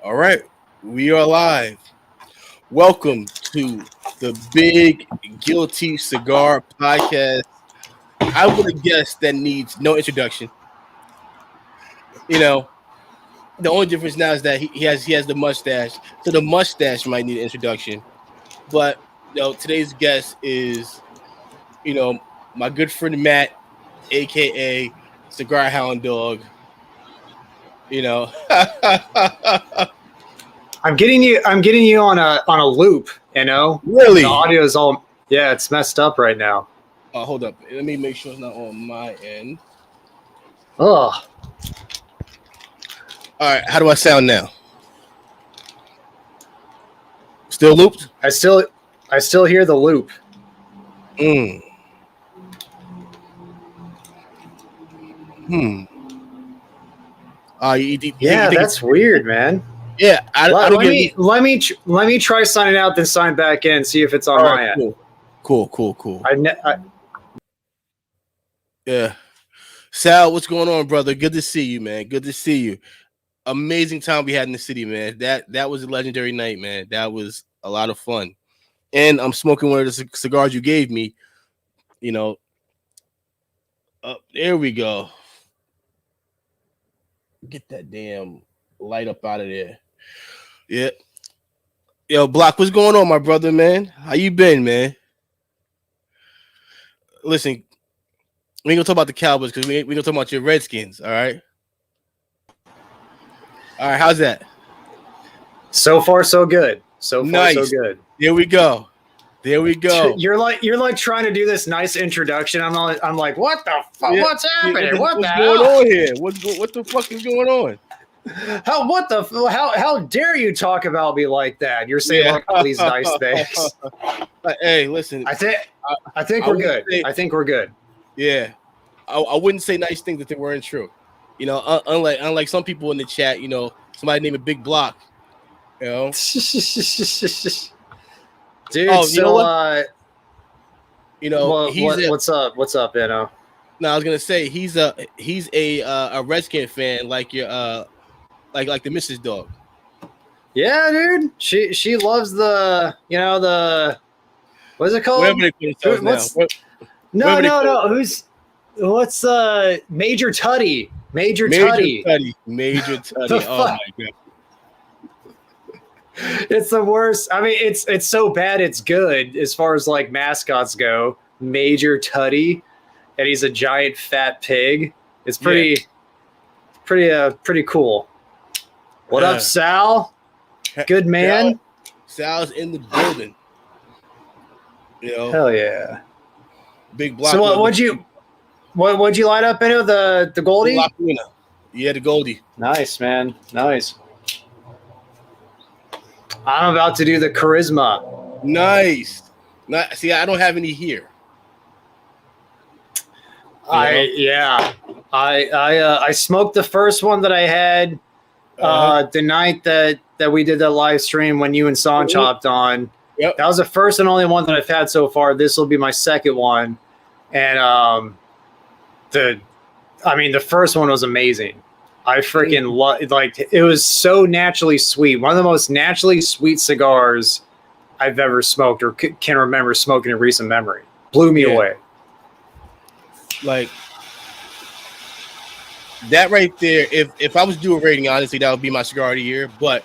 All right, we are live. Welcome to the Big Guilty Cigar Podcast. I would have guessed that needs no introduction. You know, the only difference now is that he has the mustache, so the mustache might need an introduction. But today's guest is you know my good friend Matt, aka Cigar Hound Dog. You know, I'm getting you on a loop, The really. audio is all it's messed up right now. Hold up, let me make sure it's not on my end. Oh, All right, how do I sound now? Still looped? I still hear the loop. Mm. Hmm. That's weird, man. Yeah, I don't get. Let me try signing out, then sign back in, see if it's on my end. Cool. I Yeah, Sal, what's going on, brother? Good to see you, man. Good to see you. Amazing time we had in the city, man. That was a legendary night, man. That was a lot of fun. And I'm smoking one of the cigars you gave me. There we go. Get that damn light up out of there. Yeah. Yo, Block, what's going on, my brother, man? How you been, man? Listen, we ain't gonna talk about the Cowboys because we gonna talk about your Redskins, all right? All right, how's that? So far, so good. So good. There we go. You're like trying to do this nice introduction. I'm like, what the fuck? Yeah, what's happening? what's going on here? What the fuck is going on? How dare you talk about me like that? You're saying all these nice things. Hey, listen. I think we're good. I think we're good. Yeah, I wouldn't say nice things if they weren't true. Unlike some people in the chat, somebody named a Big Block. Dude, what's up? What's up, Benno? No, I was gonna say he's a Redskin fan, like your like the Mrs. Dog. Yeah, dude. She loves the what is it called? Whatever they call themselves now. No. What's Major Tutty? Major Tutty. Oh my god. It's the worst. I mean, it's so bad it's good as far as like mascots go. Major Tutty, and he's a giant fat pig. It's pretty cool. What up, Sal? Good man. Sal's in the building. Hell yeah. Big Block. So what'd you light up into the Goldie? Yeah, the Goldie. Nice, man. Nice. I'm about to do the Charisma. Nice. See, I don't have any here. I smoked the first one that I had the night that we did that live stream when you and Sanj hopped on. Yep. That was the first and only one that I've had so far. This will be my second one, and the first one was amazing. I freaking it was so naturally sweet. One of the most naturally sweet cigars I've ever smoked or can remember smoking in recent memory. Blew me away. Like that right there. If I was to do a rating, honestly, that would be my cigar of the year. But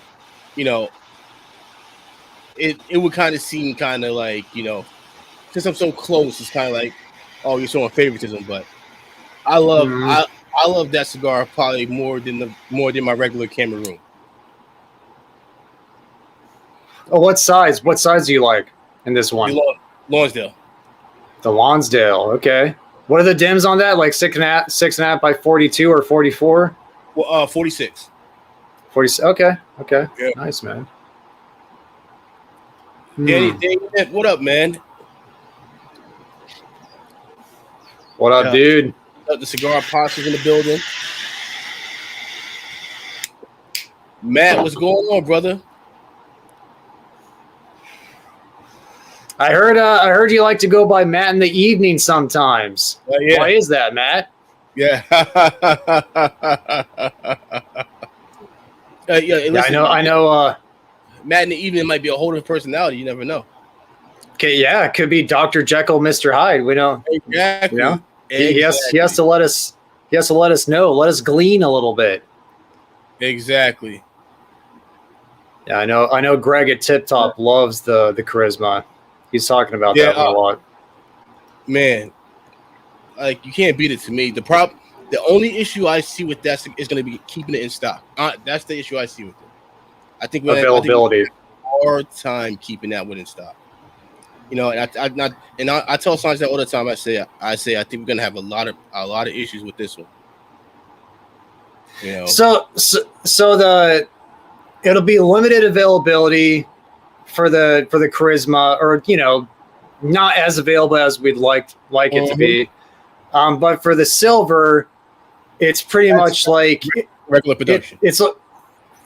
it would kind of seem kind of like since I'm so close, it's kind of like, oh, you're showing favoritism. But I love I love that cigar probably more than my regular Cameroon. Oh, what size? What size do you like in this one? Lonsdale. The Lonsdale. Okay. What are the dims on that? Like 6.5 by 42 or 44? Well, 46. 46. Okay. Yeah. Nice, man. Danny, what up, man? What up, dude? The cigar postures in the building. Matt, what's going on, brother? I heard you like to go by Matt in the evening sometimes. Yeah. Why is that, Matt? Yeah. Listen, I know. Matt in the evening might be a whole different personality. You never know. Okay, yeah, it could be Dr. Jekyll, Mr. Hyde. We don't. Exactly. You know, Exactly. he has to let us. He has to let us know. Let us glean a little bit. Exactly. Yeah, I know. I know. Greg at Tip Top loves the charisma. He's talking about that one a lot. Man, like you can't beat it to me. The only issue I see with that is going to be keeping it in stock. That's the issue I see with it. I think we Availability. have a hard time keeping that one in stock. You know, and I tell Sanj that all the time. I say I think we're gonna have a lot of issues with this one. You know, so it'll be limited availability for the charisma, or not as available as we'd like it to be. But for the silver, it's pretty much like regular production.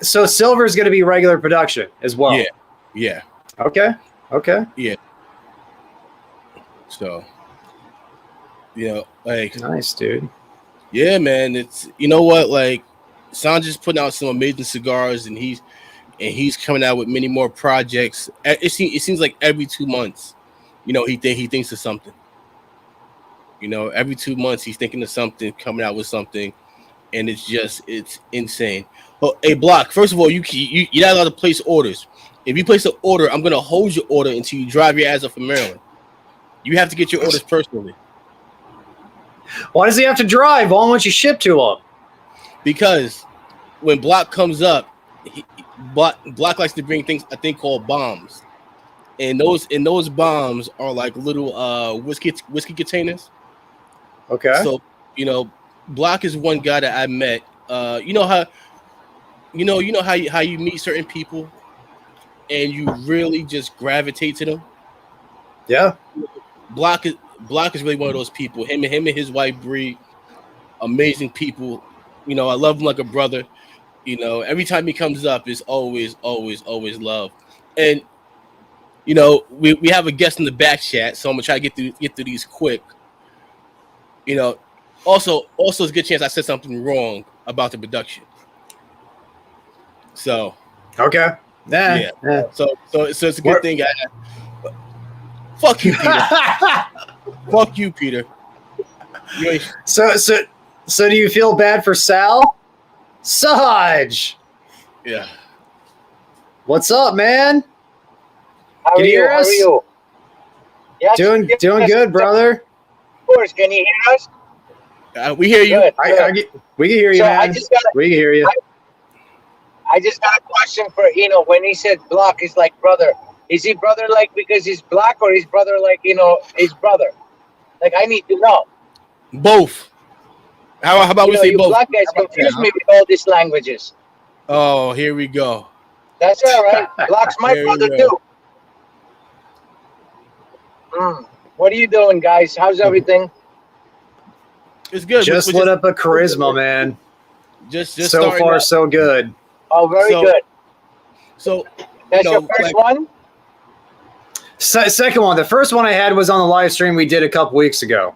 So silver is going to be regular production as well. Yeah. Okay. Yeah. So, like, nice, dude. Yeah, man. It's what, like, Sanj is putting out some amazing cigars, and he's coming out with many more projects. It seems like every 2 months, he thinks of something. Every 2 months he's thinking of something, coming out with something, and it's insane. Well, hey, Block. First of all, you're not allowed to place orders. If you place an order, I'm gonna hold your order until you drive your ass up from Maryland. You have to get your orders personally. Why does he have to drive? Why don't you ship to him? Because when Block comes up, Block likes to bring a thing called bombs, and those bombs are like little whiskey containers. Okay. So Block is one guy that I met. You know how you meet certain people, and you really just gravitate to them. Yeah. Block is really one of those people. Him and his wife Bree, amazing people. I love him like a brother. Every time he comes up, it's always love. And we have a guest in the back chat, so I'm gonna try to get through these quick. Also, it's a good chance I said something wrong about the production. So okay, yeah. So it's a good thing. Fuck you, Peter. Fuck you, Peter. So do you feel bad for Sal? Sanj. Yeah. What's up, man? How are you? Yes, doing good, brother. Of course. Can you hear us? We hear you. Good. We can hear you, man. We can hear you. I just got a question for when he said Block is like brother. Is he brother like because he's black, or his brother like his brother? Like, I need to know. Both. How about we say you both? Black guys confuse me with all these languages. Oh, here we go. That's all right. Block's my brother too. What are you doing, guys? How's everything? It's good. Just lit up a charisma, man. Just so far, so good. Oh, very good. So that's your first one? Second one. The first one I had was on the live stream we did a couple weeks ago,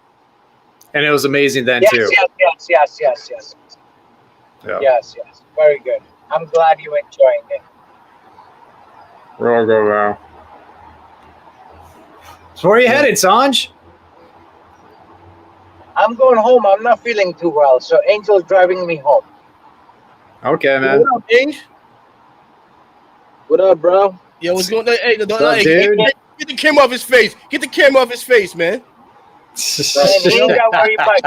and it was amazing then too. Yes. Yeah. Yes. Very good. I'm glad you're enjoying it. Real good, man. So where are you headed, Sanj? I'm going home. I'm not feeling too well, so Angel's driving me home. Okay, man. What up, Ange? What up, bro? Yo, what's going on? Hey, dude? Get the camera off his face. Get the camera off his face, man. He ain't got to worry about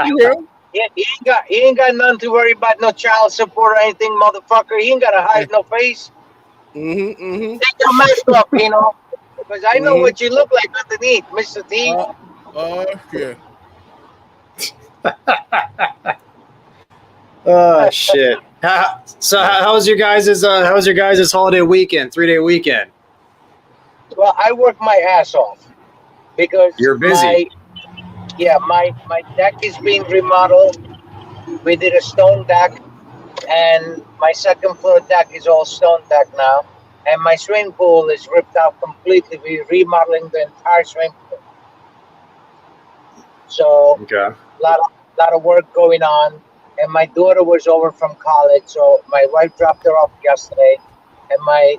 he ain't got nothing to worry about, no child support or anything, motherfucker. He ain't got to hide no face. Take your mask off, because I know what you look like underneath, Mr. T. Yeah. Oh shit! How was your guys' holiday weekend? 3-day weekend. Well, I work my ass off because you're busy. My deck is being remodeled. We did a stone deck, and my second floor deck is all stone deck now. And my swimming pool is ripped out completely. We're remodeling the entire swimming pool. So okay. lot of work going on, and my daughter was over from college, so my wife dropped her off yesterday, and my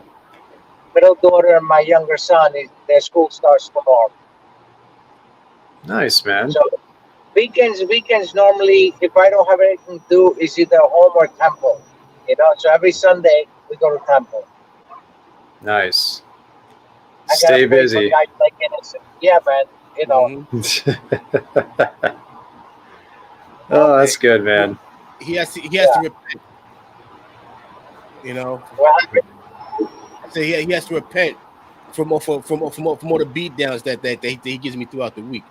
middle daughter and my younger son, their school starts tomorrow. Nice, man. So weekends normally, if I don't have anything to do, is either home or temple. So every Sunday we go to temple. Nice. I Stay busy. Guys like innocent. Yeah, man. Oh, that's good, man. He has to repent. Well, So he has to repent from all the beat downs that he gives me throughout the week.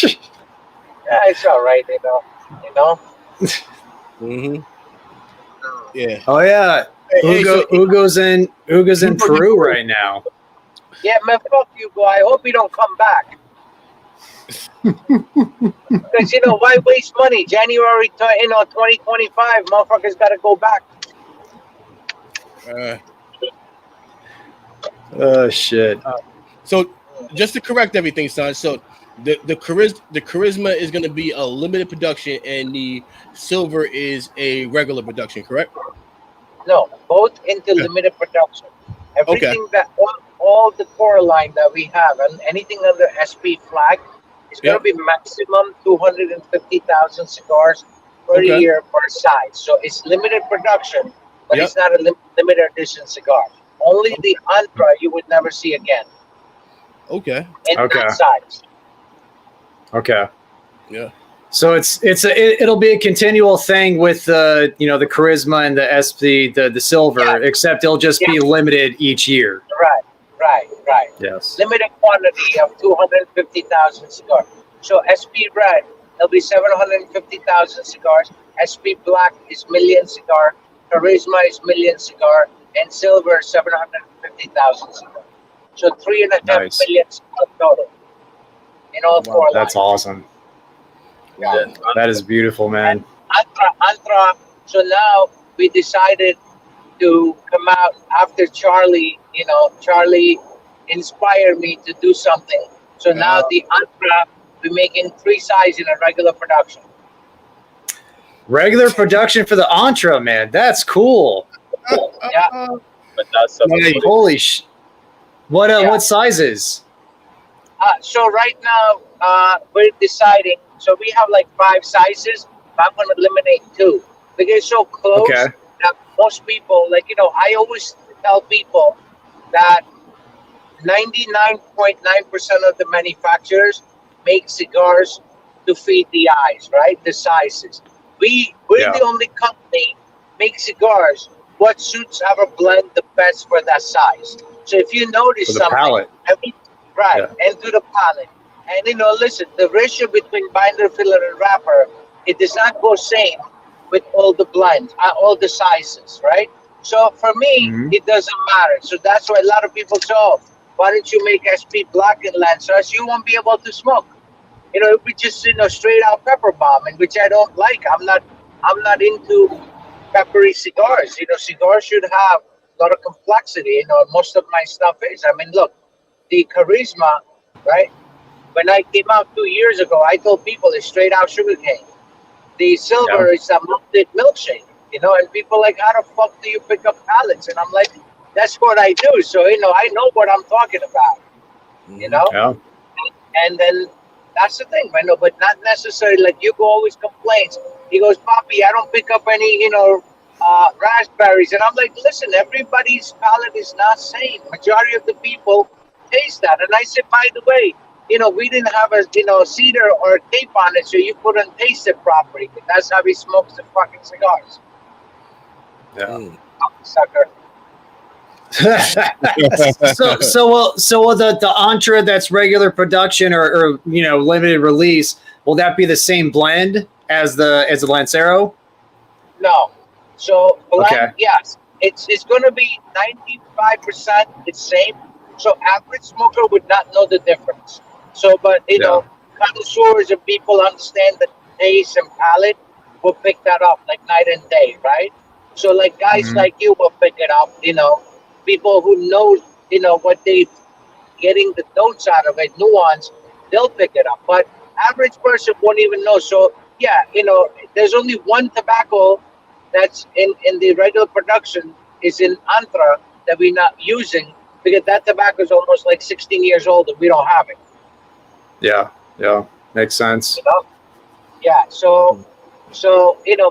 yeah, it's all right, Mm-hmm. Yeah. Oh yeah. Hugo's in Peru right now. Yeah, man, fuck you, boy. I hope you don't come back. Because why waste money? January 2025, motherfuckers got to go back. Oh shit. So just to correct everything, son. So the charisma is going to be a limited production, and the silver is a regular production, correct? No, both into limited production. Everything that all the core line that we have, and anything under SP flag is going to be maximum 250,000 cigars per year per size. So it's limited production, but it's not a limited edition cigar. Only the Antra you would never see again. Okay. In that size. Okay. Yeah. So it'll be a continual thing with the the charisma and the SP the silver, except it'll just be limited each year. Right. Yes. Limited quantity of 250,000 cigars. So SP red, there'll be 750,000 cigars. SP black is million cigar. Charisma is million cigar, and silver 750,000 cigars. So 3.5 million cigars total in all four lines. That's awesome. Yeah. That is beautiful, man. Antra. So now we decided to come out after Charlie. Charlie inspired me to do something. So now the Antra, we're making 3 sizes in a regular production. Regular production for the Antra, man. That's cool. Yeah. But that's Holy sh! What sizes? So right now we're deciding. So we have like 5 sizes, but I'm going to eliminate 2 because it's so close that most people, I always tell people that 99.9% of the manufacturers make cigars to feed the eyes, right? The sizes. We're the only company make cigars. What suits our blend the best for that size? So if you notice For the something, palate. and to the palate. And listen, the ratio between binder, filler, and wrapper, it does not go same with all the blends, all the sizes, right? So for me, it doesn't matter. So that's why a lot of people say, why don't you make SP black and Lancers? You won't be able to smoke. It would be just straight out pepper bomb, and which I don't like. I'm not into peppery cigars. Cigars should have a lot of complexity. Most of my stuff is. I mean, look, the charisma, right? When I came out 2 years ago, I told people it's straight out sugarcane. The silver is a malted milkshake, and people like, how the fuck do you pick up pallets? And I'm like, that's what I do. So, I know what I'm talking about, Yeah. And then that's the thing, but not necessarily like Hugo always complains. He goes, Papi, I don't pick up any, raspberries. And I'm like, listen, everybody's palate is not same. Majority of the people taste that. And I said, by the way, we didn't have a, cedar or tape on it, so you couldn't taste it properly. That's how he smokes the fucking cigars. Yeah. Sucker. So the Antra that's regular production or limited release, will that be the same blend as the Lancero? No. So blend, yes, it's going to be 95% the same. So average smoker would not know the difference. So, but connoisseurs and people understand the taste and palate will pick that up like night and day, right? So like guys like you will pick it up, people who know, what they getting the notes out of it, nuance, they'll pick it up. But average person won't even know. So yeah, there's only one tobacco that's in the regular production is in Antra that we're not using because that tobacco is almost like 16 years old and we don't have it. Yeah, yeah, makes sense. Yeah, so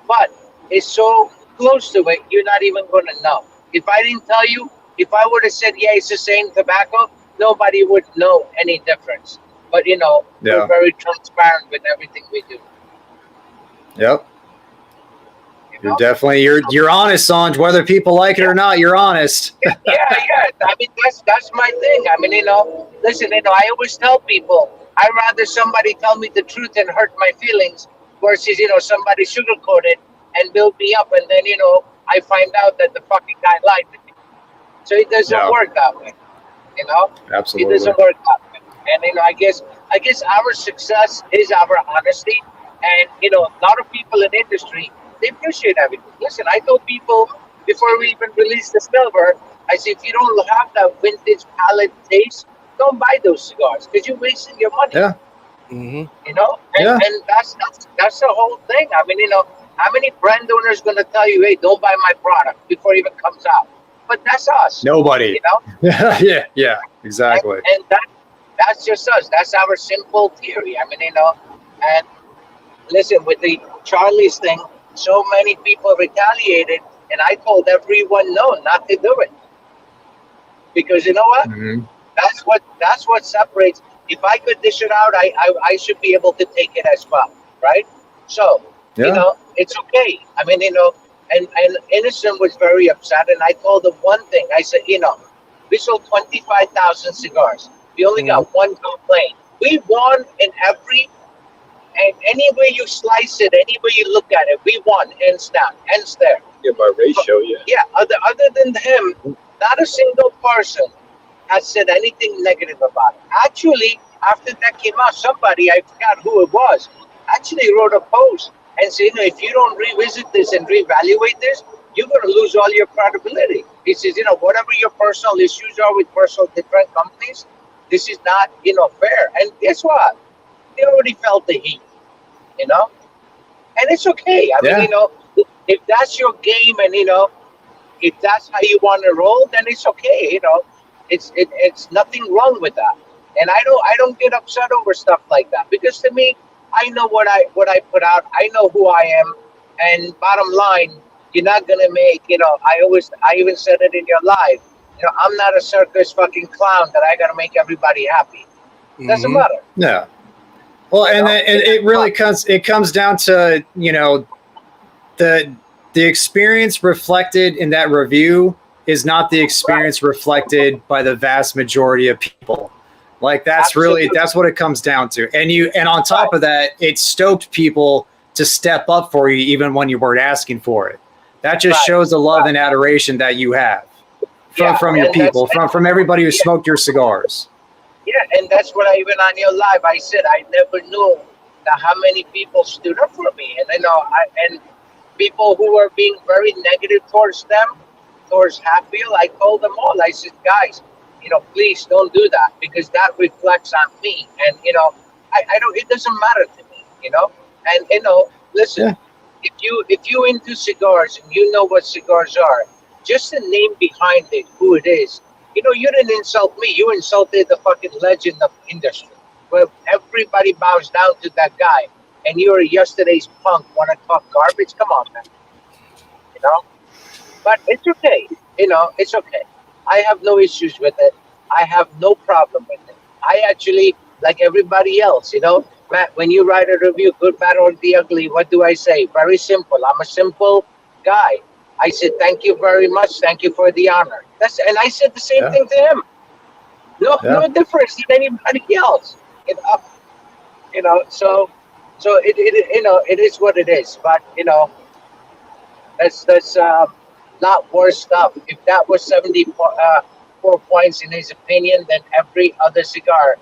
but it's so close to it, you're not even going to know. If I didn't tell you, if I would have said, yeah, it's the same tobacco, nobody would know any difference. But we're very transparent with everything we do. Yep. You're honest, Sanj. Whether people like it or not, you're honest. Yeah. I mean, that's my thing. I mean, listen, I always tell people I'd rather somebody tell me the truth and hurt my feelings versus somebody sugarcoat it and build me up, and then I find out that the fucking guy lied to me. So it doesn't work that way. Absolutely. It doesn't work that way. And I guess our success is our honesty, and a lot of people in industry, they appreciate everything. Listen, I told people before we even released the silver, I said, if you don't have that vintage palate taste, don't buy those cigars because you're wasting your money. Yeah. And that's the whole thing. I mean, how many brand owners going to tell you, hey, don't buy my product before it even comes out? But that's us. Nobody. Yeah, exactly. And that's just us. That's our simple theory. I mean, and listen, with the Charlie's thing, so many people retaliated, and I told everyone no, not to do it. Because you know what? Mm-hmm. That's what separates. If I could dish it out, I should be able to take it as well, right? So it's okay. I mean, and Innocent was very upset, and I told him one thing. I said, we sold 25,000 cigars. We only got one complaint. We won in every. And any way you slice it, any way you look at it, we won, hands down, hands there. Yeah, by ratio, Yeah, other than him, not a single person has said anything negative about it. Actually, after that came out, somebody, I forgot who it was, actually wrote a post and said, if you don't revisit this and reevaluate this, you're going to lose all your credibility. He says, whatever your personal issues are with personal different companies, this is not, fair. And guess what? They already felt the heat, and it's okay. I mean, if that's your game, and if that's how you want to roll, then it's okay. It's nothing wrong with that. And I don't get upset over stuff like that because to me, I know what I put out. I know who I am, and bottom line, you're not gonna make. I even said it in your live. I'm not a circus fucking clown that I gotta make everybody happy. Doesn't matter. Yeah. Well, and it really comes down to the experience reflected in that review is not the experience reflected by the vast majority of people. Like that's what it comes down to. And on top of that, it stoked people to step up for you even when you weren't asking for it. That just shows the love and adoration that you have from your people, from everybody who smoked your cigars. Yeah, and that's what even on your live, I said I never knew how many people stood up for me, and and people who were being very negative towards Hatfield, I told them all. I said, guys, please don't do that because that reflects on me, and I don't. It doesn't matter to me, and listen, if you into cigars and you know what cigars are, just the name behind it, who it is. You didn't insult me. You insulted the fucking legend of industry, where everybody bows down to that guy, and you're yesterday's punk. Want to talk garbage? Come on, man. But it's okay. It's okay. I have no issues with it. I have no problem with it. I actually, like everybody else, Matt, when you write a review, good, bad, or the ugly, what do I say? Very simple. I'm a simple guy. I said, thank you very much. Thank you for the honor. And I said the same thing to him. No difference than anybody else. So it is what it is. But that's not worse stuff. If that was 74 points in his opinion, then every other cigar,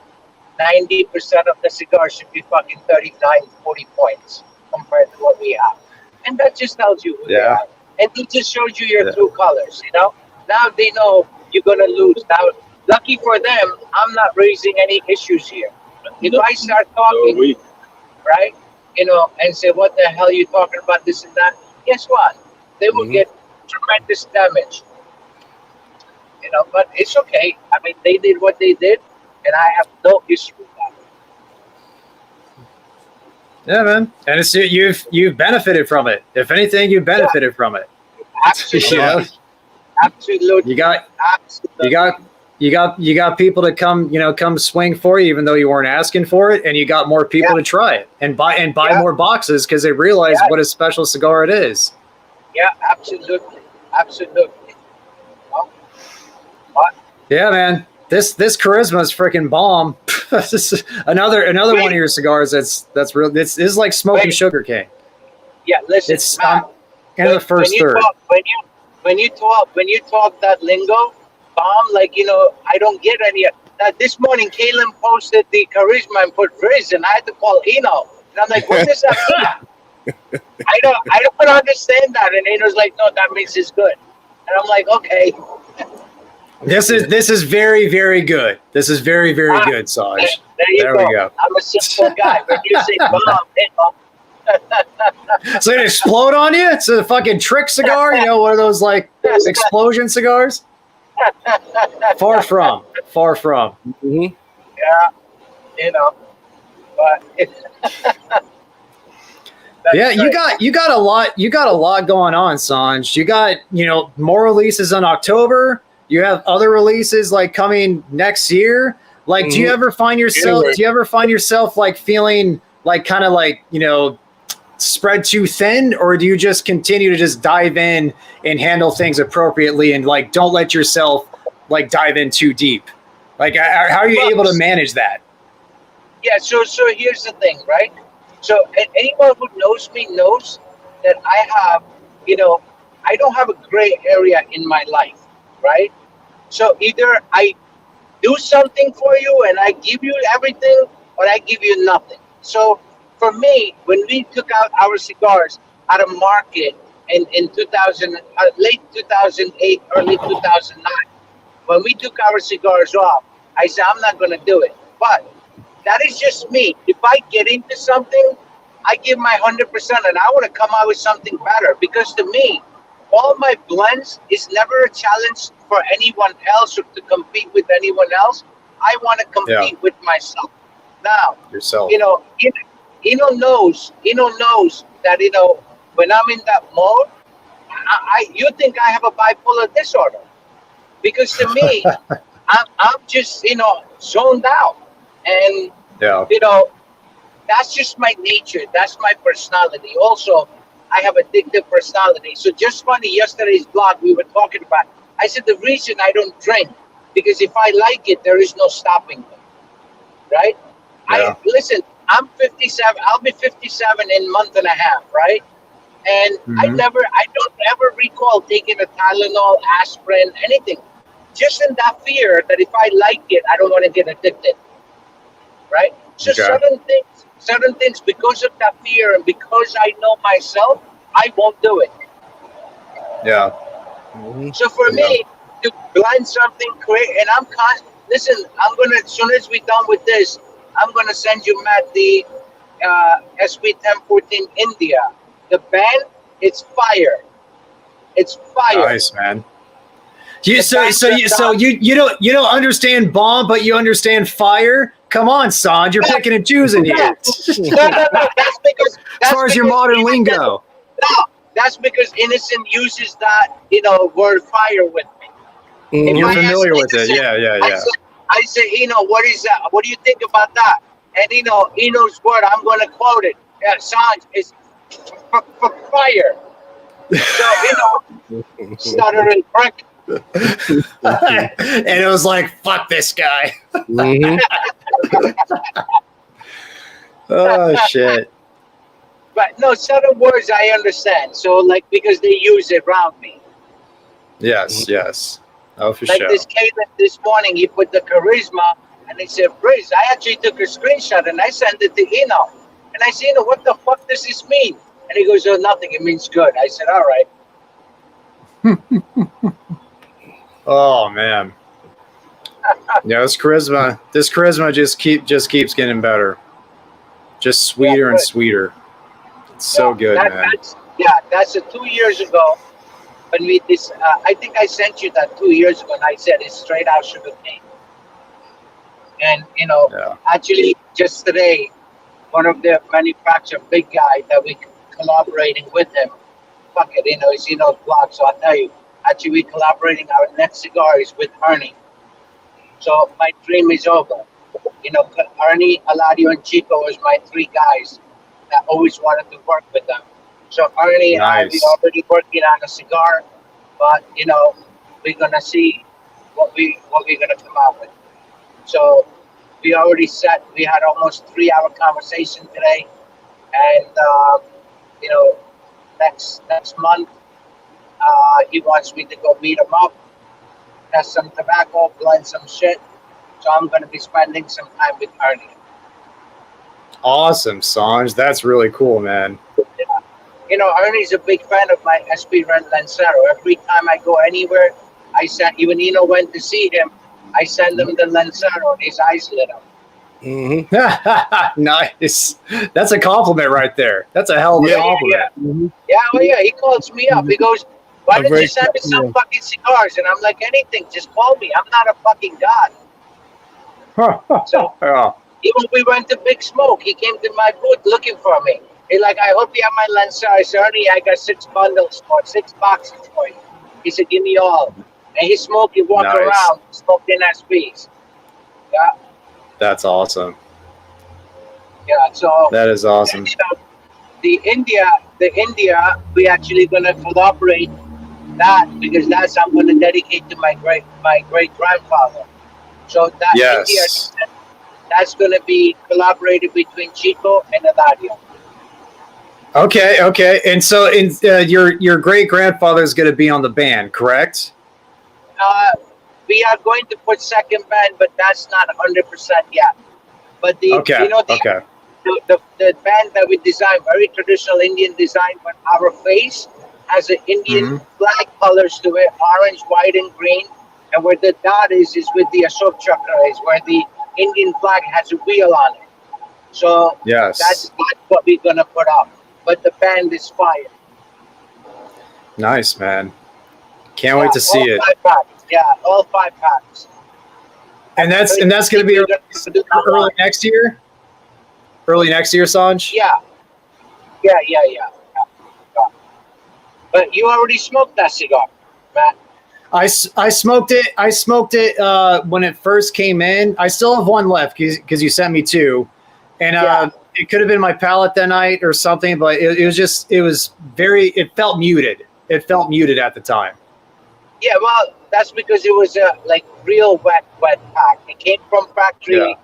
90% of the cigars should be fucking 39, 40 points compared to what we have. And that just tells you who they are. And it just shows you your true colors, Now they know you're going to lose. Now, lucky for them, I'm not raising any issues here. If I start talking, right? and say, what the hell are you talking about, this and that, guess what? They will get tremendous damage. But it's okay. I mean, they did what they did, and I have no issue with that. Yeah, man. And it's you've benefited from it. If anything, you benefited from it. Absolutely. Yeah. Absolutely. You got people to come swing for you, even though you weren't asking for it, and you got more people to try it and buy more boxes because they realize what a special cigar it is. Yeah, absolutely. What? Yeah, man. This charisma is freaking bomb. This is another one of your cigars that's real. This is like smoking sugar cane. Yeah, listen. It's in the first third. When you talk that lingo, bomb, I don't get any. This morning, Kaylin posted the charisma and put Riz, and I had to call Eno, and I'm like, what does that mean? I don't understand that, and Eno's like, no, that means it's good, and I'm like, okay. This is very, very good. This is very, very good, Sanj. There we go. I'm a simple guy. When you say bomb, so it explode on you? It's a fucking trick cigar, one of those like explosion cigars? Far from. Mm-hmm. Yeah, but yeah, you got a lot going on, Sanj. You got, more releases in October. You have other releases like coming next year. Like, do you ever find yourself like feeling like kind of like, spread too thin, or do you just continue to just dive in and handle things appropriately and like don't let yourself like dive in too deep? Like, how are you able to manage that? Yeah, so here's the thing, right? So anyone who knows me knows that I have, I don't have a gray area in my life, right? So either I do something for you and I give you everything, or I give you nothing. So for me, when we took out our cigars out of market in late 2008, early 2009, when we took our cigars off, I said, I'm not going to do it. But that is just me. If I get into something, I give my 100%, and I want to come out with something better. Because to me, all my blends is never a challenge for anyone else or to compete with anyone else. I want to compete with myself. Now, yourself. Eno knows that, when I'm in that mode, you think I have a bipolar disorder. Because to me, I'm just, zoned out. And, that's just my nature. That's my personality. Also, I have addictive personality. So just funny, yesterday's blog, we were talking about, I said the reason I don't drink, because if I like it, there is no stopping me. Right? Yeah. Listen, I'm 57. I'll be 57 in a month and a half, right? And I don't ever recall taking a Tylenol, aspirin, anything. Just in that fear that if I like it, I don't want to get addicted. Right? So certain things, because of that fear and because I know myself, I won't do it. Yeah. So for me, to blind something, create, and listen, I'm gonna, as soon as we're done with this, I'm gonna send you, Matt, the SP1014 India. The band, it's fire. It's fire. Nice, man. You don't understand bomb, but you understand fire. Come on, Sanj, you're picking and choosing here. No. That's because as far as your modern lingo. No, that's because Innocent uses that, word fire with me. You're familiar with it, yeah. I say, what is that? What do you think about that? And Eno's word, I'm going to quote it. Yeah, Sanj is for fire. So, stuttering prick. And it was like, fuck this guy. Oh, shit. But no, certain words I understand. So, like, because they use it around me. Yes. Oh, for like sure. This Caleb this morning, he put the charisma, and he said, Briz, I actually took a screenshot, and I sent it to Eno. And I said, what the fuck does this mean? And he goes, oh, nothing. It means good. I said, all right. Oh, man. Yeah, this charisma just keeps getting better. Just sweeter and sweeter. So good, man. That's 2 years ago when we this. I think I sent you that 2 years ago, and I said it's straight out sugar cane. And Yeah. actually, just today, one of the manufacturer, big guy that we collaborating with him. Fuck it, he's blog. So I'll tell you, actually, we collaborating. Our next cigar is with Ernie. So my dream is over. Ernie, Eladio, and Chico was my three guys that always wanted to work with them. So Ernie and I, we already working on a cigar, but we're gonna see what we're gonna come out with. So we already set. We had almost 3 hour conversation today, and next month he wants me to go meet him up, test some tobacco, blend some shit. So I'm going to be spending some time with Ernie. Awesome, Sanj. That's really cool, man. Yeah. Ernie's a big fan of my SP Ren Lancero. Every time I go anywhere, I send, even went to see him, I send him the Lancero and his eyes lit up. Mm-hmm. Nice. That's a compliment right there. That's a hell of a compliment. Yeah. Mm-hmm. Yeah, he calls me up. He goes, why don't you send me some fucking cigars? And I'm like, anything, just call me. I'm not a fucking god. So even we went to Big Smoke. He came to my booth looking for me. He's like, I hope you have my Lancero. I said, Ernie, I got 6 bundles for 6 boxes for you. He said, give me all. And he smoked, he walked around, smoked in SPs. Yeah. That's awesome. Yeah, so that is awesome. The India, we actually gonna collaborate that because that's I'm gonna dedicate to my great grandfather. So that India, that's gonna be collaborated between Chico and Eladio. Okay. And so your great grandfather is gonna be on the band, correct? We are going to put second band, but that's not 100% yet. But the band that we designed, very traditional Indian design, but our face has an Indian flag colors to it, orange, white, and green. And where the dot is with the Ashok Chakra, is where the Indian flag has a wheel on it. So that's what we're gonna put up. But the band is fire. Nice, man. Can't wait to see it. Yeah, all 5 packs. And that's going to be early next year. Early next year, Sanj. Yeah. But you already smoked that cigar, Matt. I smoked it. I smoked it when it first came in. I still have one left because you sent me 2, and it could have been my palate that night or something. But it felt muted. It felt muted at the time. Yeah, well, that's because it was a real wet pack. It came from factory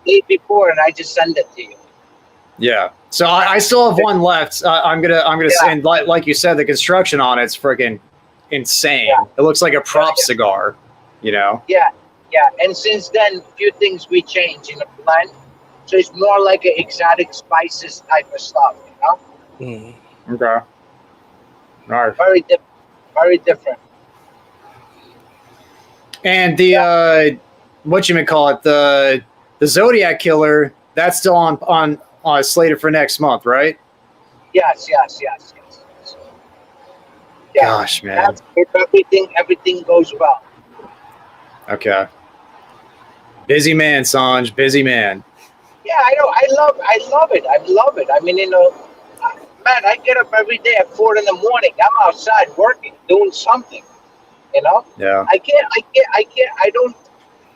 day before, and I just sent it to you. Yeah. So I still have one left. I'm gonna send, like you said, the construction on it's freaking insane. Yeah. It looks like a prop cigar, Yeah. And since then, a few things we changed in the blend, so it's more like an exotic spices type of stuff, Okay. All right. Very different. And the the Zodiac Killer, that's still on slated for next month, right? Yes. Yeah. Gosh, man. If everything goes well. Okay. Busy man, Sanj. Busy man. Yeah, I know. I love it. I mean, man, I get up every day at 4 a.m. I'm outside working, doing something. Yeah. I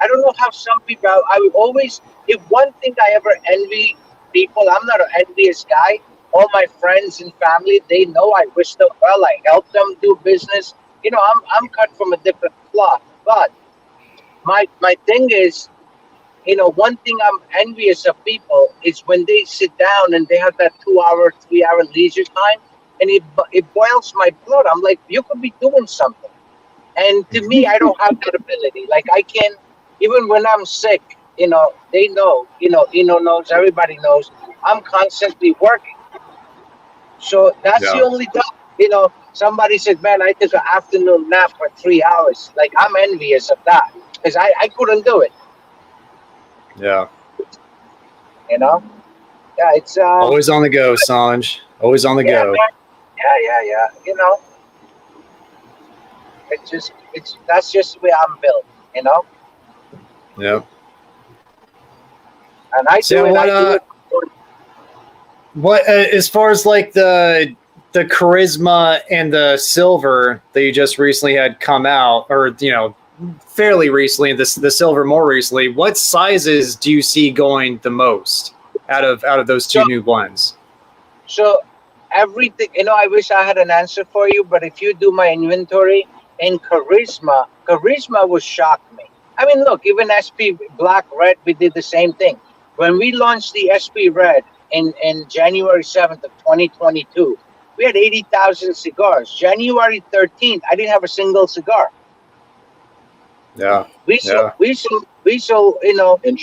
don't know how some people. I would always. If one thing I ever envy people, I'm not an envious guy. All my friends and family, they know I wish them well. I help them do business. I'm cut from a different cloth. But my thing is, one thing I'm envious of people is when they sit down and they have that 2-hour, 3-hour leisure time, and it boils my blood. I'm like, you could be doing something. And to me, I don't have that ability. Like I can, even when I'm sick, they know, Eno knows, everybody knows, I'm constantly working. So that's the only time, somebody said, man, I took an afternoon nap for 3 hours. Like I'm envious of that because I couldn't do it. Yeah. Yeah, it's Always on the go, Sanj. Always on the yeah, go. man. Yeah. You know, it's that's just the way I'm built. You know, Yep. and I So do it. I do it. what as far as like the charisma and the silver that you just recently had come out, or fairly recently, the silver more recently, what sizes do you see going the most out of those two new blends? So everything, you know, I wish I had an answer for you, but if you do my inventory in charisma will shock me. I mean, look, even SP Black Red, we did the same thing. When we launched the SP Red in January 7th of 2022, we had 80,000 cigars. January 13th, I didn't have a single cigar. Yeah. We sold, you know, in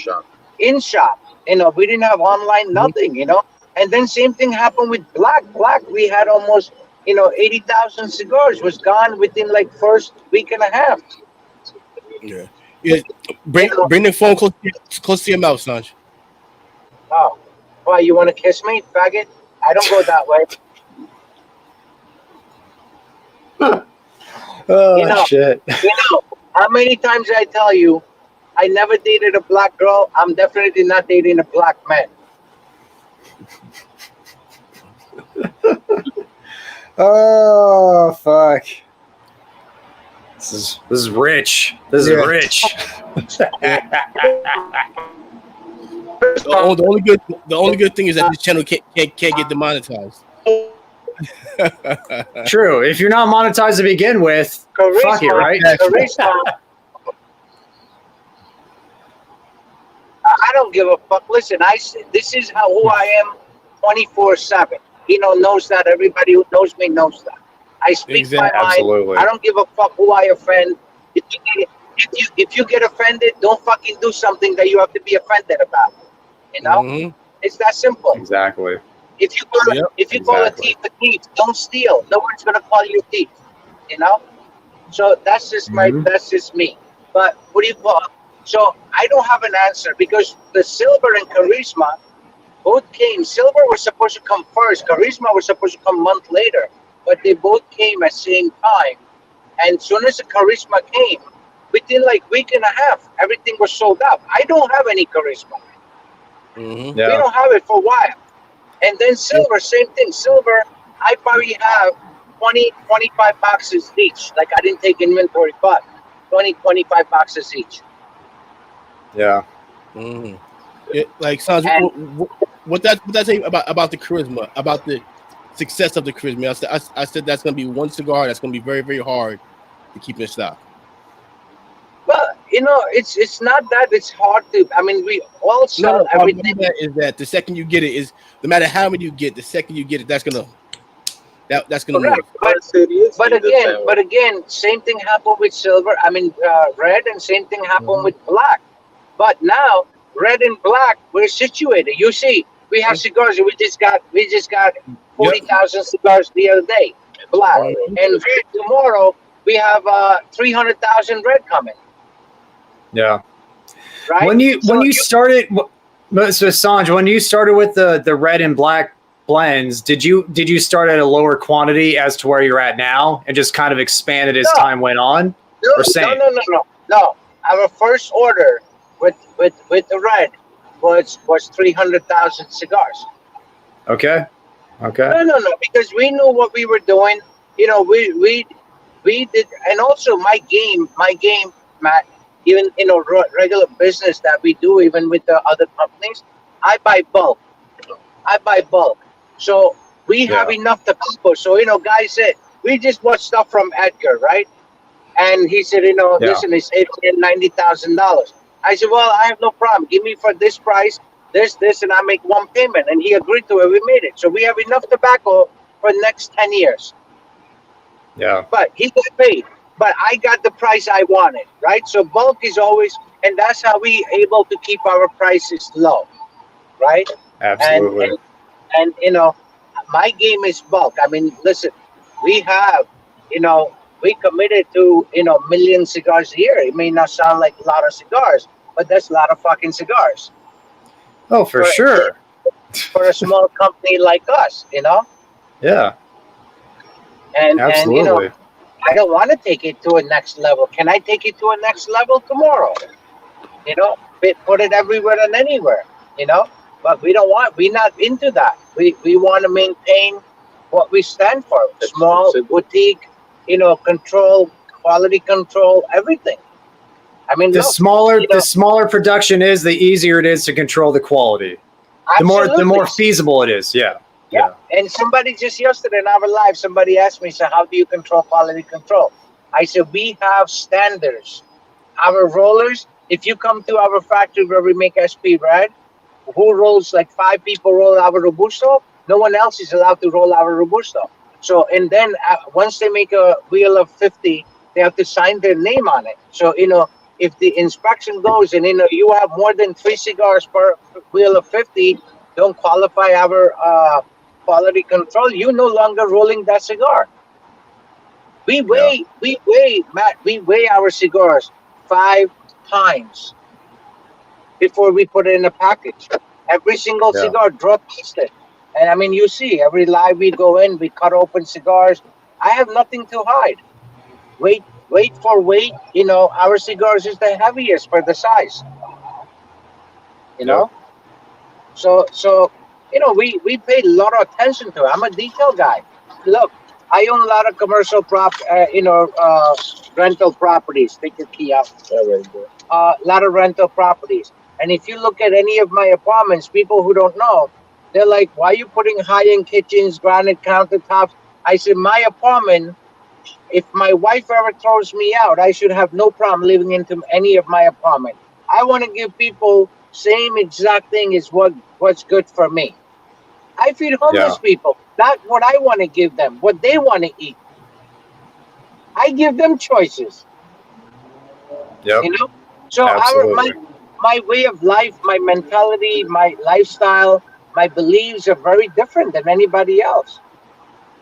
shop. You know, we didn't have online, nothing, you know. And then same thing happened with Black. We had almost, 80,000 cigars was gone within like first week and a half. Yeah. Bring the phone close to your mouth, Sanj. Oh, why, you want to kiss me, faggot? I don't go that way. Oh, shit. How many times I tell you, I never dated a black girl. I'm definitely not dating a black man. Oh, fuck. This is rich. This is rich. The only good thing is that this channel can't get demonetized. True. If you're not monetized to begin with, fuck it, right? I don't give a fuck. Listen, this is who I am 24/7. Knows that. Everybody who knows me knows that. I speak my mind. Absolutely. I don't give a fuck who I offend. If you get offended, don't fucking do something that you have to be offended about. Mm-hmm. It's that simple. Exactly. If you call a thief a thief, don't steal. No one's gonna call you a thief. So that's just that's just me. But what do you call? So I don't have an answer because the silver and charisma both came. Silver was supposed to come first. Charisma was supposed to come a month later, but they both came at the same time. And as soon as the charisma came, within like week and a half, everything was sold out. I don't have any charisma. Mm-hmm. Yeah. We don't have it for a while. And then silver, same thing. Silver, I probably have 20, 25 boxes each. Like I didn't take inventory, but 20, 25 boxes each. Yeah. Mm-hmm. Like Sanj, what that say about the charisma, about the success of the charisma? I said that's going to be one cigar that's going to be very, very hard to keep in stock. Well, it's not that it's hard to. I mean, we all sell everything. Is that the second you get it is no matter how many you get, the second you get it, that's gonna move. But again, same thing happened with silver. I mean, red, and same thing happened with black. But now, red and black, we're situated. You see, we have cigars. We just got 40,000 cigars the other day, black, and red tomorrow we have 300,000 red coming. Yeah. Right. When you started, so Sanj, when you started with the red and black blends, did you start at a lower quantity as to where you're at now, and just kind of expanded as time went on? No. Our first order with the red was 300,000 cigars. Okay. No, because we knew what we were doing. We did, and also my game, Matt. Even regular business that we do, even with the other companies, I buy bulk. So we have enough to cover. So guys said we just bought stuff from Edgar, right? And he said, listen, it's $890,000. I said, well, I have no problem. Give me for this price, this, and I make one payment. And he agreed to it. We made it. So we have enough tobacco for the next 10 years. Yeah. But he got paid. But I got the price I wanted, right? So bulk is always, and that's how we able to keep our prices low, right? Absolutely. And my game is bulk. I mean, listen, we have, we committed to, million cigars a year. It may not sound like a lot of cigars, but that's a lot of fucking cigars. Oh, for sure. for a small company like us, Yeah, And absolutely. I don't want to take it to a next level. Can I take it to a next level tomorrow? Put it everywhere and anywhere. You know, but we don't want. We're not into that. We want to maintain what we stand for: small boutique. Control, quality control, everything. I mean, The look, smaller production is, the easier it is to control the quality. The absolutely. more feasible it is. Yeah. Yeah. And somebody just yesterday in our live, somebody asked me, so how do you control quality control? I said, we have standards. Our rollers, if you come to our factory where we make SP Red, who rolls, like 5 people roll our Robusto, no one else is allowed to roll our Robusto. So, and then once they make a wheel of 50, they have to sign their name on it. So, if the inspection goes and, you have more than 3 cigars per wheel of 50, don't qualify our quality control, you no longer rolling that cigar. We weigh, Matt, we weigh our cigars 5 times before we put it in a package. Every single cigar draw tested. And I mean, you see, every live we go in, we cut open cigars. I have nothing to hide. Weight for weight, our cigars is the heaviest for the size. So we paid a lot of attention to it. I'm a detail guy. Look, I own a lot of commercial rental properties. Take your key out. A lot of rental properties. And if you look at any of my apartments, people who don't know, they're like, why are you putting high-end kitchens, granite countertops? I said, my apartment, if my wife ever throws me out, I should have no problem living into any of my apartment. I want to give people same exact thing is what's good for me. I feed homeless people. Not what I want to give them, what they want to eat. I give them choices. Yep. So my way of life, my mentality, my lifestyle, my beliefs are very different than anybody else.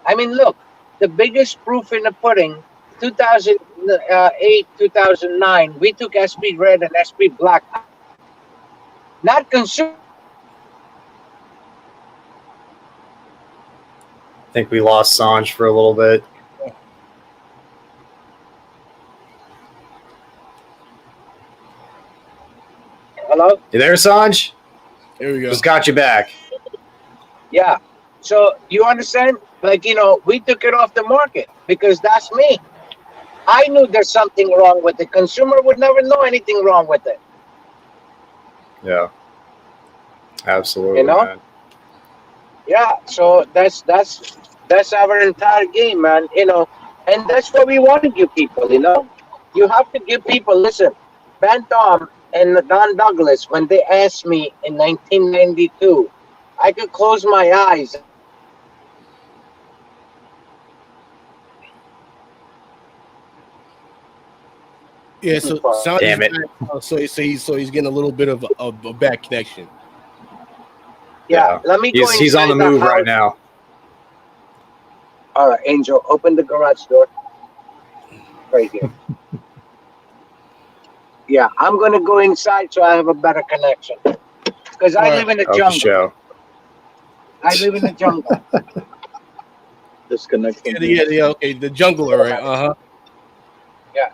I mean, look, the biggest proof in the pudding, 2008, 2009, we took SP Red and SP Black. Not consumer. I think we lost Sanj for a little bit. Hello? You there, Sanj? There we go. Just got you back. Yeah. So you understand? Like, we took it off the market because that's me. I knew there's something wrong with it. Consumer would never know anything wrong with it. Yeah. Absolutely. Man. Yeah. So that's our entire game, man. And that's what we want to give people. You have to give people. Listen, Bantam and Don Douglas, when they asked me in 1992, I could close my eyes. Yeah, so damn it. So he's getting a little bit of a bad connection. Yeah, let me go. He's on the move right now. All right, Angel, open the garage door. Right here. Yeah, I'm gonna go inside so I have a better connection. Because I live in the jungle. I live in the jungle. Disconnecting. Yeah. Okay, the jungle, all right. Yeah.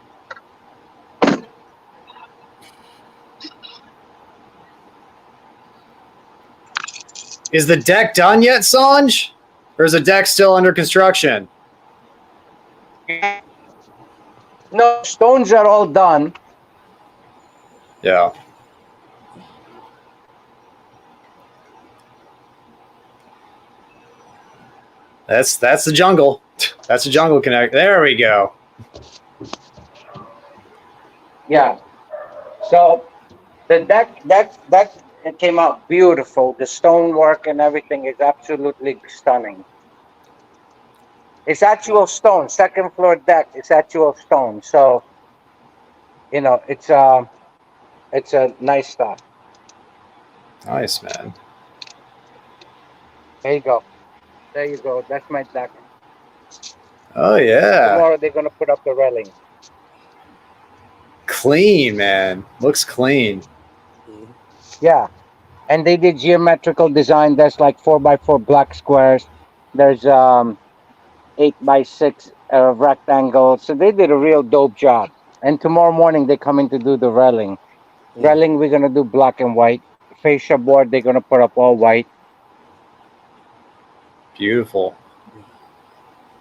Is the deck done yet, Sanj? Or is the deck still under construction? No, stones are all done. Yeah. That's the jungle. That's the jungle connect. There we go. Yeah. So the deck it came out beautiful. The stonework and everything is absolutely stunning. It's actual stone. Second floor deck is actual stone. So it's a nice stuff. Nice, man. There you go. That's my deck. Oh yeah. Tomorrow they're gonna put up the railing. Clean, man. Looks clean. Yeah. And they did geometrical design. There's like 4x4 black squares. There's 8x6 rectangle. So they did a real dope job. And tomorrow morning they come in to do the railing. Railing we're gonna do black and white. Fascia board they're gonna put up all white. Beautiful.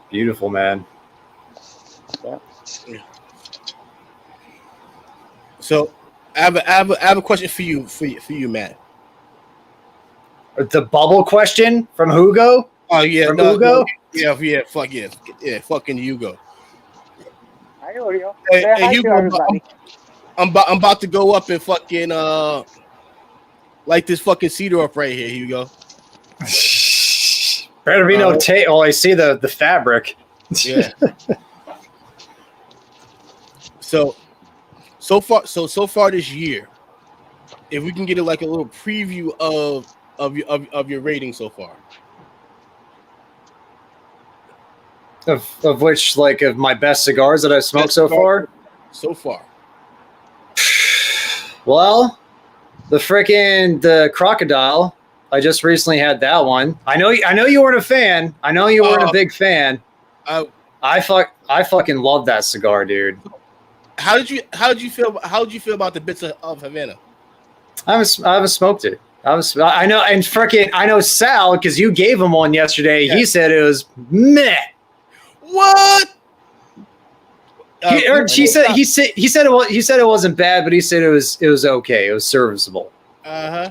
Beautiful, man. Yeah. So I have a question for you, Matt. The bubble question from Hugo? Oh yeah, From Hugo? Fucking Hugo. Hi, Oreo. Hey, Say hi to Hugo, everybody. I'm about to go up and fucking like this fucking cedar up right here, Hugo. Better be no tape. Oh, I see the fabric. Yeah. So far this year, if we can get like a little preview of your rating so far. Of which, like, of my best cigars that I've smoked so far? So far. Well, the crocodile. I just recently had that one. I know you weren't a fan. I know you weren't a big fan. I fucking love that cigar, dude. How did you feel about the bits of Havana? I haven't smoked it. I know Sal, because you gave him one yesterday. Yeah. He said it was meh. What? He said it wasn't bad, but he said it was okay. It was serviceable. Uh-huh.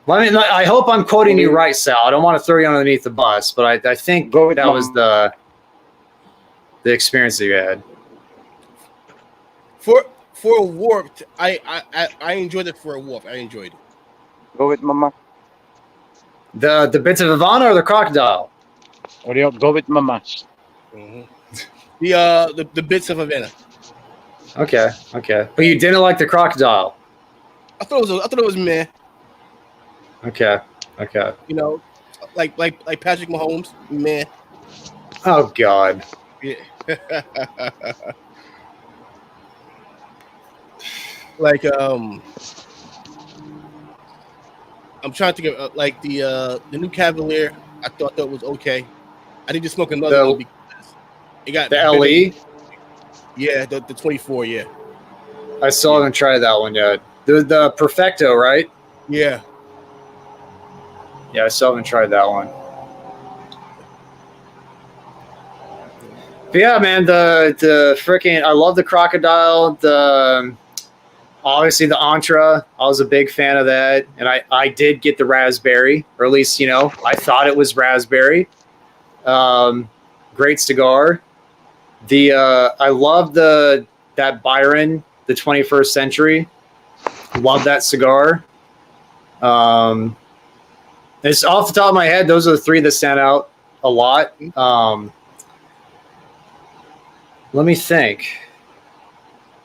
I hope I'm quoting you right, Sal. I don't want to throw you underneath the bus, but I think that was the experience that you had. For a warped, I enjoyed it for a warp. I enjoyed it. Go with Mama. The bits of Havana or the crocodile? Oreo, go with Mama. Mm-hmm. The bits of Havana. Okay. But you didn't like the crocodile. I thought it was meh. Okay. You know, like Patrick Mahomes, meh. Oh God. Yeah. Like I'm trying to think of like the new Cavalier. I thought that was okay. I need to smoke another one because it got the LE. Yeah, the 24. Yeah, I still haven't tried that one yet. The Perfecto, right? Yeah. Yeah, I still haven't tried that one. But yeah, man, the freaking I love the crocodile. Obviously the Antra, I was a big fan of that, and I did get the raspberry, or at least I thought it was raspberry. Great cigar. I love that Byron, the 21st Century. Love that cigar. It's off the top of my head. Those are the three that stand out a lot. Let me think.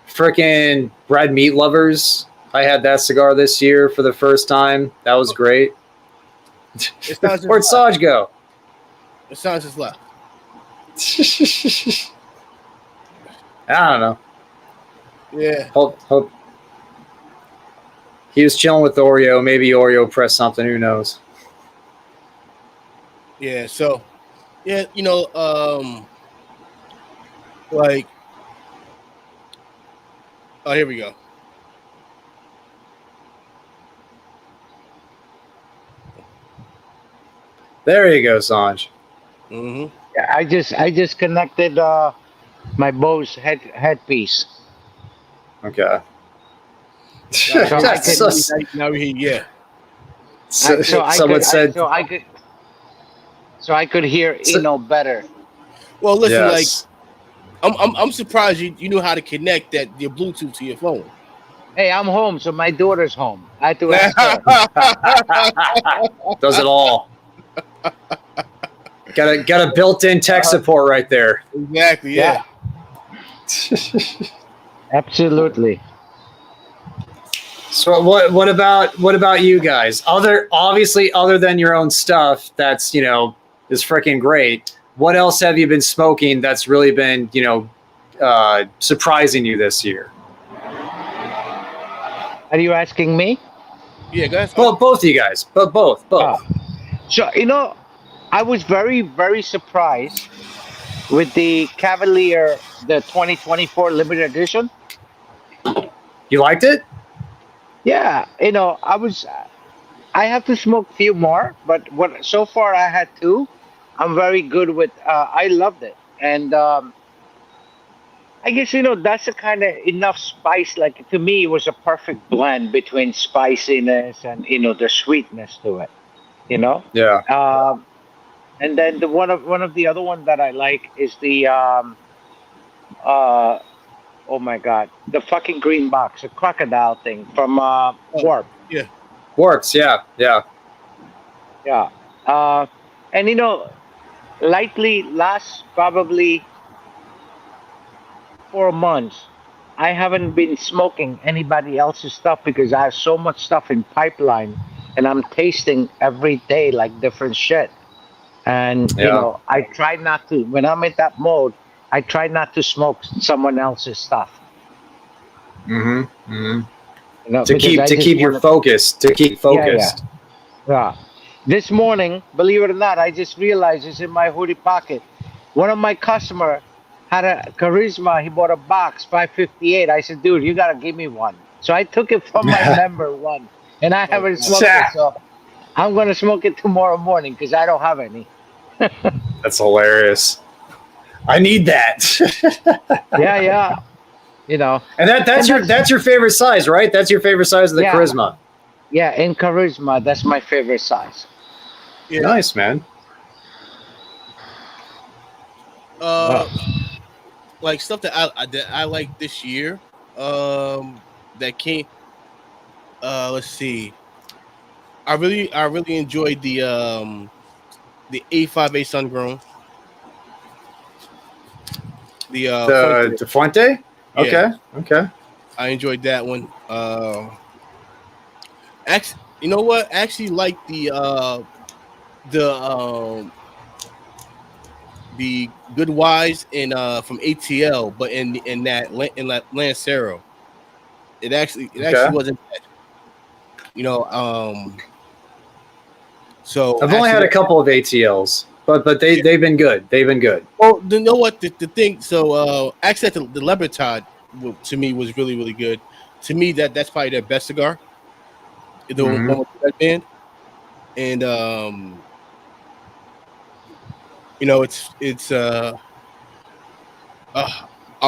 Frickin' Red Meat Lovers. I had that cigar this year for the first time. That was great. Where'd Sanj go? The Sanj is left. I don't know. Yeah. Hope. He was chilling with Oreo. Maybe Oreo pressed something. Who knows? Yeah. So, yeah, like, oh, here we go. There you go, Sanj. Mm-hmm. Yeah, I just connected my Bose headpiece. Okay. Now we yeah. Someone said so I could hear better. Well, listen, yes. like I'm surprised you knew how to connect your Bluetooth to your phone. Hey, I'm home, so my daughter's home. I had to ask her. Does it all. Got a built-in tech support right there. Exactly. Yeah. Absolutely. So what about you guys? Other than your own stuff, that's is freaking great. What else have you been smoking that's really been surprising you this year? Are you asking me? Yeah, go ahead. Both of you guys, but both. So I was very, very surprised with the Cavalier, the 2024 limited edition. You liked it? Yeah, I have to smoke few more, but what so far I had two. I'm very good with. I loved it, and I guess that's the kind of enough spice. Like to me, it was a perfect blend between spiciness and the sweetness to it. You know. Yeah. And then the one of the other one that I like is the uh oh my god, the fucking green box, the crocodile thing from Oh, Warp. yeah. Works. Yeah. Yeah. Uh, and lightly last probably 4 months, I haven't been smoking anybody else's stuff because I have so much stuff in pipeline, and I'm tasting every day like different shit. And Yeah. I try not to when I'm in that mode. I try not to smoke someone else's stuff. Mm-hmm. To Because I just keep your wanna, focus. To keep yeah. focused. Yeah. This morning, believe it or not, I just realized it's in my hoodie pocket. One of my customer had a charisma. He bought a box, 558. I said, dude, you gotta give me one. So I took it from my member one, and I haven't smoked it. So I'm gonna smoke it tomorrow morning because I don't have any. That's hilarious. I need that. Yeah. And that's your favorite size, right? That's your favorite size of the Yeah. charisma. Yeah, in charisma, that's my favorite size. Yeah. Nice, man. Like stuff that I like this year. That came. Let's see. I really enjoyed the A58 Sungrown. The Fuente. The Fuente? Yeah. Okay. I enjoyed that one. Actually, you know what? I actually like the Good Wise in from ATL, but in that Lancero, it actually wasn't bad. So I've only had a couple of ATLs, but they've been good. They've been good. Well, you know what the thing? So actually, the Libertad to me was really really good. To me, that's probably their best cigar. The one with the red band, and it's I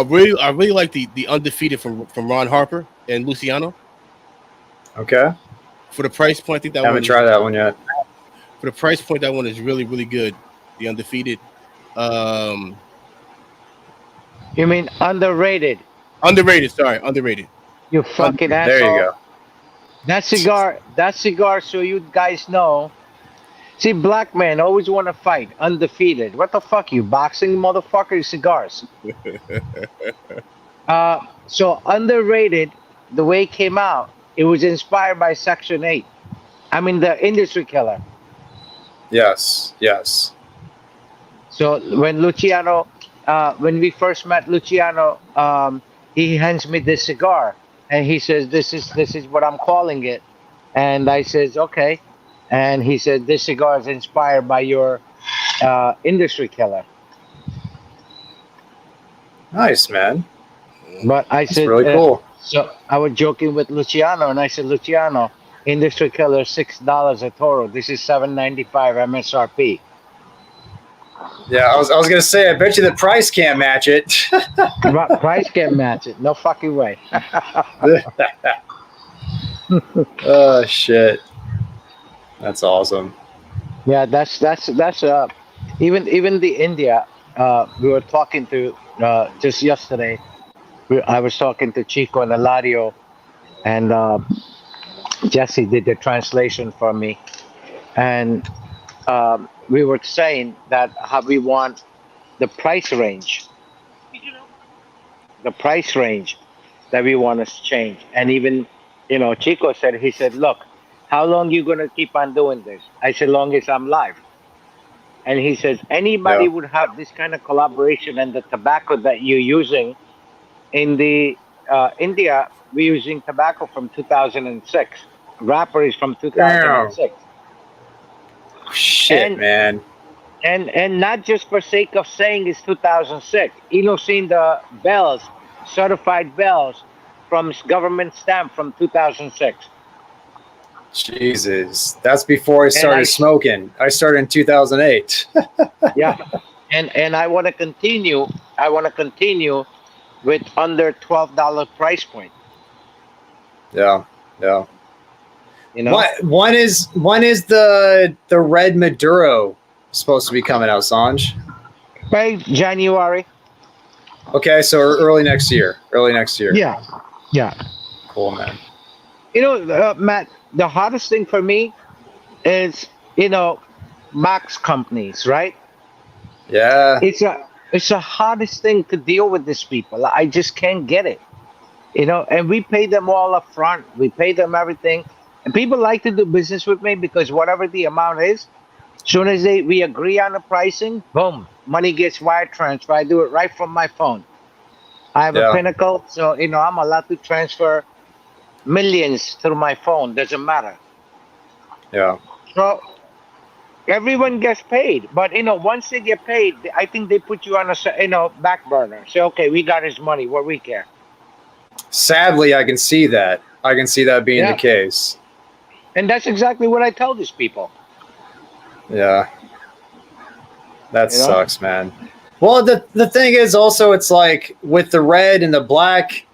really like the undefeated from Ron Harper and Luciano. Okay. For the price point, I think that Haven't tried that one yet. For the price point, that one is really really good. The undefeated. You mean underrated? Underrated. Sorry, underrated. You fucking asshole. There you go. That cigar, so you guys know. See, black men always want to fight, undefeated. What the fuck, you boxing motherfucker? Cigars. So underrated, the way it came out, it was inspired by Section 8. I mean, the industry killer. Yes. So when Luciano, when we first met Luciano, he hands me this cigar, and he says, "This is what I'm calling it," and I says, "Okay," and he said, "This cigar is inspired by your industry killer." Nice, man. But I said, really cool. So I was joking with Luciano, and I said, "Luciano, industry killer, $6 a Toro. This is $7.95 MSRP." Yeah, I was gonna say, I bet you the price can't match it. Price can't match it. No fucking way. Oh shit, that's awesome. Yeah, that's even the India. We were talking to just yesterday. I was talking to Chico and Eladio, and Jesse did the translation for me, and we were saying that how we want the price range that we want to change. And even, Chico said, he said, look, how long you going to keep on doing this? I said, long as I'm live. And he says, anybody would have this kind of collaboration, and the tobacco that you're using in the India, we're using tobacco from 2006. wrapper is from 2006. Shit, And man. and not just for sake of saying it's 2006. Seen the bells, certified bells from government stamp from 2006. Jesus, that's before I And started smoking. I started in 2008. yeah, and I want to continue. I want to continue with under $12 price point. Yeah, yeah. You know, When is the red Maduro supposed to be coming out, Sanj? by January. Okay, so early next year. Early next year. Yeah, yeah. Cool, man. Matt, the hardest thing for me is Max companies, right? Yeah, It's the hardest thing to deal with these people. I just can't get it. And we pay them all up front. We pay them everything. And people like to do business with me because whatever the amount is, soon as we agree on the pricing, boom, money gets wire transfer. I do it right from my phone. I have a yeah, Pinnacle, so I'm allowed to transfer millions through my phone. Doesn't matter. yeah. So everyone gets paid, but once they get paid, I think they put you on a back burner. Say, okay, we got his money. What we care. Sadly, I can see that. I can see that being the Yeah. case. And that's exactly what I tell these people. Yeah. That You know? sucks, man. Well, the thing is also it's like with the red and the black,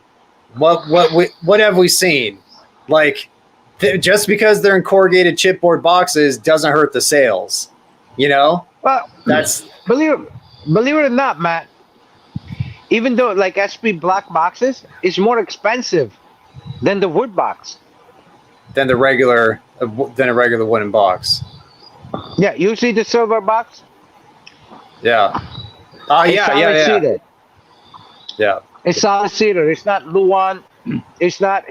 what have we seen? Like just because they're in corrugated chipboard boxes doesn't hurt the sales. Well, That's believe it or not, Matt. Even though like SP black boxes is more expensive than the wood box. than a regular wooden box. Yeah, usually the silver box. Yeah. It's Yeah, solid yeah. seeded. Yeah. It's solid cedar. It's not Luan. It's not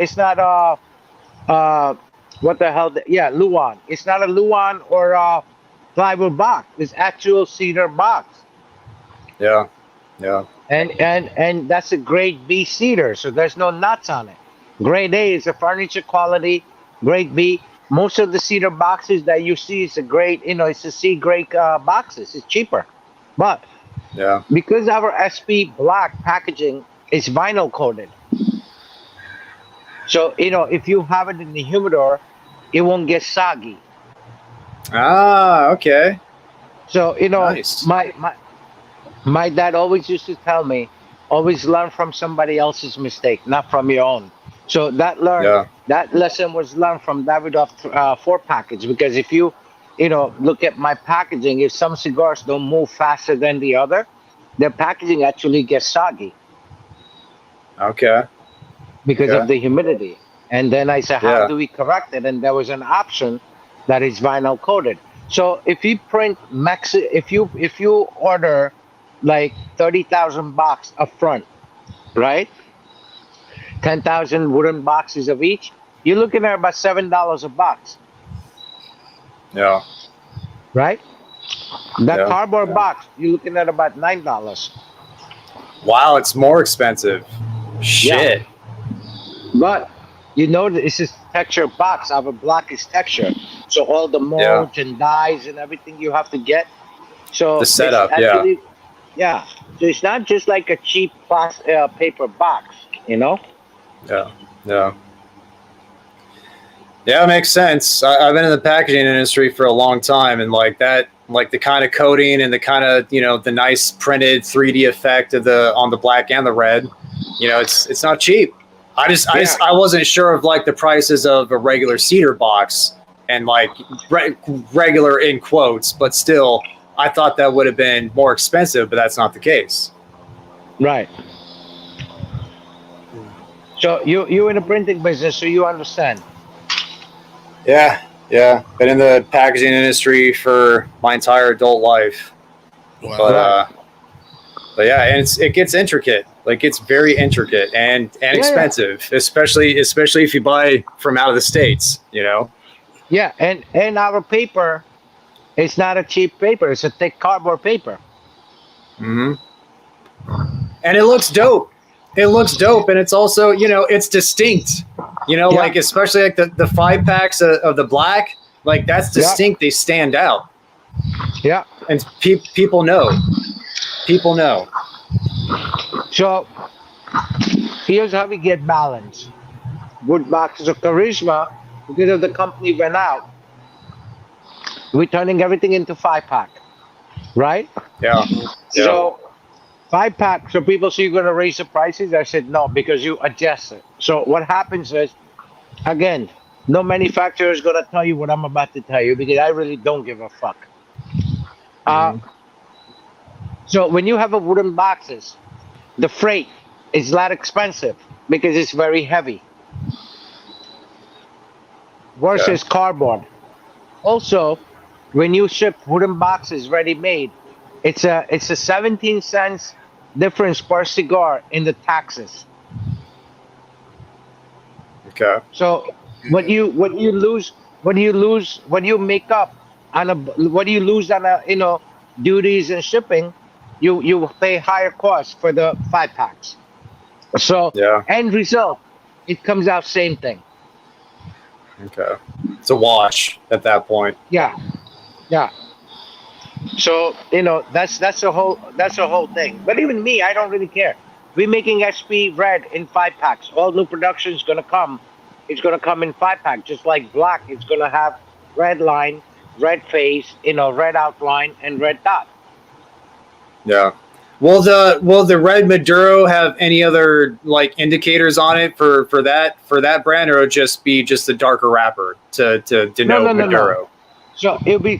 what the hell? Yeah, Luan. It's not a Luan or a plywood box. It's actual cedar box. Yeah. Yeah. And that's a grade B cedar, so there's no nuts on it. Grade A is a furniture quality. Grade B, most of the cedar boxes that you see is a grade, it's a C grade boxes. It's cheaper, but Yeah. because our SP black packaging is vinyl coated, so if you have it in the humidor, it won't get soggy. Ah, okay. So Nice. my dad always used to tell me, always learn from somebody else's mistake, not from your own. So that lesson was learned from Davidoff 4 package, because if you look at my packaging, if some cigars don't move faster than the other, their packaging actually gets soggy Okay. because Okay. of the humidity. And then I said, how Yeah. do we correct it? And there was an option that is vinyl coated. So if you print if you order like 30,000 box up front, right? 10,000 wooden boxes of each, you're looking at about $7 a box, Yeah. right? That Yeah. cardboard box, you're looking at about $9. Wow, it's more expensive. Shit. But it's a texture box. Our block is texture, so all the molds and dyes and everything you have to get. So The setup, it's actually, yeah. So it's not just like a cheap paper box, Yeah. Yeah. Yeah, it makes sense. I've been in the packaging industry for a long time, and like the kind of coating and the kind of the nice printed 3D effect of on the black and the red, it's not cheap. I wasn't sure of like the prices of a regular cedar box and like regular in quotes, but still, I thought that would have been more expensive, but that's not the case. right? So you're in the printing business, so you understand. Yeah, yeah. Been in the packaging industry for my entire adult life. Wow. But yeah, and it gets intricate. Like it's very intricate and expensive, especially if you buy from out of the States, Yeah, and our paper, it's not a cheap paper. It's a thick cardboard paper. Mm-hmm. And it looks dope. And it's also, it's distinct. You know, like especially like the 5-packs of the black, like that's distinct. They stand out. Yeah. And people know. People know. So here's how we get balance. Good boxes of charisma, because of the company went out, we're turning everything into 5-pack, right? Yeah. So 5-pack. So people say you're going to raise the prices. I said no, because you adjust it. So what happens is, again, no manufacturer is going to tell you what I'm about to tell you, because I really don't give a fuck. So when you have a wooden boxes, the freight is not expensive because it's very heavy versus cardboard. Also, when you ship wooden boxes ready made, it's a 17 cents difference per cigar in the taxes. Okay. So what you make up on what you lose on duties and shipping, you pay higher costs for the 5-packs. So end result, it comes out same thing. Okay. It's a wash at that point. Yeah. So that's the whole thing. But even me, I don't really care. We're making SP red in 5-packs. All new production is gonna come. It's gonna come in 5-pack, just like black. It's gonna have red line, red face, red outline, and red dot. Yeah. Will the red Maduro have any other like indicators on it for that brand, or it'll just be the darker wrapper to denote Maduro? No. So it'll be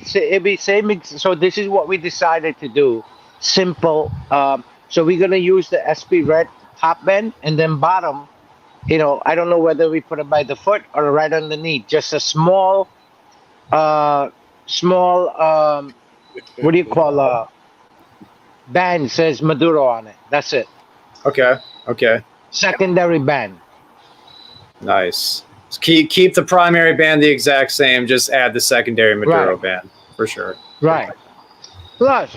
same. So this is what we decided to do. Simple. So we're gonna use the SP red top bend, and then bottom. I don't know whether we put it by the foot or right underneath. Just a small. What do you call band says Maduro on it. That's it. Okay. Secondary band. Nice. Keep the primary band the exact same. Just add the secondary Maduro band for sure. Right. Plus,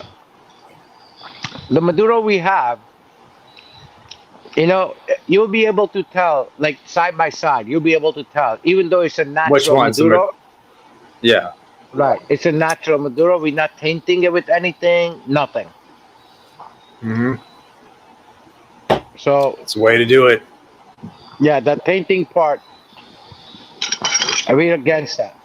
the Maduro we have, you'll be able to tell, like side by side. You'll be able to tell, even though it's a natural which one's Maduro. Yeah. Right. It's a natural Maduro. We're not tainting it with anything. Nothing. Mm-hmm. So it's a way to do it. Yeah, the tainting part, we're against that.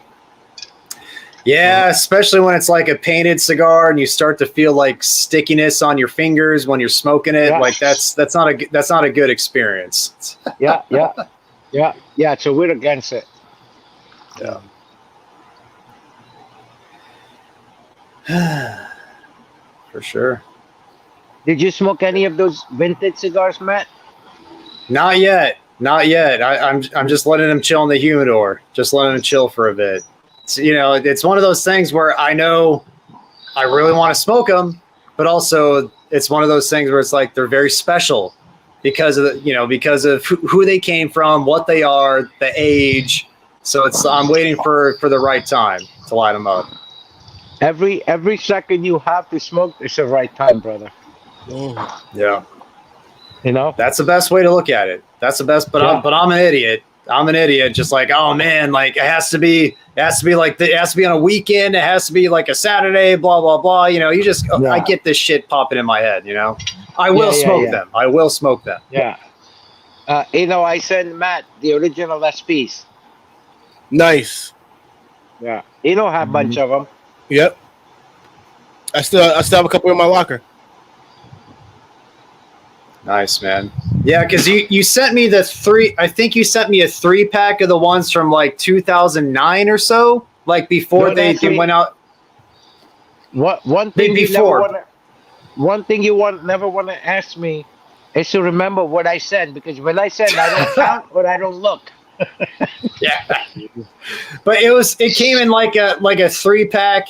Yeah, especially when it's like a painted cigar and you start to feel like stickiness on your fingers when you're smoking it. Yeah. Like that's not a good experience. Yeah. So we're against it. Yeah. For sure. Did you smoke any of those vintage cigars, Matt? Not yet. I'm just letting them chill in the humidor. Just letting them chill for a bit. It's one of those things where I know I really want to smoke them, but also it's one of those things where it's like they're very special because of who they came from, what they are, the age. So I'm waiting for the right time to light them up. Every second you have to smoke is the right time, brother. Yeah. That's the best way to look at it. That's the best. But I'm an idiot. I'm an idiot. Just like, oh man, like it has to be on a weekend. It has to be like a Saturday. Blah blah blah. I get this shit popping in my head. I will smoke them. I will smoke them. Yeah. I sent Matt the original SPs. Nice. Yeah. Have a bunch of them. Yep. I still have a couple in my locker. Nice, man. Yeah, because you sent me the 3. I think you sent me a 3-pack of the ones from like 2009 or so, like before they went out. One thing before. One thing you never want to ask me is to remember what I said, because when I said I don't count or I don't look. Yeah, but it came in like a 3-pack.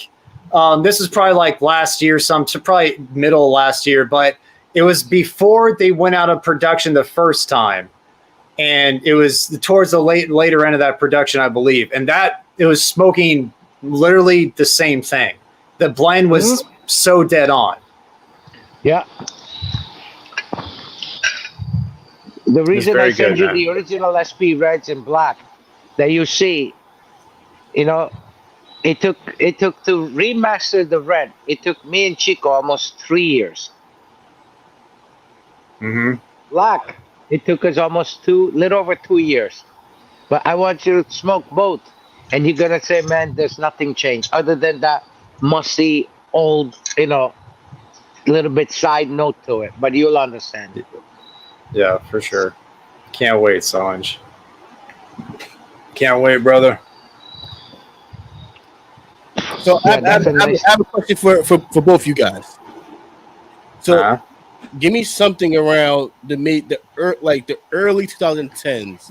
This is probably like last year, probably middle of last year, but it was before they went out of production the first time, and it was towards the later end of that production, I believe, and that it was smoking literally the same thing. The blend was so dead on. Yeah. The It's reason I very send good, you man. the original SP reds in black that you see, you know, it took to remaster the red. It took me and Chico almost 3 years. Mm-hmm. Black, it took us almost little over 2 years. But I want you to smoke both, and you're gonna say, man, there's nothing changed other than that musty old, little bit side note to it. But you'll understand. Yeah, for sure. Can't wait, Sanj. Can't wait, brother. So Yeah, that's a nice. I have a question for both you guys. So Uh-huh. give me something around like the early 2010s,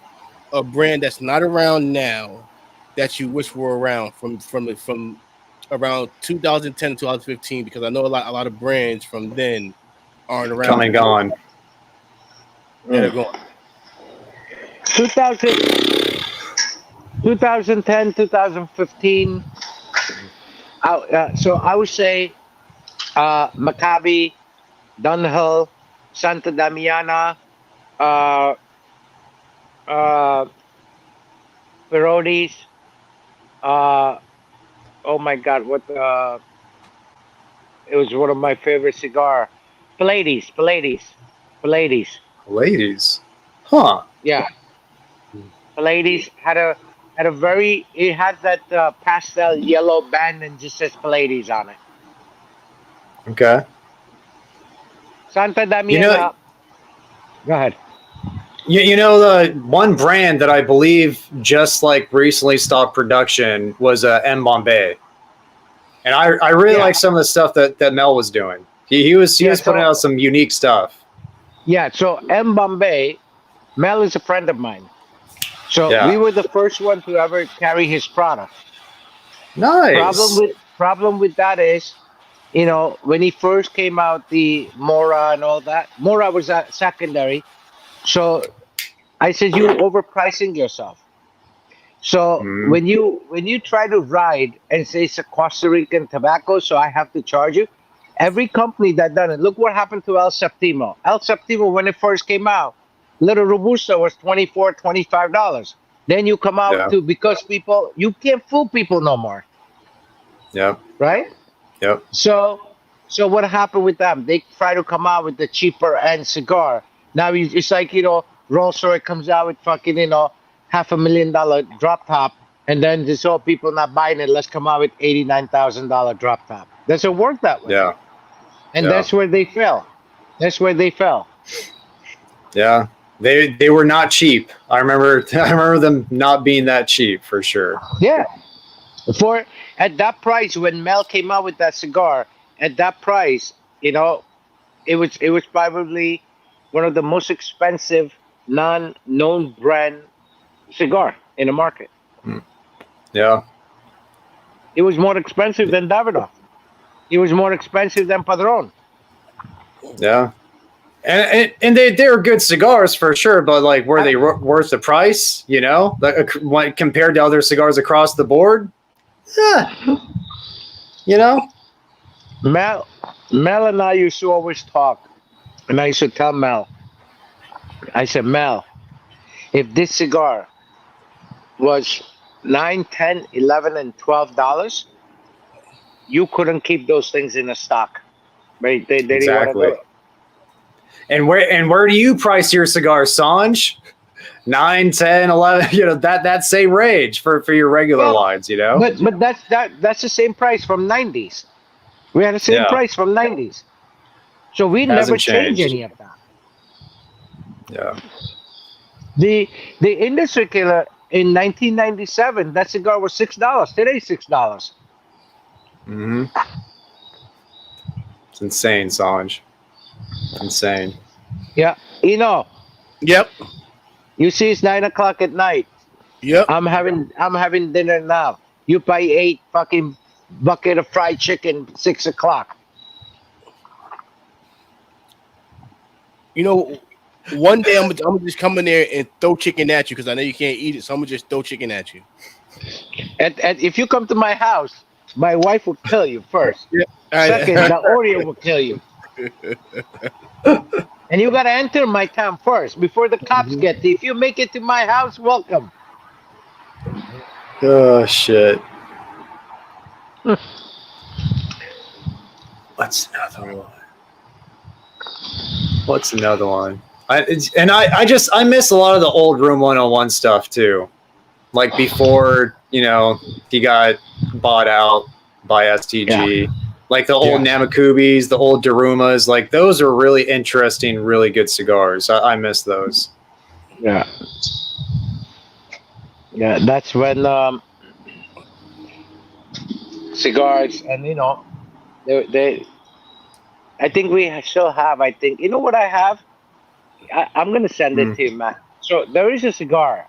a brand that's not around now that you wish were around from around 2010 2015, because I know a lot of brands from then aren't Come around and gone. that are going. 2000, 2010, 2015. So I would say Maccabi, Dunhill, Santa Damiana, uh, uh, Peronis. Uh, oh my God, it was one of my favorite cigar. Pallades. Ladies. Huh. Yeah, Pallades had a very. It had that pastel yellow band and just says Pallades on it. Okay. Santa You know, Damiana. Go ahead. you know the one brand that I believe just like recently stopped production was M Bombay, and I really Yeah, like some of the stuff that Mel was doing. He yeah. was putting So out some unique stuff. yeah, so M Bombay, Mel is a friend of mine. So we Yeah. were the first one to ever carry his product. Problem Nice. with problem with that is, when he first came out, the Mora and all that. Mora was secondary. So I said, you overpricing yourself. So Mm, when you try to ride and say it's a Costa Rican tobacco, so I have to charge you. Every company that done it, look what happened to El Septimo. El Septimo, when it first came out, Little Robusto was $24, $25. Then you come out yeah. to, because people, you can't fool people no more, Yep. right? Yep. So what happened with them? They try to come out with the cheaper end cigar. Now it's like, Rolls Royce comes out with fucking, $500,000 drop top, and then just all people not buying it. Let's come out with $89,000 drop top. Doesn't work that way, Yeah. and Yeah. that's where they fell. That's where they fell. Yeah. They were not cheap. I remember I remember them not being that cheap for sure. Yeah, for at that price when Mel came out with that cigar, at that price, it was probably one of the most expensive non-known brand cigar in the market. Mm. Yeah. It was more expensive than Davidoff. It was more expensive than Padron. Yeah. And they were good cigars for sure, but like were they worth the price? Like compared to other cigars across the board? Yeah. You know? Mel, Mel and I used to always talk, and I used to tell Mel, I said, Mel, if this cigar was 9, 10, 11, and $12, you couldn't keep those things in the stock. They didn't want to do Exactly. it. And where do you price your cigars, Sanj? 9, 10, 11, that same range for your regular Well, lines, but that's the same price from 90s. We had the same Yeah. price from 90s. So we never Hasn't changed changed. any of that. Yeah. The industry killer in 1997, that cigar was $6. Today, $6. Mm-hmm. It's insane, Sanj. Insane. Yeah, Yep. you see, it's 9 o'clock at night. Yep. I'm having dinner now. You probably ate fucking bucket of fried chicken 6 o'clock. One day I'm gonna just come in there and throw chicken at you because I know you can't eat it, so I'm gonna just throw chicken at you. And if you come to my house, my wife will kill you first. Yeah. All right. Second, the Oreo will kill you. And you gotta enter my town first before the cops get to you. If you make it to my house, welcome. Oh shit. What's another one? What's another one? I miss a lot of the old Room 101 stuff too. Like before, he got bought out by STG. Like the old Namakubis, the old Darumas, like those are really interesting, really good cigars. I miss those. Yeah. Yeah, that's when cigars and they I think we still have. I think you know what I have. I'm gonna send it to you, Matt. So there is a cigar.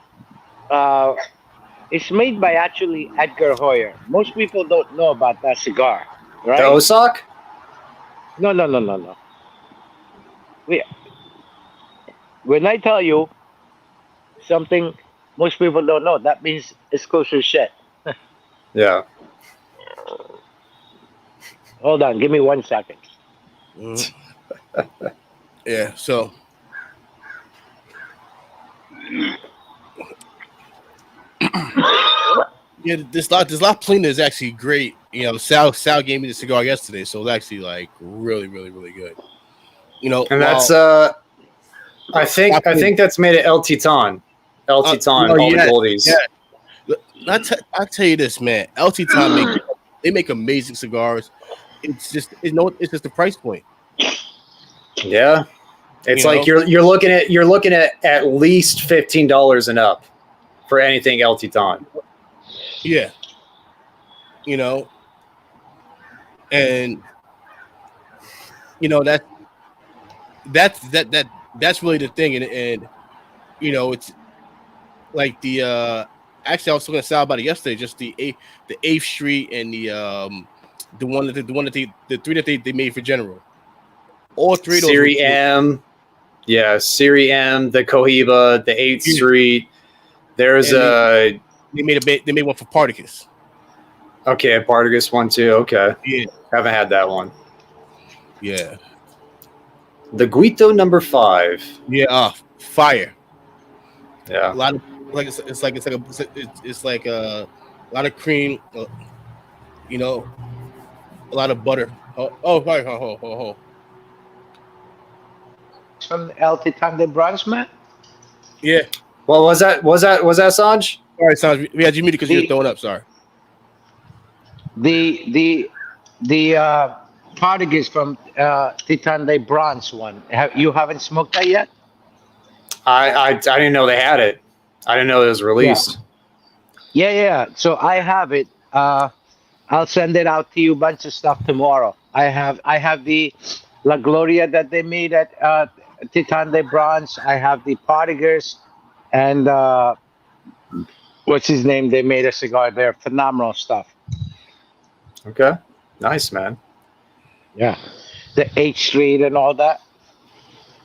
Uh, it's made by actually Edgar Hoyer. Most people don't know about that cigar, right? The Osaka? No. We, when I tell you something most people don't know, that means it's close to shit. Yeah. Hold on, give me 1 second. Yeah, so yeah, this La Plina is actually great. Sal gave me the cigar yesterday, so it's actually like really, really, really good. And that's I think that's made at El Titan. El Titan, all the goldies. Yeah. I'll tell you this, man. El Titan they make amazing cigars. It's just the price point. Yeah. It's like you're looking at least $15 and up for anything El Titan. Yeah. And that's really the thing, and it's like the actually I was talking to Sal about it yesterday, just the 8th Street and the one that the three that they made for General. All three of those Siri M. Yeah, Siri M, the Cohiba, the 8th Street. There's they made one for Partagas. Okay, a Partagas one too. Okay. Yeah. Haven't had that one. Yeah. The Guito number 5. Yeah, fire. Yeah. A lot of it's like a lot of cream, a lot of butter. Oh. From El Titan de Bronze, man. Yeah. Well, was that Sanj? All right, Sanj. We had you muted because you were throwing up. Sorry. The Partagas from Titan de Bronze one. You haven't smoked that yet? I didn't know they had it. I didn't know it was released. Yeah. So I have it. I'll send it out to you. A bunch of stuff tomorrow. I have the La Gloria that they made at Titan de Bronze. I have the Partagas and what's his name? They made a cigar there. Phenomenal stuff. Okay. Nice, man. Yeah. The 8th Street and all that.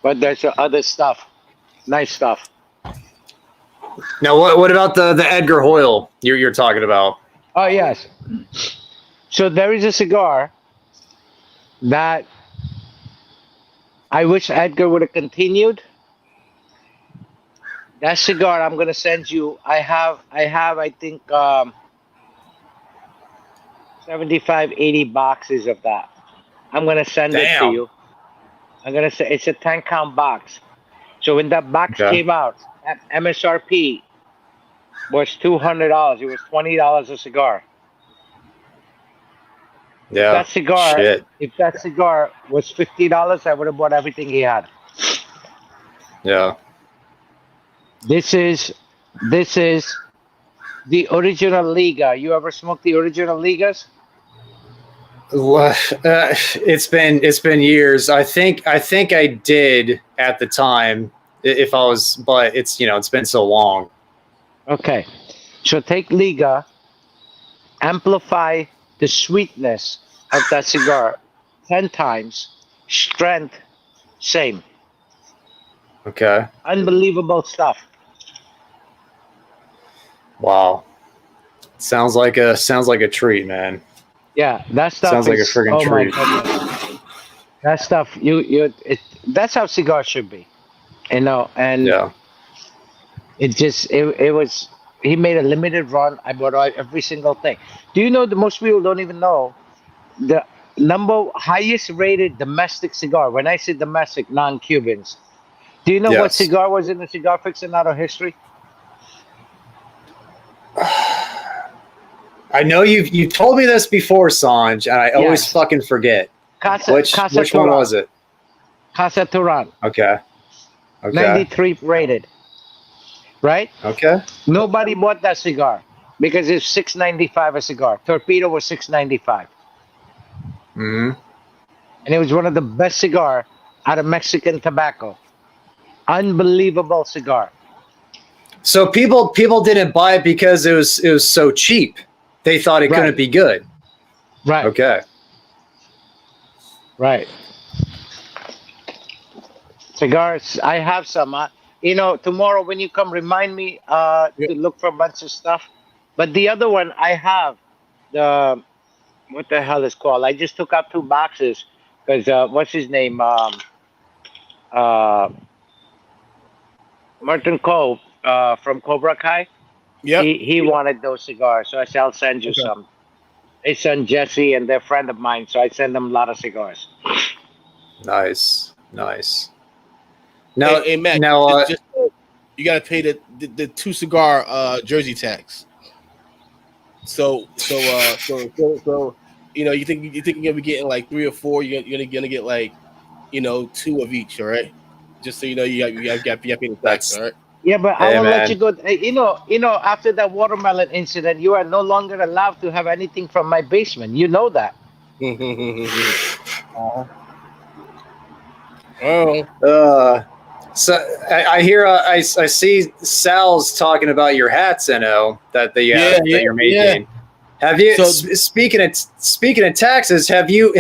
But there's other stuff. Nice stuff. Now, what about the Edgar Hoyle you're talking about? Oh, yes. So there is a cigar that I wish Edgar would have continued. That cigar I'm gonna send you. I have I think 75, 80 boxes of that. I'm gonna send it to you. I'm gonna say it's a 10-count box. So when that box came out, at MSRP was $200. It was $20 a cigar. Yeah. If that cigar was $50, I would have bought everything he had. Yeah. This is the original Liga. You ever smoked the original Ligas? It's been years. I think I did at the time. If I was, but it's been so long. Okay, so take Liga, amplify the sweetness of that cigar 10 times, strength same. Okay. Unbelievable stuff. Wow. Sounds like a treat, man. Yeah, that stuff sounds like a friggin' treat. That stuff, that's how cigars should be, and Yeah. it was. He made a limited run. I bought every single thing. Do you know that most people don't even know the number highest rated domestic cigar? When I say domestic, non-Cubans. Do you know what Yes. cigar was in the cigar aficionado history? I know you've told me this before, Sanj, and I always Yes. fucking forget. Which one Turan. was it? Casa Turan, Okay. Okay. 93 rated. Right? Okay. Nobody bought that cigar because it's $6.95 a cigar. Torpedo was $6.95, Hmm. and it was one of the best cigar out of Mexican tobacco. Unbelievable cigar. So people didn't buy it because it was so cheap. They thought it Right. couldn't be good. Right. Okay. Right. Cigars. I have some. Tomorrow when you come, remind me to look for a bunch of stuff. But the other one I have, the what the hell is called? I just took out 2 boxes because what's his name? Uh, Merton Cove from Cobra Kai. Yep. He wanted those cigars, so I said I'll send you some. His son Jesse, and they're a friend of mine, so I send them a lot of cigars. Nice. Now, Hey, Matt, now, just, you gotta pay the 2 cigar jersey tax. So you think you're gonna be getting like 3 or 4. You're gonna get like 2 of each. All right. Just so you know, you got pay the tax. All right. Yeah, but I Hey, won't let man. you go. After that watermelon incident, you are no longer allowed to have anything from my basement. You know that. Oh. So I hear I see Sal's talking about your hats, that you're making. Have you speaking of taxes? Have you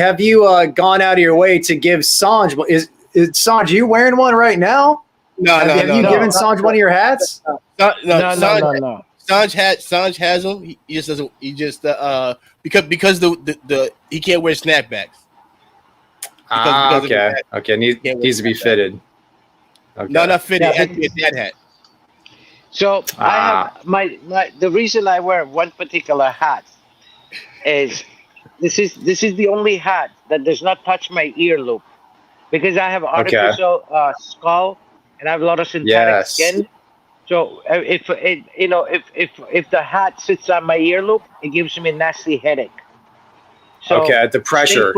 gone out of your way to give Sanj? Is Sanj, are you wearing one right now? No. Have you given Sanj one of your hats? No. Sanj has them. He just doesn't. He just because the he can't wear snapbacks. Because Okay. Okay. Needs to be fitted. Okay. No, not fitted. Yeah, Actually, a dad hat. So I have my the reason I wear one particular hat is this is the only hat that does not touch my ear loop because I have artificial skull and I have a lot of synthetic skin. So if the hat sits on my ear loop, it gives me a nasty headache. So the pressure.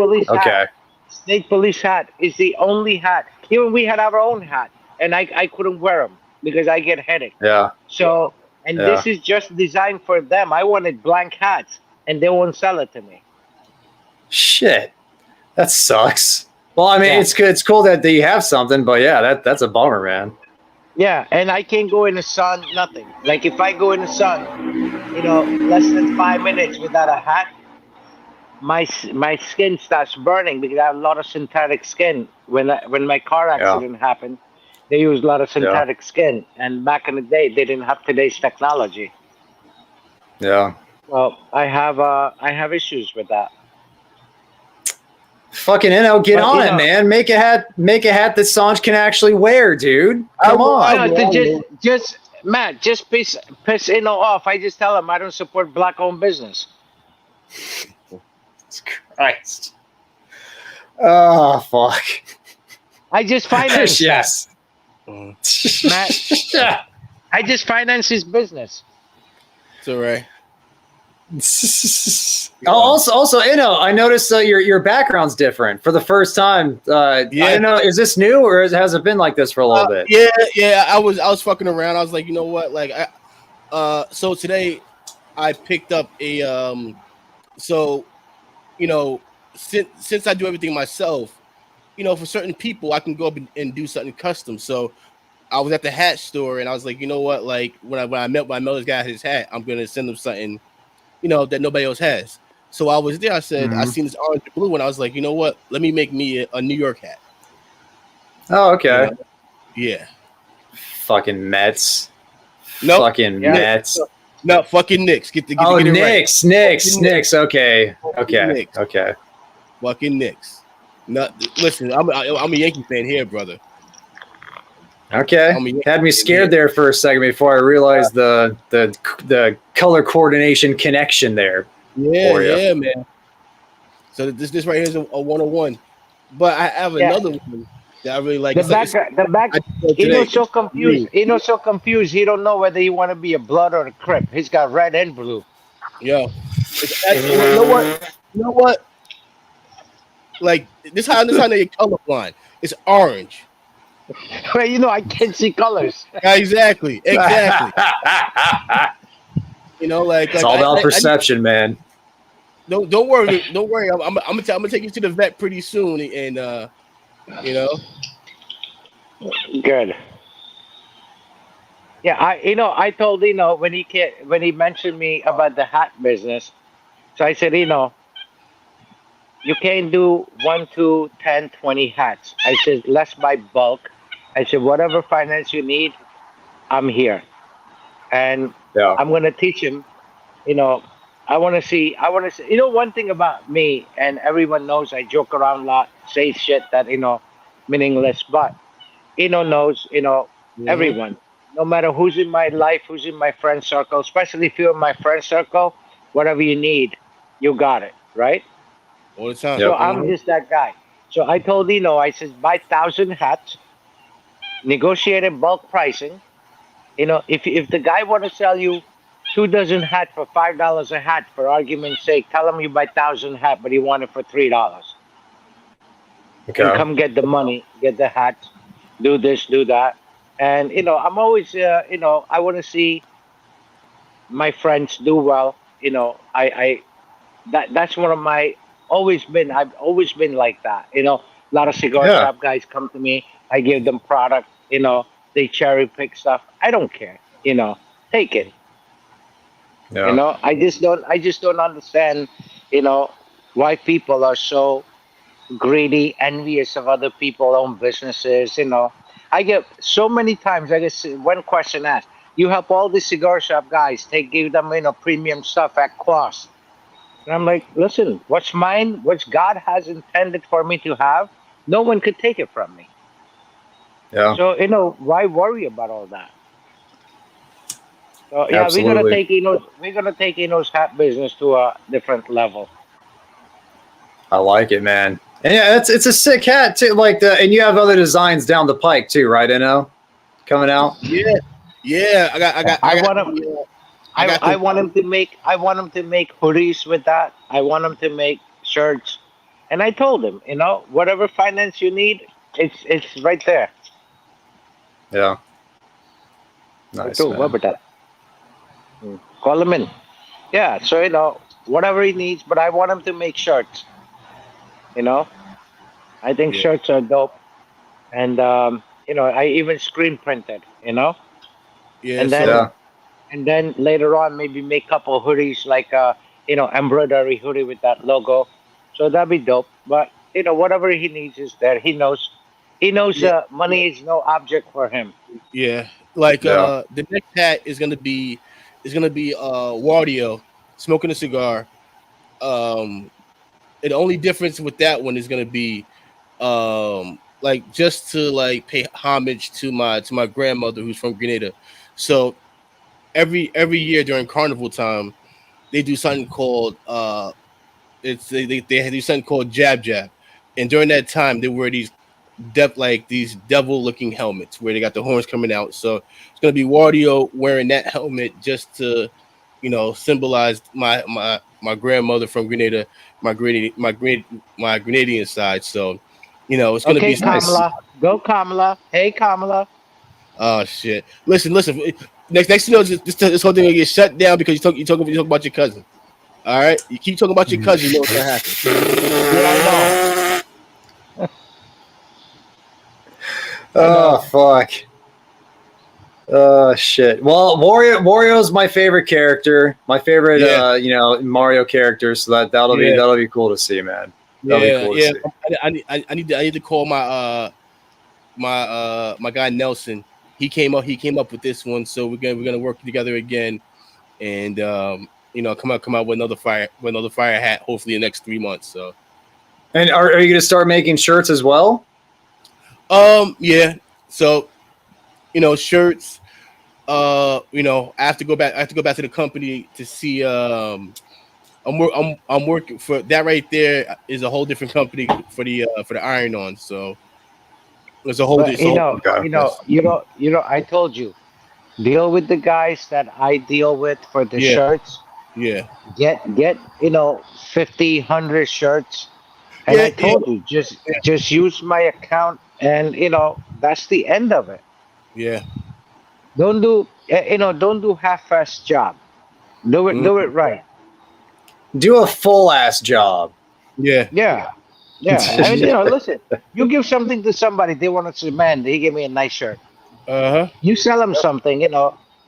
State police hat is the only hat. Even we had our own hat, and I couldn't wear them because I get headache. Yeah. So this is just designed for them. I wanted blank hats, and they won't sell it to me. Shit, that sucks. Well, I mean, it's good. It's cool that you have something, but yeah, that's a bummer, man. Yeah, and I can't go in the sun. Nothing. Like if I go in the sun, less than 5 minutes without a hat, my skin starts burning because I have a lot of synthetic skin. When my car accident happened, they used a lot of synthetic skin, and back in the day, they didn't have today's technology. Yeah. Well, I have issues with that. Fucking get on it, man. Make a hat that Sanj can actually wear, dude. Come on. Matt, just piss off. I just tell him I don't support black-owned business. Christ. Oh, fuck. I just finance. Yes. Matt, I just finance his business. It's all right. Also, I noticed your background's different for the first time. I don't know, is this new or has it been like this for a little bit? Yeah. I was fucking around. I was like, you know what? Like, so today I picked up a since I do everything myself, for certain people I can go up and do something custom. So I was at the hat store and I was like, you know what? Like when I met my Mel's guy his hat, I'm gonna send him something, that nobody else has. So I was there. I said, I seen this orange and blue, and I was like, you know what? Let me make me a New York hat. Oh, okay. Yeah. Fucking Mets. No. Fucking Mets. No, fucking Knicks. Get it Knicks. right. Knicks. Okay. Fucking Knicks. Listen, I'm a Yankee fan here, brother. Okay, had me scared there for a second before I realized the color coordination connection there. Yeah, man. So this right here is a 101. But I have another one that I really like. The back. Today. So confused. So confused. He don't know whether he want to be a blood or a crip. He's got red and blue. Yeah. You know what? You know what? Like this how they colorblind. It's orange. Well, I can't see colors. Yeah, exactly. You know, it's all about perception, man. Don't worry. I'm gonna take you to the vet pretty soon, and you know. Good. Yeah, I told when he mentioned me about the hat business, so I said, you can't do 1, 2, 10, 20 hats. I said, let's buy bulk. I said, whatever finance you need, I'm here, and I'm gonna teach him. I want to see. One thing about me, and everyone knows I joke around a lot, say shit that meaningless, but knows everyone, no matter who's in my life, who's in my friend circle, especially if you're in my friend circle, whatever you need, you got it, right? All the time. So I'm just that guy. So I told I says buy 1,000 hats, negotiated bulk pricing. If the guy want to sell you 2 dozen hat for $5 a hat, for argument's sake, tell him you buy 1,000 hat, but he want it for $3. Okay. And come get the money, get the hats, do this, do that, and I'm always I want to see my friends do well. That's one of my always been. I've always been like that. A lot of cigar shop guys come to me. I give them product. They cherry pick stuff. I don't care. Take it. Yeah. I just don't understand. Why people are so greedy, envious of other people own businesses. I get so many times. I get one question asked: "You help all the cigar shop guys give them premium stuff at cost." And I'm like, listen, what's mine, what God has intended for me to have, no one could take it from me. Yeah. So why worry about all that? So yeah, absolutely. We're gonna take Eno's hat business to a different level. I like it, man. And yeah, it's a sick hat too. And you have other designs down the pike too, right, Eno? Coming out. Yeah. I want him to make hoodies with that. I want him to make shirts, and I told him, whatever finance you need, it's right there. Yeah. Nice. Man. What about that? Call him in. Yeah. So whatever he needs, but I want him to make shirts. I think shirts are dope, and I even screen printed. Yeah. And then later on, maybe make a couple of hoodies, like embroidery hoodie with that logo. So that'd be dope. But whatever he needs is there. He knows. Money is no object for him. Yeah, the next hat is gonna be Wario smoking a cigar. The only difference with that one is gonna be just to pay homage to my grandmother who's from Grenada. So every year during carnival time, they do something called they do something called jab, and during that time they wear these devil looking helmets where they got the horns coming out. So it's gonna be Wario wearing that helmet just to symbolize my grandmother from Grenada, my Grenadian side. So it's gonna be Kamala. Nice. Go Kamala. Hey Kamala. Oh shit! Listen. Next, this whole thing will get shut down because you talk about your cousin. All right, you keep talking about your cousin, you know what's gonna happen. Yeah, I know. Oh fuck! Oh shit! Well, Wario's my favorite character, my favorite Mario character. So that'll be cool to see, man. That'll be cool to see. I need to call my guy Nelson. He came up with this one, so we're gonna work together again, and come out with another fire hat, hopefully in the next 3 months. So And are you going to start making shirts as well? Yeah. So, shirts. I have to go back. I have to go back to the company to see. I'm working for that right there. Is a whole different company for the iron on. So it's a whole. But It's a whole process. I told you, deal with the guys that I deal with for the Yeah. shirts. Yeah. Get 50, 100 shirts, and Yeah. I told you just use my account, and that's the end of it. Yeah. Don't do half-ass job. Do it Mhm. right. Do a full ass job. Yeah. Yeah, yeah. I mean, listen. You give something to somebody, they want to say, man, they give me a nice shirt. Uh huh. You sell them something, you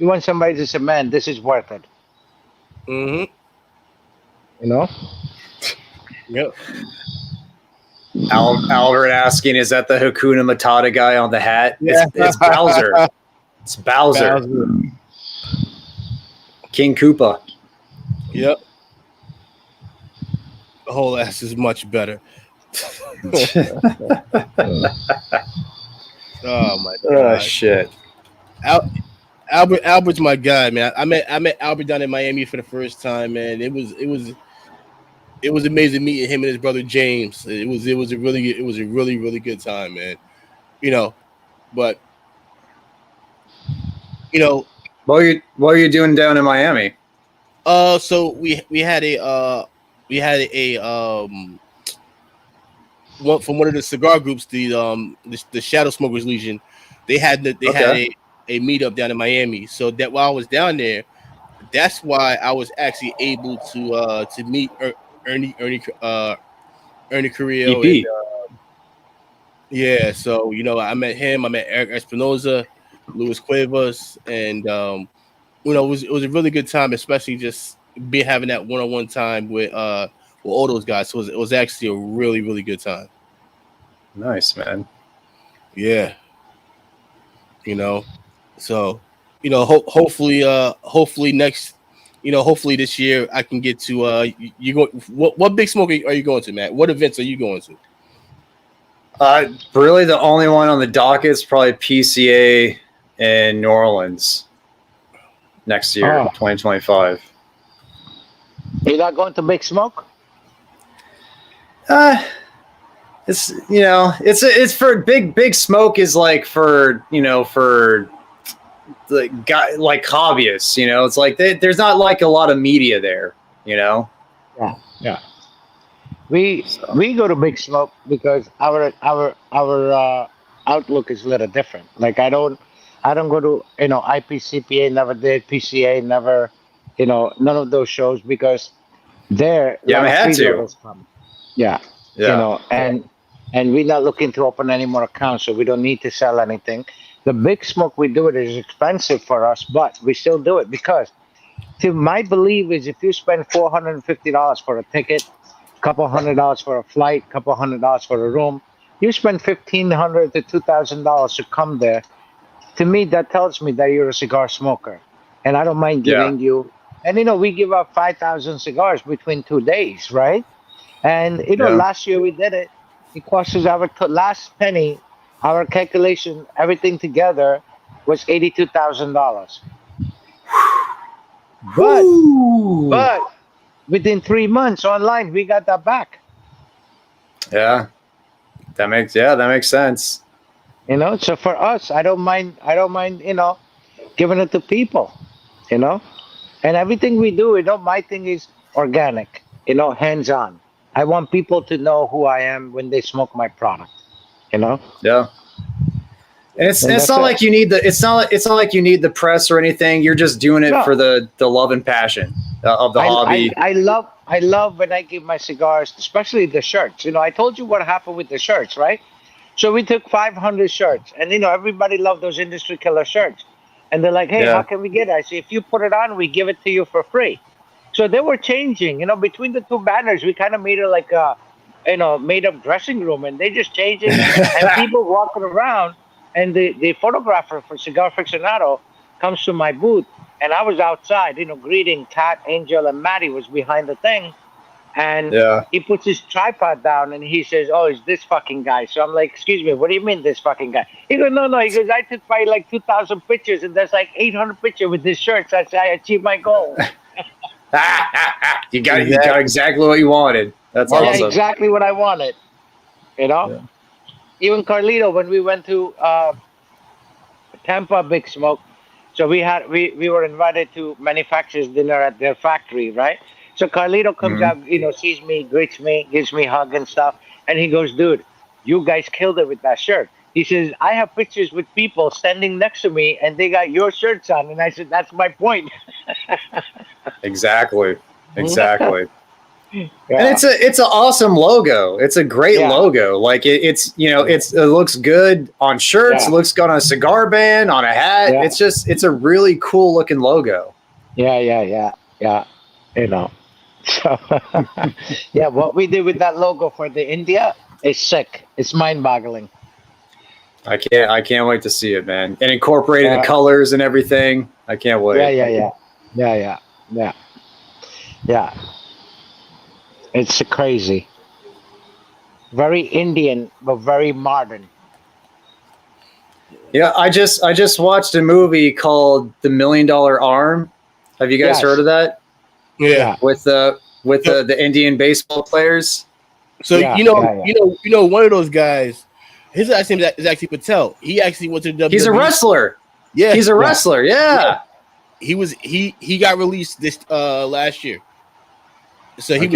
want somebody to say, man, this is worth it. Mhm. You know? Yep. Albert asking, is that the Hakuna Matata guy on the hat? Yeah. It's Bowser. It's Bowser. King Koopa. Yep. The whole ass is much better. Oh my Oh god. shit. Albert's my guy, man. I met Albert down in Miami for the first time, man. It was amazing meeting him and his brother James. It was a really good time, man. But you know, What are you doing down in Miami? so we had one from one of the cigar groups, the Shadow Smokers Legion. They had a meetup down in Miami. So that while I was down there, that's why I was actually able to meet Ernie Carrillo and EP. yeah. So I met him. I met Eric Espinoza, Luis Cuevas, and it was a really good time, especially just having that one-on-one time with all those guys. So it was actually a really good time. Nice, man. Yeah. So hopefully next hopefully this year I can get to you go what big smoke are you going to, Matt? What events are you going to? Really the only one on the docket is probably PCA in New Orleans next year, 2025. You're not going to Big Smoke? It's for big smoke is like for the guy like hobbyists, it's like there's not like a lot of media there, Yeah. We go to Big Smoke because our outlook is a little different. Like I don't go to IPCPA, never did, PCA, never, none of those shows because there a lot of freeloaders come. Yeah. And we're not looking to open any more accounts, so we don't need to sell anything. The Big Smoke we do it is expensive for us, but we still do it because my belief is if you spend $450 for a ticket, couple $100 for a flight, couple $100 for a room, you spend $1,500 to $2,000 to come there. To me, that tells me that you're a cigar smoker, and I don't mind giving you. And we give out 5,000 cigars between 2 days, right? And last year we did it. It cost us our last penny. Our calculation, everything together, was $82,000. But within 3 months online, we got that back. Yeah, that makes sense. So for us, I don't mind, giving it to people, and everything we do, my thing is organic, hands on. I want people to know who I am when they smoke my product, Yeah. And it's not like you need the press or anything. You're just doing it for the love and passion of the hobby. I love when I give my cigars, especially the shirts. I told you what happened with the shirts, right? So we took 500 shirts, and everybody loved those industry killer shirts. And they're like, "Hey, how can we get it?" I say, "If you put it on, we give it to you for free." So they were changing, between the two banners, we kind of made it like a, made up dressing room, and they just changing, and people walking around. And the photographer for Cigar Aficionado comes to my booth, and I was outside, greeting Kat, Angel, and Maddie was behind the thing. And he puts his tripod down and he says, "Oh, it's this fucking guy." So I'm like, "Excuse me, what do you mean this fucking guy?" He goes, "No, no." He goes, "I took probably like 2,000 pictures and there's like 800 pictures with this shirt. So I said, I achieved my goal." you got exactly what you wanted. That's awesome. Exactly what I wanted. You know? Yeah. Even Carlito, when we went to Tampa Big Smoke, so we were invited to manufacturers dinner at their factory, right? So Carlito comes out, sees me, greets me, gives me a hug and stuff, and he goes, "Dude, you guys killed it with that shirt." He says, "I have pictures with people standing next to me, and they got your shirts on." And I said, "That's my point." Exactly. Yeah. And it's an awesome logo. It's a great logo. Like it looks good on shirts. Yeah. It looks good on a cigar band, on a hat. Yeah. It's a really cool looking logo. Yeah. You know. So yeah, what we did with that logo for the India is sick. It's mind-boggling. I can't wait to see it, man. And incorporating the colors and everything. I can't wait. Yeah. It's crazy. Very Indian, but very modern. Yeah, I just watched a movie called The $1 Million Arm. Have you guys heard of that? Yeah. With the Indian baseball players. So you know one of those guys, his last name is actually Patel. He actually went to the WWE. He's a wrestler. Yeah. He's a wrestler. Yeah. He got released this last year. So he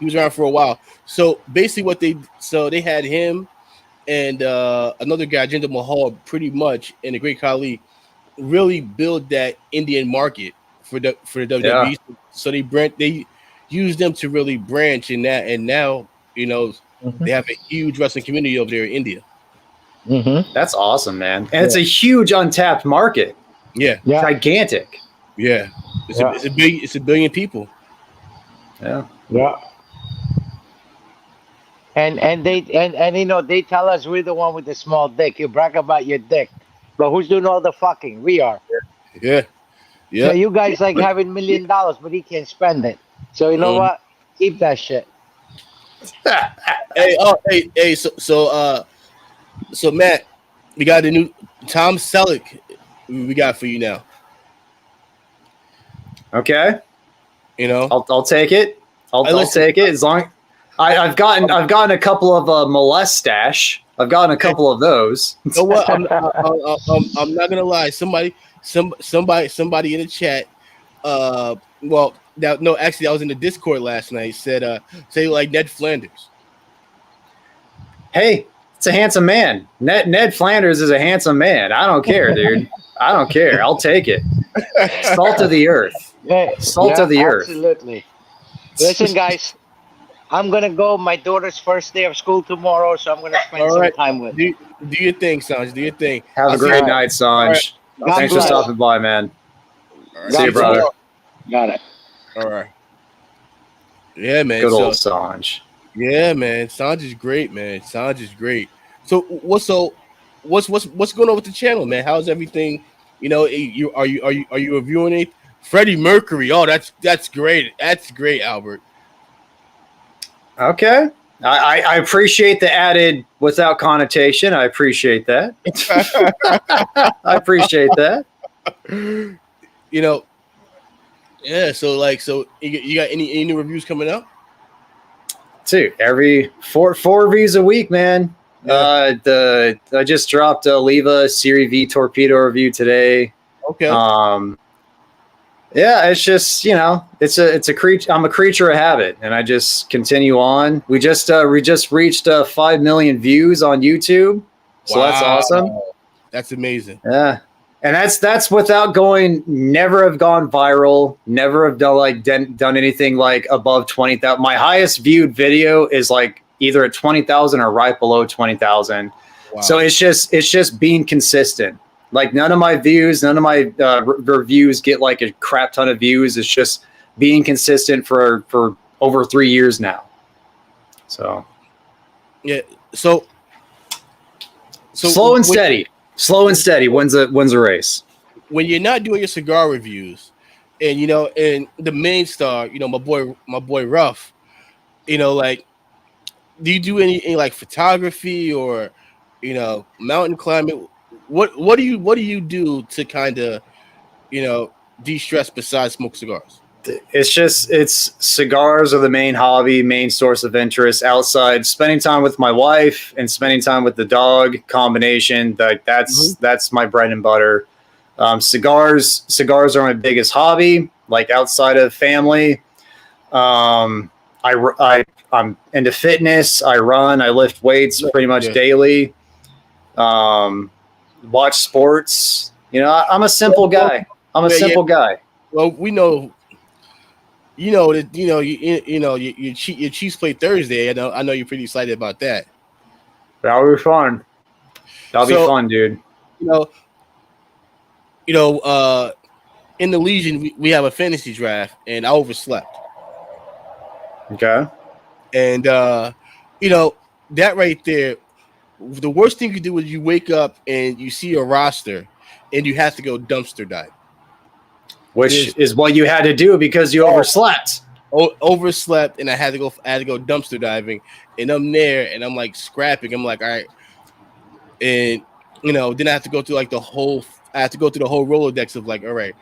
was around for a while. So basically they had him and another guy, Jinder Mahal, pretty much, and the Great Khali really build that Indian market for the WWE. Yeah. So they used them to really branch in that, and now they have a huge wrestling community over there in India. Mm-hmm. That's awesome, man, and it's a huge untapped market. Yeah, gigantic. Yeah, it's a billion people. Yeah. And they tell us we're the one with the small dick. You brag about your dick, but who's doing all the fucking? We are. Yeah. So you guys like having $1 million, but he can't spend it. So you know what? Keep that shit. Hey. So Matt, we got a new Tom Selleck. We got for you now. Okay. I'll take it. I'll take it as long. I've gotten a couple of molestache. I've gotten a couple of those. You know what? I'm not gonna lie. Somebody in the chat. Actually, I was in the Discord last night. Said, say like Ned Flanders. Hey, it's a handsome man. Ned Flanders is a handsome man. I don't care, dude. I don't care. I'll take it. Salt of the earth. Salt of the earth. Absolutely. Listen, guys. I'm going to go. My daughter's first day of school tomorrow, so I'm going to spend some time with her. Do your thing, Sanj. Do your thing. Have a great night, Sanj. Right. Thanks for stopping by, man. Right. See you, brother. Got it. All right. Yeah, man. Good old Sanj. Yeah, man. Sanj is great, man. Sanj is great. So what's going on with the channel, man? How's everything? Are you reviewing it? Freddie Mercury. Oh, that's great. That's great, Albert. Okay. I appreciate the added without connotation. I appreciate that. I appreciate that. Yeah. So you got any new reviews coming up? Dude, every four reviews a week, man. Yeah. I just dropped a Leva Series V torpedo review today. Okay. Yeah, it's just it's a creature. I'm a creature of habit, and I just continue on. We just reached 5 million views on YouTube, so that's awesome. That's amazing. Yeah, and that's without never have gone viral, never have done anything like above 20,000. My highest viewed video is like either at 20,000 or right below 20,000. Wow. So it's just being consistent. Like none of my views, none of my reviews get like a crap ton of views. It's just being consistent for over 3 years now. So, yeah. So slow and steady wins a race. When you're not doing your cigar reviews, and and the main star, my boy Ruff, like, do you do any like photography or, mountain climbing? What do you do to kind of, de-stress besides smoke cigars? It's cigars are the main hobby, main source of interest. Outside, spending time with my wife and spending time with the dog combination, that's my bread and butter. Cigars are my biggest hobby. Like outside of family, I'm into fitness. I run. I lift weights pretty much daily. Watch sports. I'm a simple guy. Guy. Well, we know. Your Chiefs play Thursday. I know you're pretty excited about that. That'll be fun. That'll be fun, dude. In the Legion, we have a fantasy draft, and I overslept. Okay. And that right there, the worst thing you can do is you wake up and you see a roster, and you have to go dumpster dive. Which is what you had to do because you overslept. Overslept, and I had to go dumpster diving, and I'm there, and I'm like scrapping. I'm like, all right, and then I have to go through like the whole Rolodex of like, all right,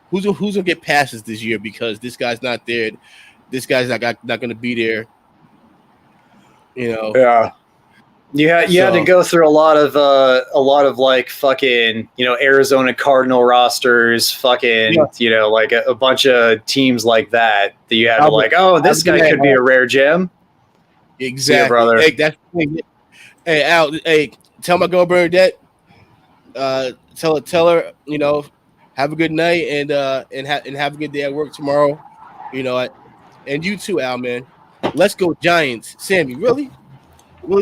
who's gonna get passes this year because this guy's not there, this guy's not going to be there. Yeah. You had to go through a lot of like fucking, Arizona Cardinal rosters, fucking, like a bunch of teams like that you had to like, oh, this guy could be a rare gem. Exactly, brother. Hey, Al, tell my girl Bernadette, tell her, have a good night and have a good day at work tomorrow, and you too, Al, man. Let's go Giants, Sammy. Really,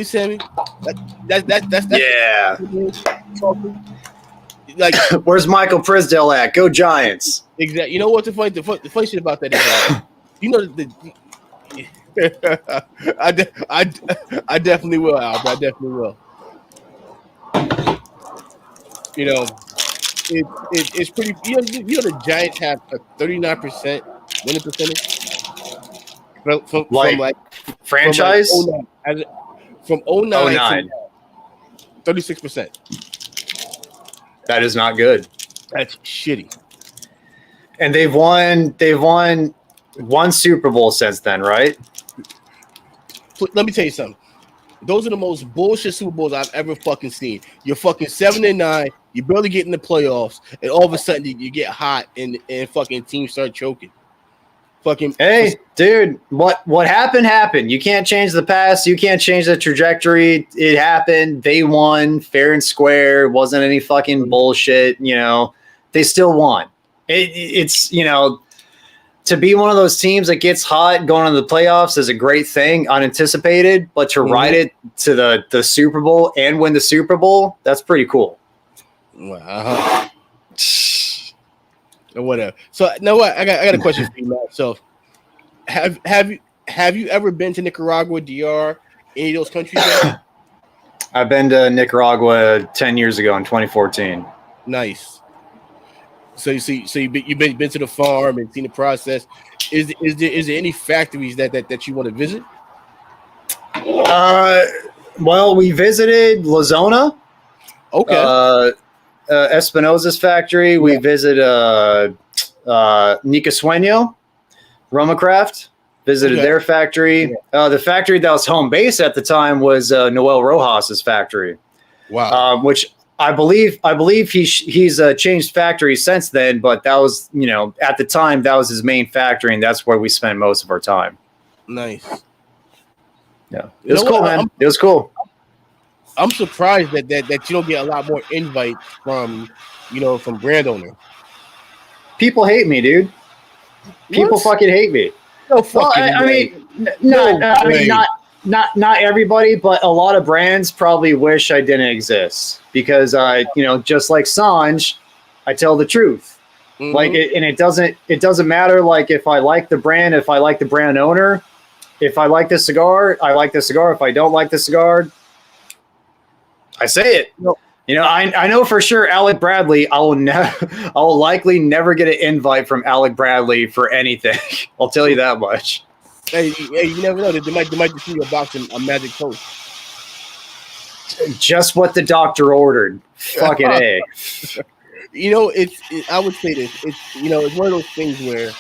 Sammy? That's yeah. Like, where's Michael Prisdale at? Go Giants. Exactly. You know what the funny shit about that is? I definitely will, Al. I definitely will. It's pretty. The Giants have a 39% winning percentage from franchise from 09 36%. That is not good. That's shitty. And they've won one Super Bowl since then, right? Let me tell you something. Those are the most bullshit Super Bowls I've ever fucking seen. You're fucking 7-9. You barely get in the playoffs, and all of a sudden you get hot and fucking teams start choking. Fucking hey, dude, what happened? You can't change the past. You can't change the trajectory. It happened. They won fair and square. It wasn't any fucking bullshit. They still won. It's to be one of those teams that gets hot going into the playoffs is a great thing, unanticipated. But to ride it to the Super Bowl and win the Super Bowl, that's pretty cool. Wow. Or whatever. So now what? I got a question for you, Matt. So have you ever been to Nicaragua, DR, any of those countries? I've been to Nicaragua 10 years ago in 2014. Nice. So you've been to the farm and seen the process. Is there any factories that you want to visit? Well, we visited La Zona. Okay. Espinosa's factory. We visited Nicasueño, Romacraft. Visited their factory. The factory that was home base at the time was Noel Rojas's factory. Wow. Which I believe he's changed factories since then, but that was, at the time that was his main factory, and that's where we spent most of our time. Nice. Yeah, it was cool, man. It was cool. I'm surprised that you don't get a lot more invites from brand owner. People hate me, dude. People fucking hate me. No fucking. Not everybody, but a lot of brands probably wish I didn't exist because just like Sanj, I tell the truth. Mm-hmm. Like it doesn't matter like if I like the brand, if I like the brand owner, if I like the cigar, I like the cigar. If I don't like the cigar, I say it. No. I know for sure Alec Bradley, I'll likely never get an invite from Alec Bradley for anything. I'll tell you that much. Hey, you never know. They might just give you a box of a Magic Toast. Just what the doctor ordered. Fucking A. You know, I would say this. It's one of those things where,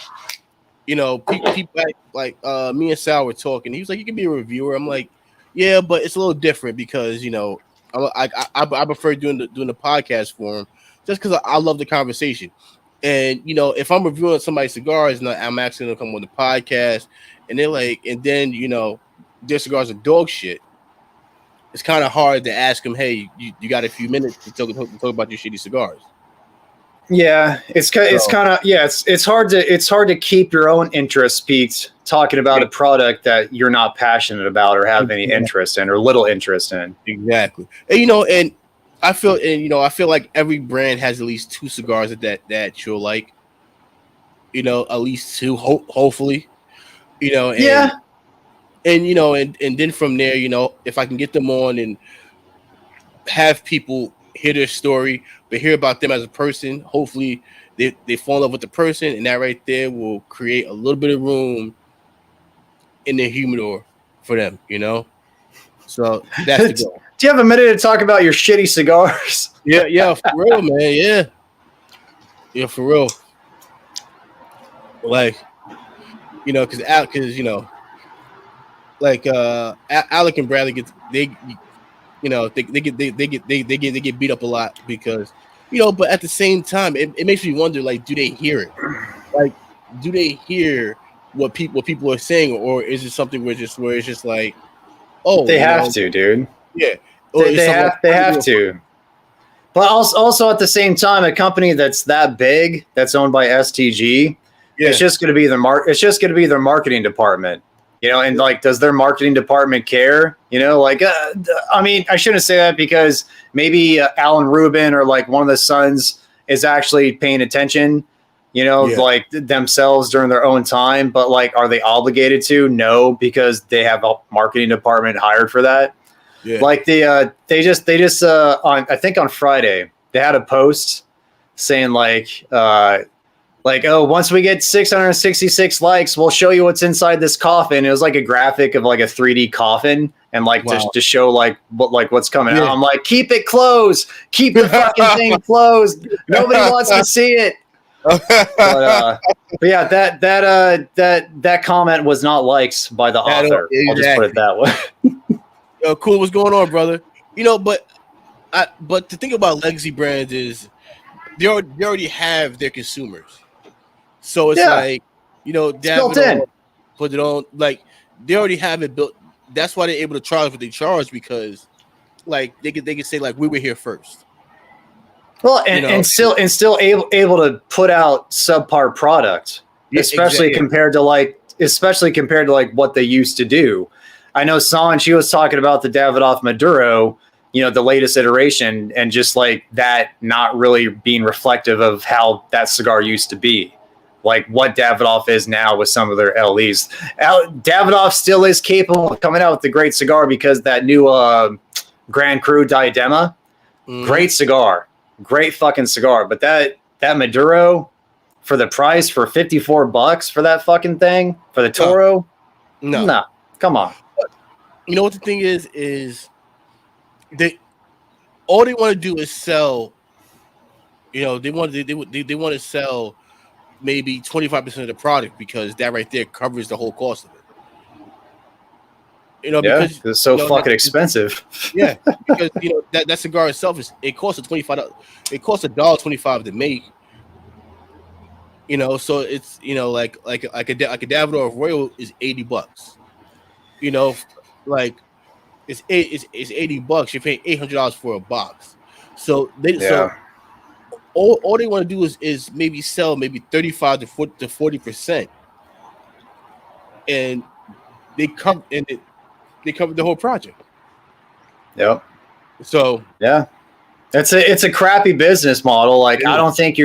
people like me and Sal were talking. He was like, "You can be a reviewer." I'm like, "Yeah, but it's a little different because I prefer doing the podcast for him just because I love the conversation." And if I'm reviewing somebody's cigars and I'm asking them to come on the podcast, and they're like, and then their cigars are dog shit. It's kind of hard to ask them, "Hey, you got a few minutes to talk about your shitty cigars?" Yeah, it's hard to keep your own interest peaked talking about a product that you're not passionate about or have any interest in or little interest in. Exactly, and I feel like every brand has at least two cigars that you'll like. At least two, hopefully. And, and then from there, if I can get them on and have people hear their story, but hear about them as a person, hopefully they fall in love with the person, and that right there will create a little bit of room in the humidor for them, So that's the goal. Do you have a minute to talk about your shitty cigars? Yeah, for real, man. Yeah, for real. Like, because like Alec and Bradley they get beat up a lot because but at the same time it makes me wonder, like, do they hear it? Like, do they hear what people are saying, or is it something where it's just like, oh, they have to, dude. Yeah, they have to. But also at the same time, a company that's that big, that's owned by STG, it's just going to be it's just going to be their marketing department. And like, does their marketing department care? I mean, I shouldn't say that because maybe Alan Rubin or like one of the sons is actually paying attention, like themselves during their own time. But like, are they obligated to? No, because they have a marketing department hired for that. Yeah. Like they just on, I think on Friday, they had a post saying like, oh, once we get 666 likes, we'll show you what's inside this coffin. It was like a graphic of like a 3D coffin and like to show like what's coming out. I'm like, keep it closed. Keep the fucking thing closed. Nobody wants to see it. But yeah, that comment was not liked by the author. Exactly. I'll just put it that way. Cool. What's going on, brother? But the thing about legacy brands is they already have their consumers. So it's like, built in. Put it on, like they already have it built. That's why they're able to charge what they charge, because like they could say like, we were here first. Well, and still able to put out subpar product, especially compared to like what they used to do. I know Sanj, she was talking about the Davidoff Maduro, the latest iteration, and just like that not really being reflective of how that cigar used to be. Like what Davidoff is now with some of their LEs. Davidoff still is capable of coming out with a great cigar because that new Grand Cru Diadema, great cigar, great fucking cigar. But that Maduro, for the price, for $54 for that fucking thing, for the Toro, no, come on. You know what the thing is all they want to do is sell. They want to sell maybe 25% of the product, because that right there covers the whole cost of it. Because it's so fucking expensive. Yeah, because that cigar itself costs $25. It costs $1.25 to make. So it's like a Davidoff Royal is $80. Like it's $80. You're paying $800 for a box. So all they want to do is maybe sell maybe 35 to 40%, and they cover the whole project. Yep. So it's a crappy business model. Like I don't think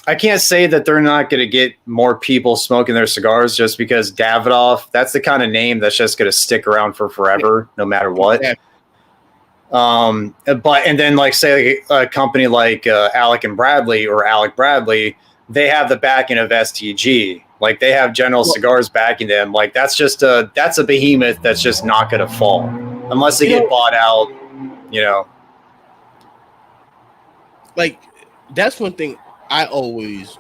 I can't say that they're not going to get more people smoking their cigars just because Davidoff, that's the kind of name that's just going to stick around for forever, no matter what. Yeah. And then like say a company like Alec Bradley, they have the backing of STG. Like they have General Cigars backing them. Like that's a behemoth that's just not going to fall unless they get bought out. You know, like that's one thing I always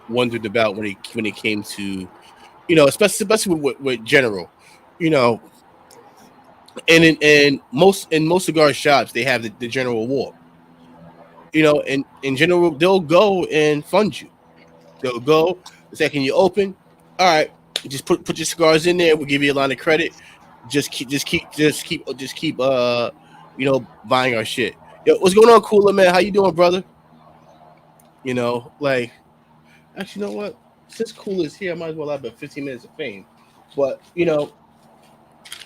wondered about when it came to, especially with General, and in most cigar shops they have the General Award. And in general, they'll go and fund you. They'll go say, "Can you open? All right, just put your cigars in there. We'll give you a line of credit. Just keep buying our shit." Yo, what's going on, Cooler man? How you doing, brother? Like, actually, you know what? Since Cooler's here, I might as well have about 15 minutes of fame. But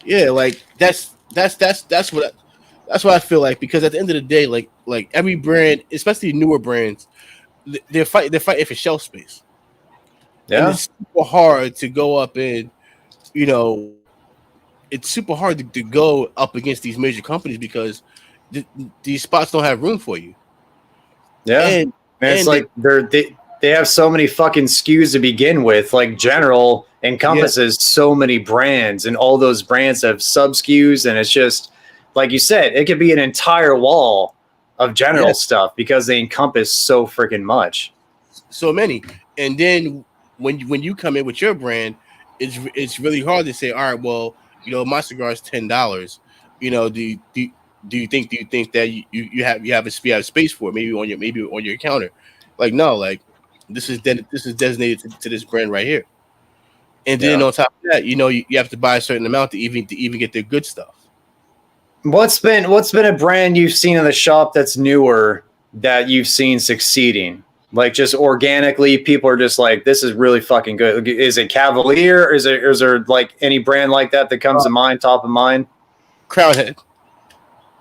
yeah, like that's what I feel like, because at the end of the day, like every brand, especially newer brands, they're fighting for shelf space. Yeah, and it's super hard to go up and it's super hard to go up against these major companies because these spots don't have room for you. Yeah, and it's like they have so many fucking SKUs to begin with. Like General encompasses so many brands, and all those brands have sub SKUs, and it's just like you said, it could be an entire wall of General stuff because they encompass so freaking much. So many. And then when you come in with your brand, it's really hard to say, all right, well, my cigar is $10. Do you think that you have a space for it, maybe on your counter? Like, no, like this is designated to this brand right here. And then on top of that, you have to buy a certain amount to even get their good stuff. What's been a brand you've seen in the shop that's newer that you've seen succeeding? Like just organically, people are just like, this is really fucking good. Is it Cavalier? Or is there like any brand like that comes to mind, top of mind? Crown Head.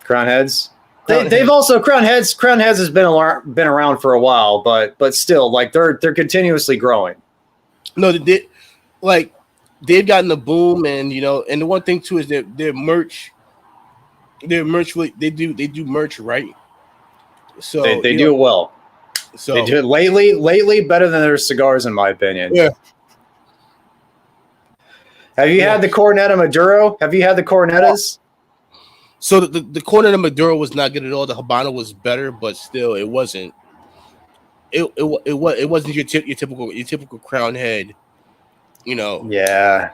Crown Heads. They've also Crown Heads has been around for a while, but still, like they're continuously growing. No, they've gotten the boom, and and the one thing too is their merch. Their merch, they do merch right. So they do it well. So they do it lately better than their cigars, in my opinion. Yeah. Have you had the Cornetta Maduro? Have you had the Cornettas? So the Cornetta Maduro was not good at all. The Habano was better, but still, it wasn't. It wasn't your typical Crown Head. Yeah.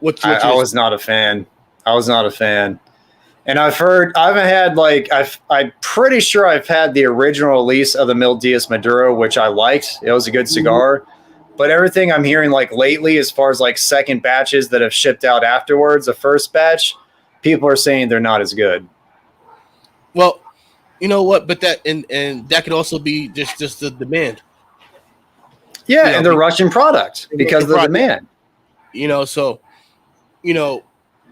I was not a fan. And I'm pretty sure I've had the original release of the Mil Diaz Maduro, which I liked. It was a good cigar. But everything I'm hearing like lately, as far as like second batches that have shipped out afterwards, the first batch, people are saying they're not as good. Well, you know what? But that and that could also be just the demand. Yeah, and they're rushing product because of the demand. So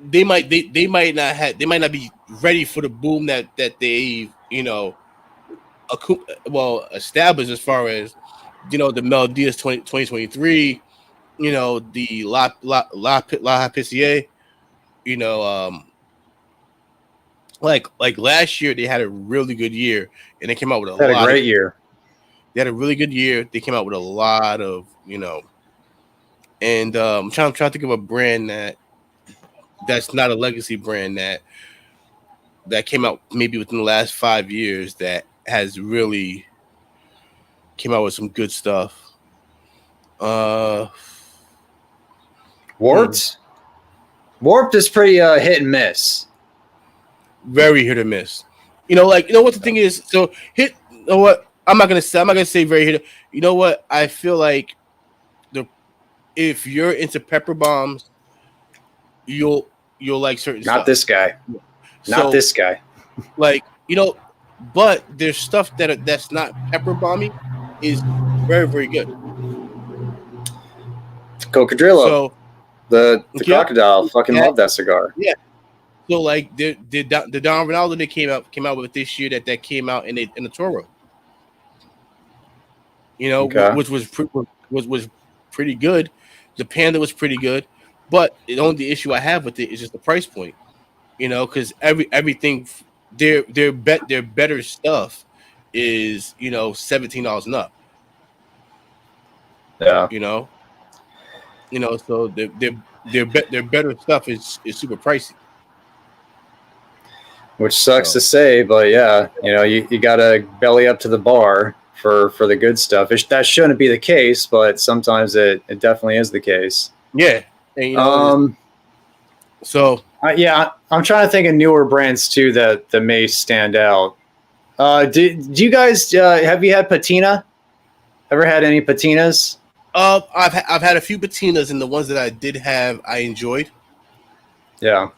they might not be ready for the boom that they established, as far as the Mel Diaz 2023, the La Picier, like last year they had a really good year, and they came out with a great year. They had a really good year. They came out with a lot of and I'm trying to think of a brand that's not a legacy brand that came out maybe within the last 5 years that has really came out with some good stuff. Warped is pretty hit and miss. Very hit or miss. What the thing is. So hit. What I'm not gonna say very hit. You know what? I feel like if you're into pepper bombs, you'll like certain stuff. Not this guy. Not this guy. Like, but there's stuff that's not pepper bomby is very, very good. Cocodrillo. So the crocodile. Fucking love that cigar. Yeah. So like the Don Ronaldo that came out with this year that came out in the Toro. Which was pretty good. The Panda was pretty good, but the only issue I have with it is just the price point. Because everything their better stuff is $17 and up. Yeah. So their better stuff is super pricey. Which sucks to say, but yeah, you gotta belly up to the bar for the good stuff. That shouldn't be the case, but sometimes it definitely is the case. Yeah, and I'm trying to think of newer brands too that may stand out. Do you guys have you had patina? Ever had any patinas? I've had a few patinas, and the ones that I did have, I enjoyed. Yeah.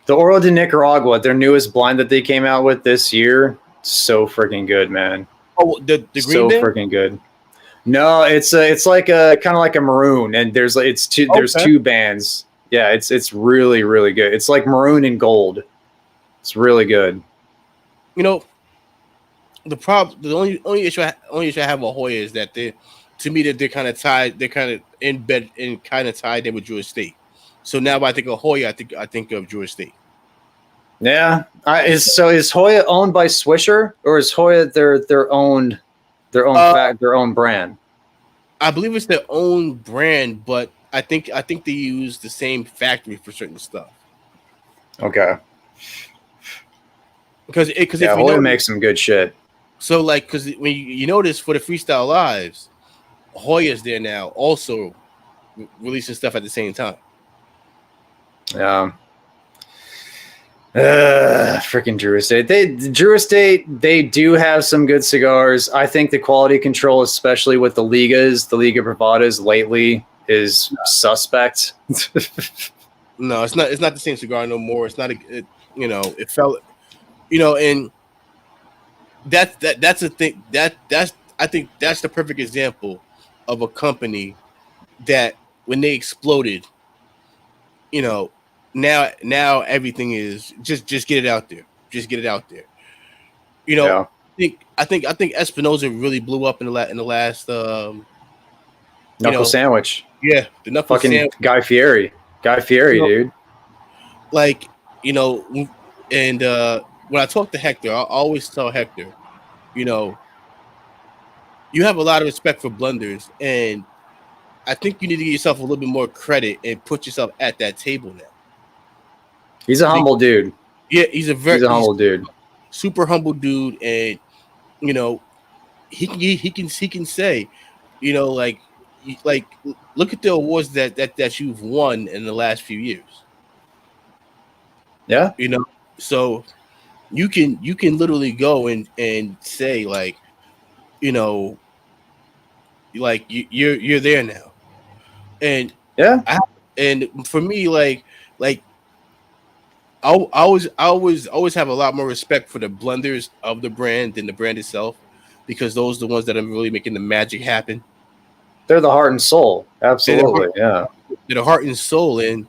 The Oro de Nicaragua, their newest blind that they came out with this year, so freaking good, man. Oh, the green so band? Freaking good. No, it's like a kind of like a maroon, and there's two bands. Yeah, it's really really good. It's like maroon and gold. It's really good. The only issue I have with Hoya is that they're kind of tied. They're kind of in bed and kind of tied in with Drew Estate. So now when I think of Hoya, I think of Drew Estate. Yeah, is Hoya owned by Swisher, or is Hoya their own brand? I believe it's their own brand, but I think they use the same factory for certain stuff. Okay. Because Hoya makes some good shit. So because when you notice for the Freestyle Lives, Hoya's there now, also releasing stuff at the same time. Yeah. Freaking Drew Estate. They do have some good cigars. I think the quality control, especially with the Liga Privadas lately, is suspect. No, it's not. It's not the same cigar no more. It's not. It felt. And that's a thing. I think that's the perfect example of a company that when they exploded, now everything is just get it out there. Just get it out there. Yeah. I think Espinosa really blew up in the last Knuckle sandwich. Yeah, the knuckle sandwich. Guy Fieri, dude. And when I talk to Hector, I always tell Hector, you have a lot of respect for blenders, and I think you need to give yourself a little bit more credit and put yourself at that table now. He's a humble dude. Yeah, he's a humble dude. Super humble dude, and he can say, look at the awards that you've won in the last few years. Yeah. So you can literally go and say you're there now. And yeah. And for me, I always have a lot more respect for the blenders of the brand than the brand itself, because those are the ones that are really making the magic happen. They're the heart and soul. Absolutely. They're the heart and soul, and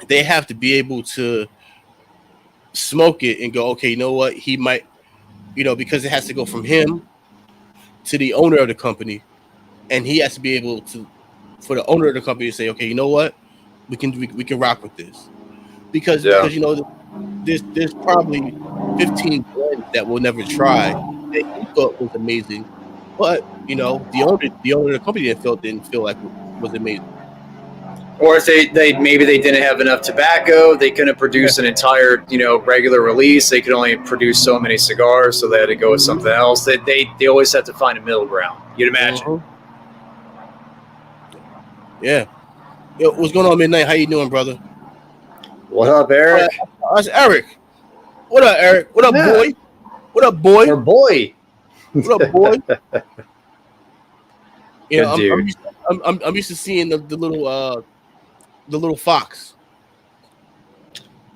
they have to be able to smoke it and go, okay, you know what? He might, because it has to go from him to the owner of the company, and he has to be able to, for the owner of the company to say, okay, you know what? We can rock with this. Because there's probably 15 blends that we'll never try that he thought was amazing, but the owner of the company didn't feel like it was amazing. Or if they maybe they didn't have enough tobacco, they couldn't produce an entire regular release. They could only produce so many cigars, so they had to go with something else. They always have to find a middle ground. You'd imagine. Mm-hmm. Yeah. Yo, what's going on, Midnight? How you doing, brother? What up, Eric? That's Eric. What up, Eric? What up, boy? What up, boy? Or boy? What up, boy? Dude. I'm used to seeing the little fox.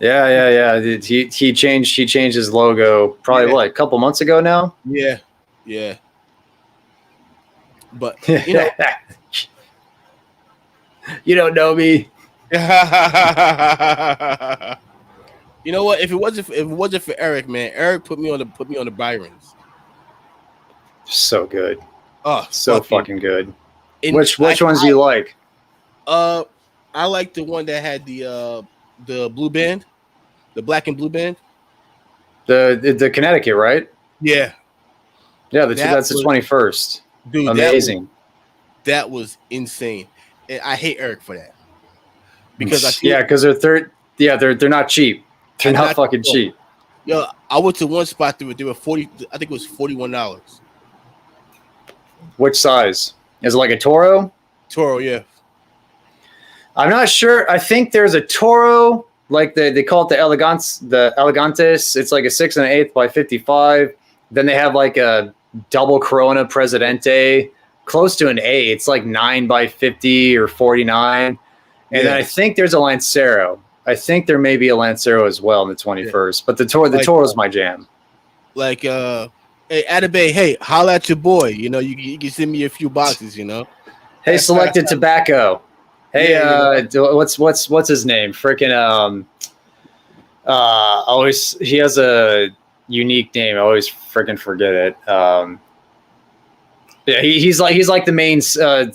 Yeah. He changed his logo probably a couple months ago now. Yeah. But you don't know me. You know what? If it wasn't for Eric, man, Eric put me on the Byrons. So good. Oh, so fucking good. Which ones do you like? I like the one that had the blue band, the black and blue band. The Connecticut, right? Yeah. Yeah, that's the 21st. Dude, amazing. that was insane. And I hate Eric for that. Because they're not cheap. They're not fucking cheap. Yo, I went to one spot they were 40. I think it was $41. Which size? Is it like a Toro? Toro, yeah. I'm not sure. I think there's a Toro, like they call it the Elegantes. It's like a 6 1/8 by 55. Then they have like a double Corona Presidente, close to an A. It's like 9 by 50 or 49. And then I think there's a Lancero. I think there may be a Lancero as well in the 21st. But the Toro's my jam. Like, hey, Atabay, hey, holla at your boy. You know, you can send me a few boxes, you know. Hey, Selected Tobacco. Hey, what's his name? Freaking always he has a unique name. I always freaking forget it. Yeah, he's like the main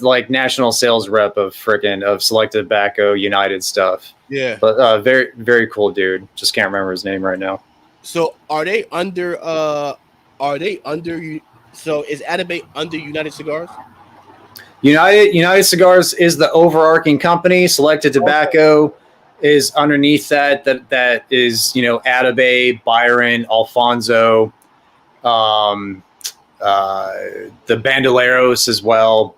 like national sales rep of Selected Tobacco United stuff. Yeah, but very very cool dude. Just can't remember his name right now. So are they under? So is Atabay under United Cigars? United Cigars is the overarching company. Selected Tobacco is underneath that. That is, Atabay, Byron, Alfonso, the Bandoleros as well.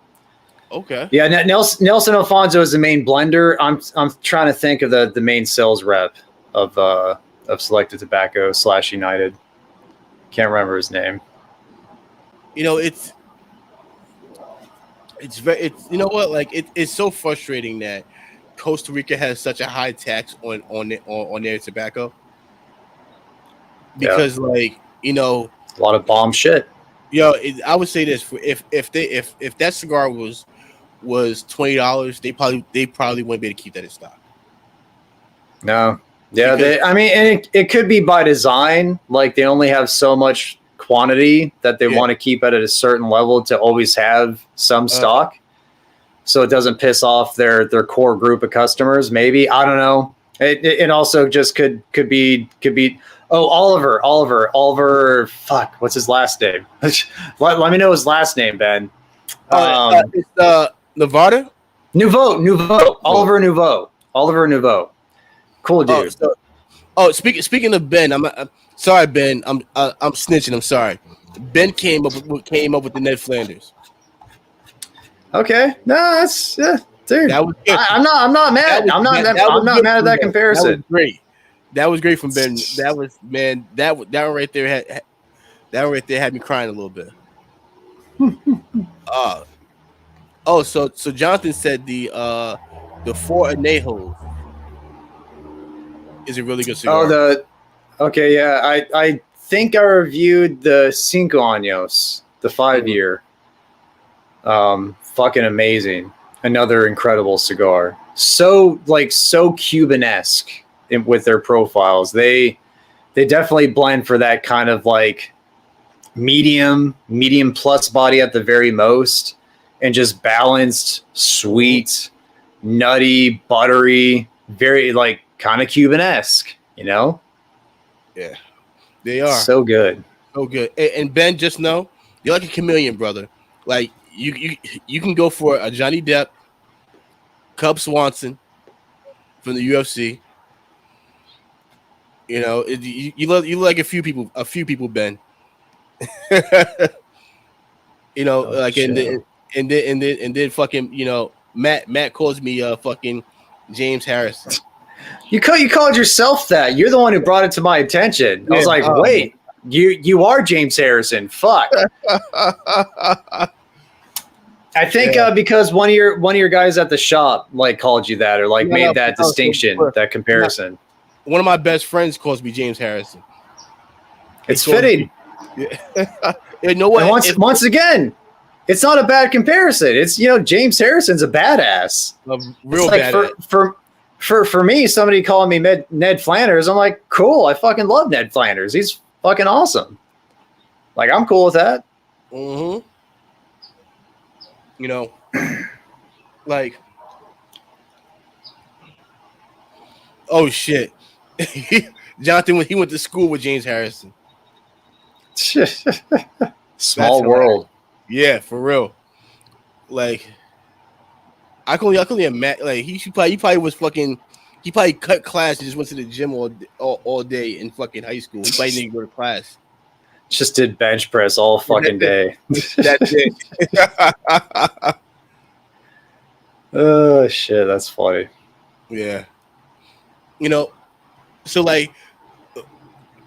Okay. Yeah, Nelson Alfonso is the main blender. I'm trying to think of the main sales rep of Selected Tobacco / United. Can't remember his name. It's it's so frustrating that Costa Rica has such a high tax on their tobacco because a lot of bomb shit. I would say this: if that cigar was $20, they probably wouldn't be able to keep that in stock. No, yeah, and it could be by design. Like they only have so much quantity that they want to keep it at a certain level to always have some stock, so it doesn't piss off their core group of customers. Maybe, I don't know. It also just could be. Oh, Oliver. Fuck, what's his last name? let me know his last name, Ben. It's Nevada. Nouveau. Oliver Nouveau. Cool dude. Speaking of Ben, I'm sorry, Ben. I'm snitching. I'm sorry. Ben came up with the Ned Flanders. Okay, no, that's dude. That was good. I'm not mad. I'm not mad at that comparison. That was great. That was great from Ben. That was that one right there had me crying a little bit. So Jonathan said the Four Anejos is a really good cigar. Okay, yeah. I think I reviewed the Cinco Años, the 5-year. Fucking amazing. Another incredible cigar. So Cuban-esque with their profiles. They definitely blend for that kind of like medium plus body at the very most, and just balanced, sweet, nutty, buttery, very like kind of Cuban-esque, Yeah, they are so good. So good. And Ben, just know you're like a chameleon, brother. Like you can go for a Johnny Depp, Cub Swanson from the UFC. You look like a few people, Ben. And then fucking, Matt calls me fucking James Harrison. You called yourself that. You're the one who brought it to my attention. I was like, wait, you are James Harrison. Fuck. I think because one of your guys at the shop like called you that, or like made that distinction, that comparison. One of my best friends calls me James Harrison. It's fitting. You know what? Once again, it's not a bad comparison. It's James Harrison's a badass. A real badass. For me, somebody calling me Ned Flanders, I'm like, cool. I fucking love Ned Flanders. He's fucking awesome. Like, I'm cool with that. Mm-hmm. Like, oh shit. Jonathan, when he went to school with James Harrison. Small world. Yeah, for real. Like, I can only imagine. Like he probably was fucking. He probably cut class and just went to the gym all day in fucking high school. He probably didn't go to class. Just did bench press all fucking day. That's it. Oh shit, that's funny. Yeah. You know, so like,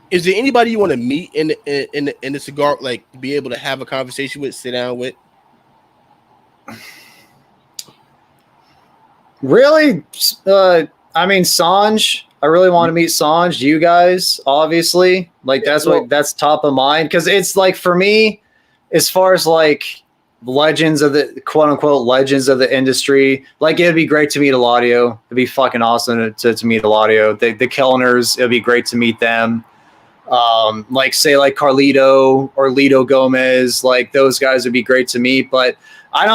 is there anybody you want to meet in the cigar, like be able to have a conversation with, sit down with? Really? I mean, Sanj. I really want to meet Sanj. You guys, obviously, like that's top of mind because it's like for me, as far as like legends of the quote unquote legends of the industry, like it'd be great to meet Eladio. It'd be fucking awesome to meet Eladio. The Kellners, it'd be great to meet them. Like say like Carlito or Lito Gomez, like those guys would be great to meet, but I'm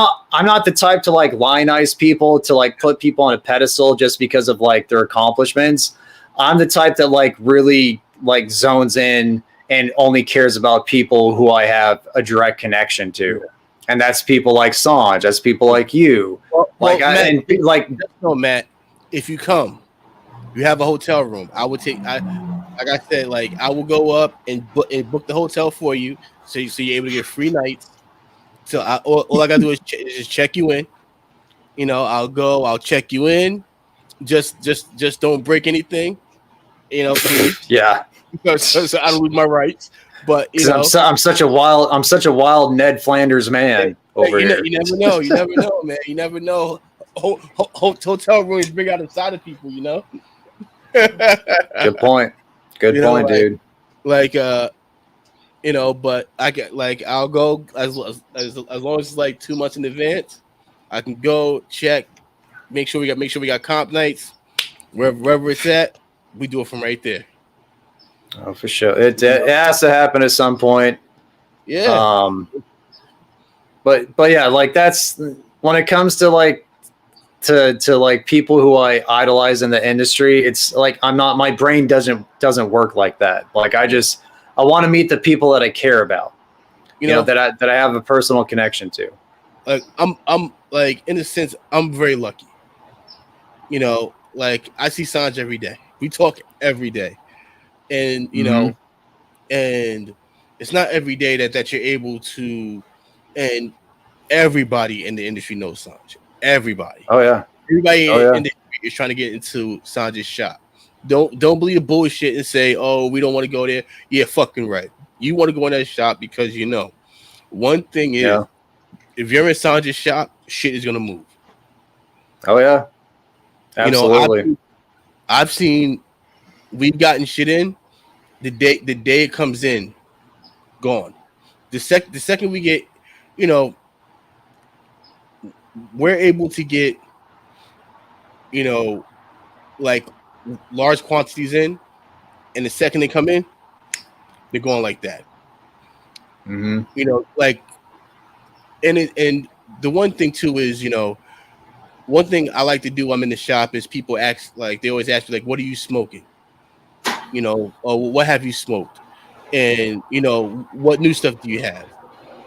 not the type to like lionize people, to like put people on a pedestal just because of like their accomplishments. I'm the type that like really like zones in and only cares about people who I have a direct connection to. And that's people like Sanj, that's people like you. Matt, if you come, you have a hotel room. I would take like I said, like I will go up and book the hotel for you, so you're able to get free nights. So all I gotta do is just check you in. You know, I'll check you in. Just don't break anything. You know, please. Yeah. So I don't lose my rights. But you know, I'm such a wild Ned Flanders man over here. You never know. You never know, man. You never know. Hotel rooms bring out inside of people. You know. Good point. Good point, dude. Like you know, but I get like I'll go as long as it's like 2 months in advance. I can go check, make sure we got comp nights, wherever it's at. We do it from right there. Oh, for sure. It has to happen at some point. Yeah. But yeah, like that's when it comes to like to like people who I idolize in the industry. It's like my brain doesn't work like that. Like I want to meet the people that I care about, you know, that I have a personal connection to. Like I'm like in a sense I'm very lucky. You know, like I see Sanj every day. We talk every day, and you know, and it's not every day that you're able to, and everybody in the industry knows Sanj. Everybody. Oh yeah. Everybody in the industry is trying to get into Sanj's shop. Don't believe the bullshit and say, oh, we don't want to go there. Yeah, fucking right. You want to go in that shop because you know. One thing is, if you're in Sanj's shop, shit is gonna move. Oh yeah. Absolutely. You know, I've seen we've gotten shit in the day it comes in, gone. The second we get, you know, we're able to get, you know, like large quantities in, and the second they come in, they're going like that. You know, like, and the one thing too is, you know, one thing I like to do. I'm in the shop is people ask, like, they always ask me, like, what are you smoking? You know, or what have you smoked? And you know, what new stuff do you have?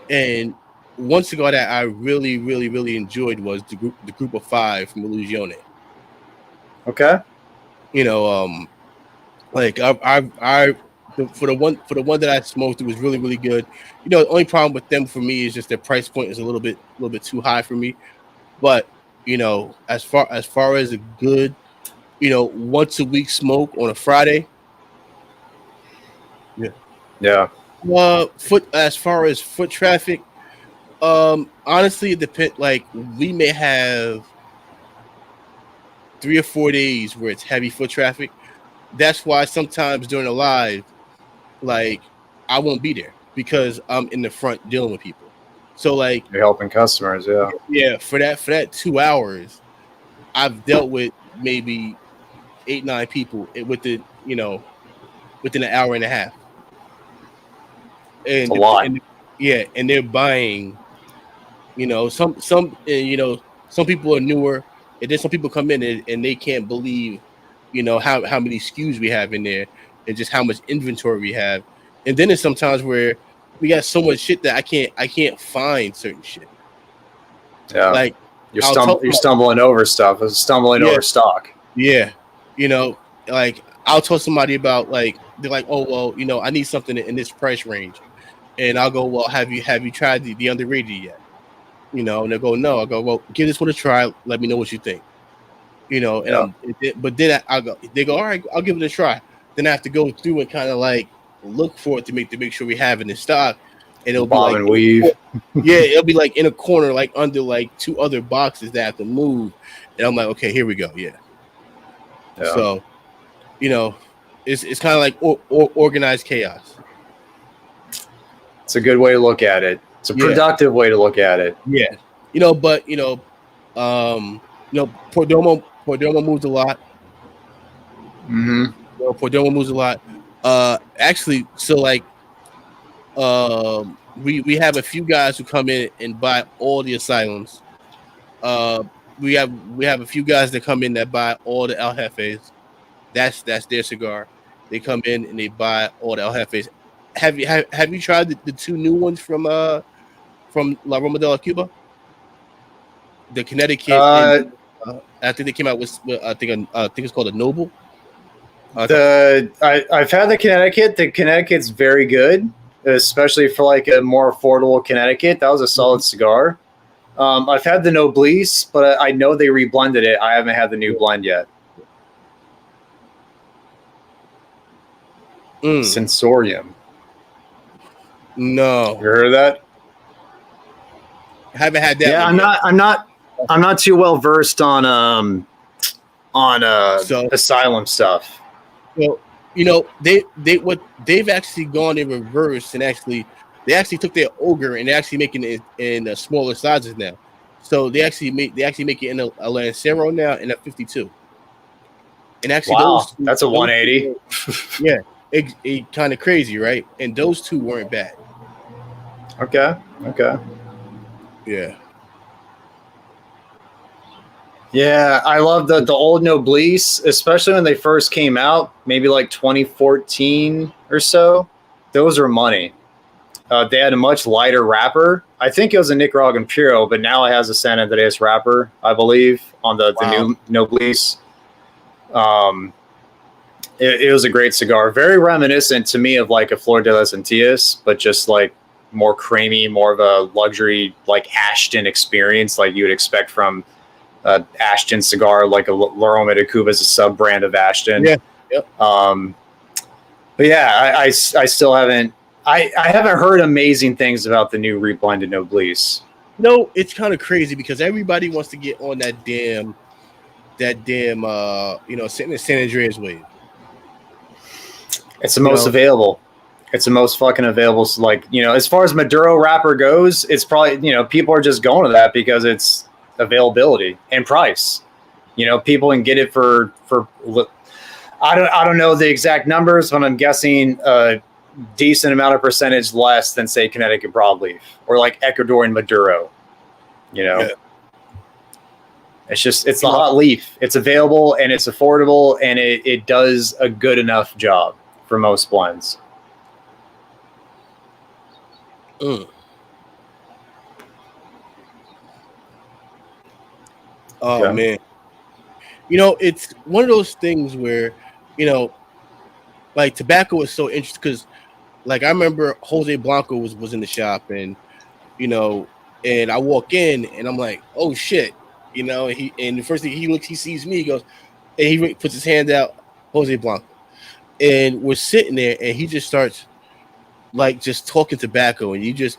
And one cigar that I really, really, really enjoyed was the group of 5 from Illusione. Okay. You know, like for the one that I smoked, it was really, really good. You know, the only problem with them for me is just their price point is a little bit too high for me. But you know, as far as a good, you know, once a week smoke on a Friday. Yeah. As far as foot traffic, honestly, it depends. Like we may have 3 or 4 days where it's heavy foot traffic. That's why sometimes during a live, like I won't be there because I'm in the front dealing with people. So like you're helping customers, yeah. Yeah, for that 2 hours, I've dealt with maybe 8-9 people within an hour and a half. And a lot. And they're buying, you know, some people are newer, and then some people come in and they can't believe, you know, how many SKUs we have in there and just how much inventory we have. And then there's sometimes where we got so much shit that I can't find certain shit. Yeah. Like You're stumbling over stuff. Stumbling over stock. Yeah, like I'll tell somebody about like they're like, oh well, I need something in this price range, and I'll go, well, have you tried the underrated yet? And they go, no. I go, well, give this one a try. Let me know what you think. But then they go, all right, I'll give it a try. Then I have to go through and kind of like look for it to make sure we have it in stock, and it'll bomb be like and weave. It'll be like in a corner, like under like two other boxes that have to move, and I'm like, okay, here we go, yeah. So, it's kind of like organized chaos. It's a good way to look at it. It's a productive way to look at it. Yeah, but Perdomo moves a lot. Mm-hmm. Perdomo moves a lot. Actually, so like, we have a few guys who come in and buy all the asylums. We have a few guys that come in that buy all the El Jefes. That's their cigar. They come in and they buy all the El Jefes. Have you tried the two new ones from La Roma de la Cuba? The Connecticut. I think they came out with I think it's called a Noble. I've had the Connecticut. The Connecticut's very good, especially for like a more affordable Connecticut. That was a solid cigar. I've had the Noblesse, but I know they reblended it. I haven't had the new blend yet. Sensorium. No. You heard of that? I haven't had that. Yeah, I'm not too well versed on asylum stuff. Well, they've actually gone in reverse and they actually took their ogre and they're actually making it in smaller sizes now. So they actually make it in a Lancero now and a 52. And actually, that's a 180. Yeah, it kind of crazy, right? And those two weren't bad. Okay. Yeah. Yeah, I love the old Noblesse, especially when they first came out, maybe like 2014 or so. Those were money. They had a much lighter wrapper. I think it was a Nicaraguan Puro, but now it has a San Andreas wrapper, I believe, on the new Noblesse. It was a great cigar. Very reminiscent to me of like a Flor de las Antillas, but just like more creamy, more of a luxury, like Ashton experience, like you would expect from Ashton cigar, like a La Roma de Cuba is a sub brand of Ashton. Yeah. Yep. But yeah, I still haven't. I haven't heard amazing things about the new reblended Noblesse. No, it's kind of crazy because everybody wants to get on that damn San Andreas wave. It's the most available. It's the most fucking available. So like, as far as Maduro wrapper goes, it's probably, people are just going to that because it's availability and price. People can get it for I don't know the exact numbers, but I'm guessing a decent amount of percentage less than say Connecticut broadleaf or like Ecuadorian Maduro. Yeah. It's the hot leaf. It's available and it's affordable and it does a good enough job for most blends. Oh man, it's one of those things where, like tobacco is so interesting because, like, I remember Jose Blanco was in the shop and, and I walk in and I'm like, oh shit, and the first thing he sees me, he goes, and he puts his hand out, Jose Blanco, and we're sitting there and he just starts like just talking tobacco and you just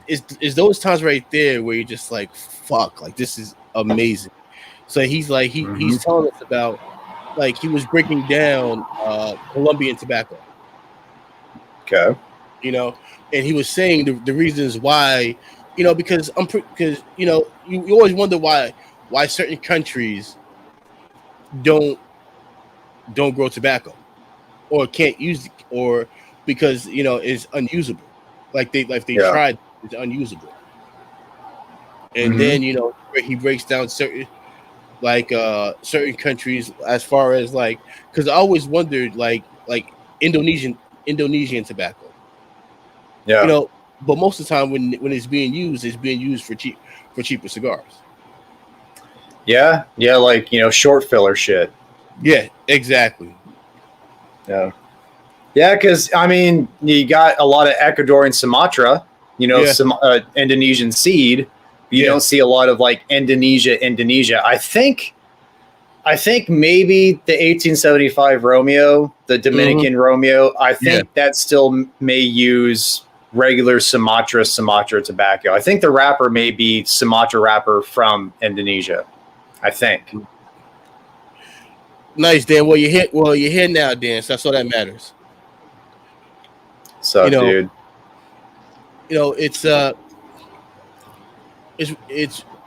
it's those times right there where you're just like, fuck, like this is amazing. So he's like he's telling us about like he was breaking down Colombian tobacco. Okay. And he was saying the reasons why, because you always wonder why certain countries don't grow tobacco or can't use it, or because it's unusable. Like they tried, it's unusable. And then he breaks down certain countries as far as like, because I always wondered like Indonesian tobacco. Yeah. But most of the time when it's being used for cheaper cigars. Yeah, like short filler shit. Yeah, exactly. Yeah, because I mean, you got a lot of Ecuadorian Sumatra, some Indonesian seed. You don't see a lot of like Indonesia. I think maybe the 1875 Romeo, the Dominican Romeo. I think that still may use regular Sumatra tobacco. I think the wrapper may be Sumatra wrapper from Indonesia. I think. Nice, Dan. Well, you're here now, Dan. So that's all that matters. So, dude.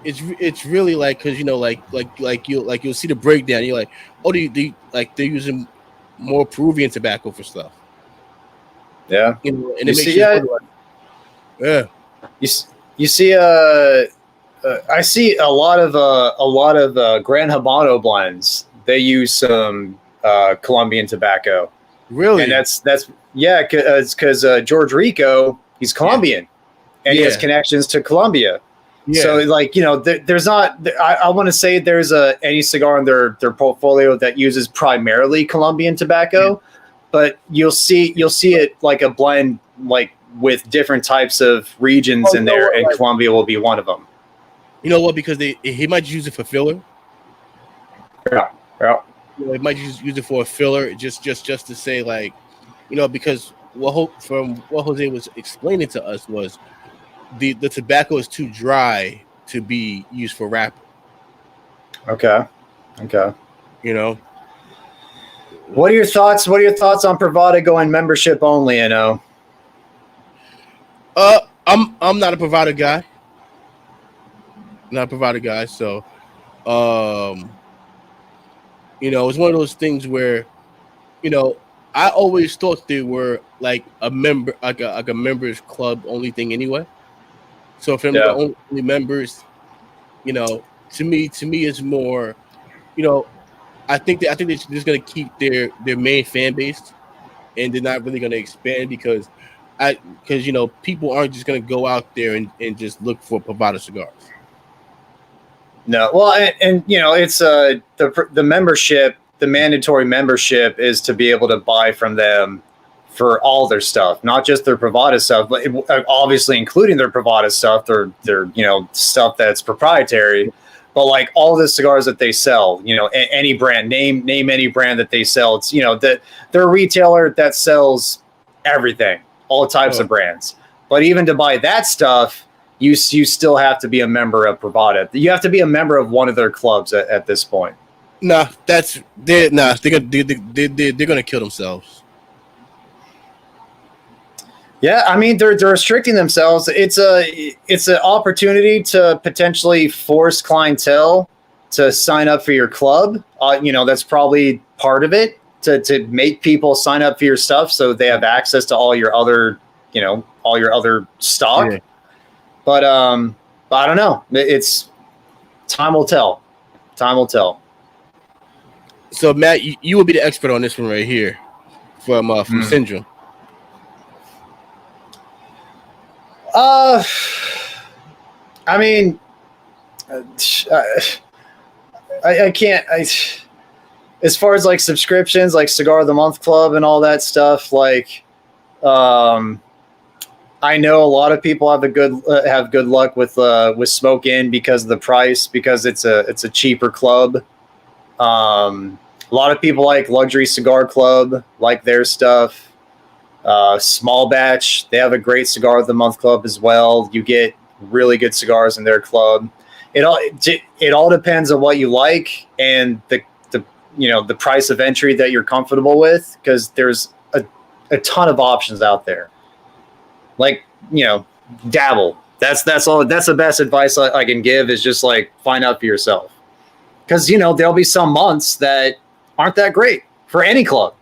It's really like, because you'll see the breakdown. You're like, oh, like they're using more Peruvian tobacco for stuff. Yeah. And it makes you yeah. You see I see a lot of Gran Habano blends. They use some Colombian tobacco. Really? And that's it's because George Rico, he's Colombian, and he has connections to Colombia. Yeah. So like there's not. I want to say there's any cigar in their portfolio that uses primarily Colombian tobacco, but you'll see it like a blend like with different types of regions in there, and Colombia will be one of them. You know what? Because he might use it for filler. Yeah. He might use it for a filler, just to say like, because from what Jose was explaining to us was the tobacco is too dry to be used for wrapper. Okay. What are your thoughts? What are your thoughts on Privada going membership only? I'm not a Privada guy. So it's one of those things where I always thought they were like a member, like a members club only thing anyway. So for them to only members, to me it's more, I think they're just gonna keep their main fan base, and they're not really gonna expand because people aren't just gonna go out there and just look for Privada cigars. No, well, and it's the membership, the mandatory membership is to be able to buy from them for all their stuff, not just their Privada stuff, but obviously including their Privada stuff, their stuff that's proprietary, but like all the cigars that they sell, any brand, name any brand that they sell. It's that they're a retailer that sells everything, all types of brands. But even to buy that stuff, you still have to be a member of Privada. You have to be a member of one of their clubs at this point. They're gonna kill themselves. Yeah, I mean they're restricting themselves. It's an opportunity to potentially force clientele to sign up for your club. That's probably part of it, to make people sign up for your stuff so they have access to all your other stock. Yeah. But I don't know. It's time will tell. So Matt, you will be the expert on this one right here from Syndrome. I mean, I can't. As far as like subscriptions, like Cigar of the Month Club and all that stuff, like, I know a lot of people have good luck with Smoke Inn because of the price, because it's a cheaper club. A lot of people like Luxury Cigar Club, like their stuff. Small Batch, they have a great Cigar of the Month Club as well. You get really good cigars in their club. It all depends on what you like and the price of entry that you're comfortable with, because there's a ton of options out there. Like, dabble. That's all. That's the best advice I can give, is just like find out for yourself. Because there'll be some months that aren't that great for any club.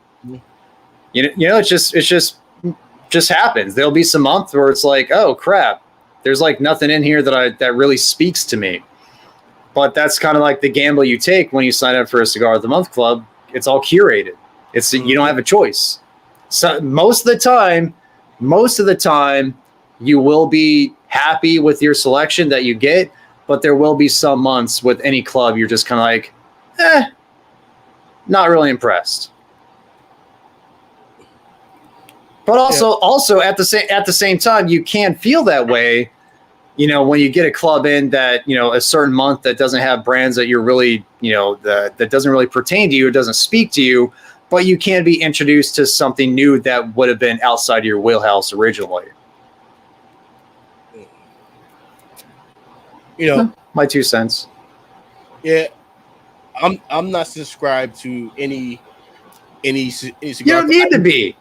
It just happens. There'll be some months where it's like, oh crap, there's like nothing in here that really speaks to me. But that's kind of like the gamble you take when you sign up for a Cigar of the Month Club. It's all curated. You don't have a choice. So most of the time, you will be happy with your selection that you get. but there will be some months with any club you're just kind of like, not really impressed. But also at the same time, you can feel that way, when you get a club in that, a certain month that doesn't have brands that you're really, that doesn't really pertain to you, it doesn't speak to you, but you can be introduced to something new that would have been outside of your wheelhouse originally. My 2 cents. Yeah, I'm not subscribed to any cigar. You don't need to be.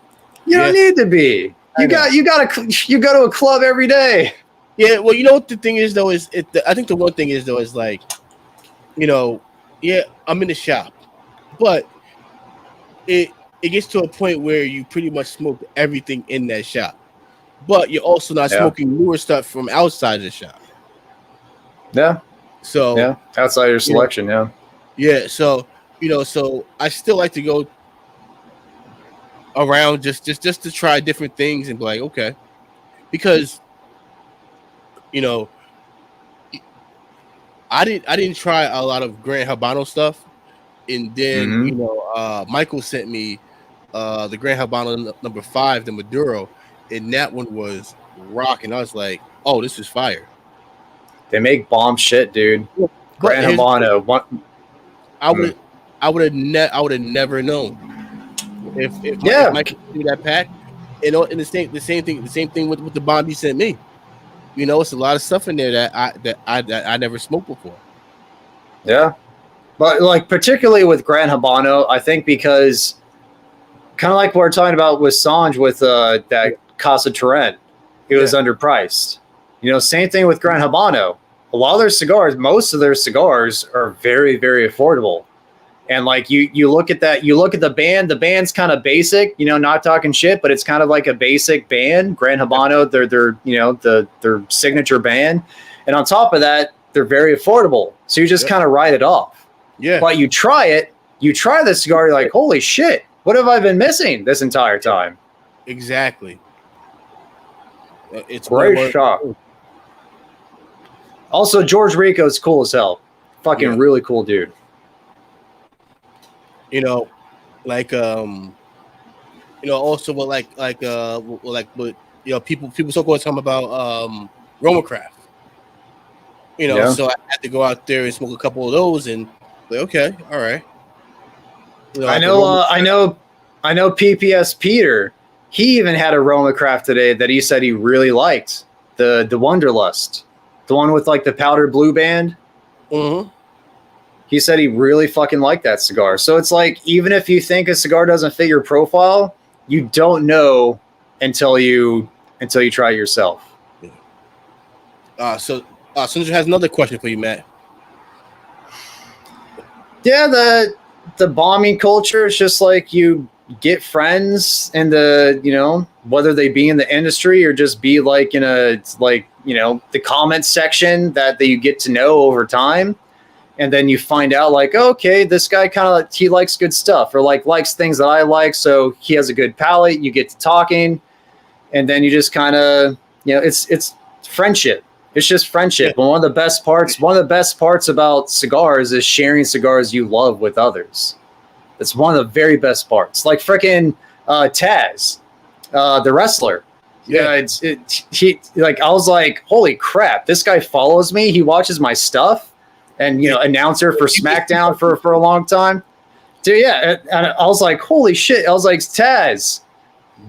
You don't need to be. You go to a club every day. Yeah, well, what the thing is though is I think the one thing is though is like, I'm in the shop, but it gets to a point where you pretty much smoke everything in that shop, but you're also not smoking newer stuff from outside the shop. Yeah. So outside your selection. Yeah. So so I still like to go around just to try different things and be like, okay, because I didn't try a lot of Gran Habano stuff, and then Michael sent me the Gran Habano number 5, the Maduro, and that one was rocking. I was like, oh, this is fire. They make bomb shit, dude. Gran Habano. I would have never known if Michael sent me that pack. And the same thing with the bomb he sent me. It's a lot of stuff in there that I never smoked before. Yeah, but like particularly with Gran Habano, I think because kind of like what we're talking about with Sanj with that Casa Torrent, it was underpriced. Same thing with Gran Habano. A lot of their cigars, most of their cigars are very, very affordable. And like you look at that, you look at the band's kind of basic, not talking shit, but it's kind of like a basic band. Gran Habano, they're their signature band. And on top of that, they're very affordable. So you just kind of write it off. Yeah. But you try the cigar, you're like, holy shit, what have I been missing this entire time? Exactly. It's great shot. Also, George Rico's cool as hell. Fucking really cool dude. Also what people so called talking about Roma Craft. So I had to go out there and smoke a couple of those and like, okay, all right. I know PPS Peter. He even had a Roma Craft today that he said he really liked. The Wonderlust. The one with like the powdered blue band. Mm-hmm. He said he really fucking liked that cigar. So it's like, even if you think a cigar doesn't fit your profile, you don't know until you try it yourself. So Sanj has another question for you, Matt. Yeah, the bombing culture is just like you get friends in the, whether they be in the industry or just be like in the comment section that you get to know over time. And then you find out like, okay, this guy he likes good stuff or likes things that I like. So he has a good palate. You get to talking and then you just kind of, it's friendship. It's just friendship. And one of the best parts about cigars is sharing cigars you love with others. It's one of the very best parts. Like freaking Taz, the wrestler. Yeah, I was like, holy crap, this guy follows me. He watches my stuff. And announcer for SmackDown for a long time. Dude, yeah. And I was like, holy shit. I was like, Taz,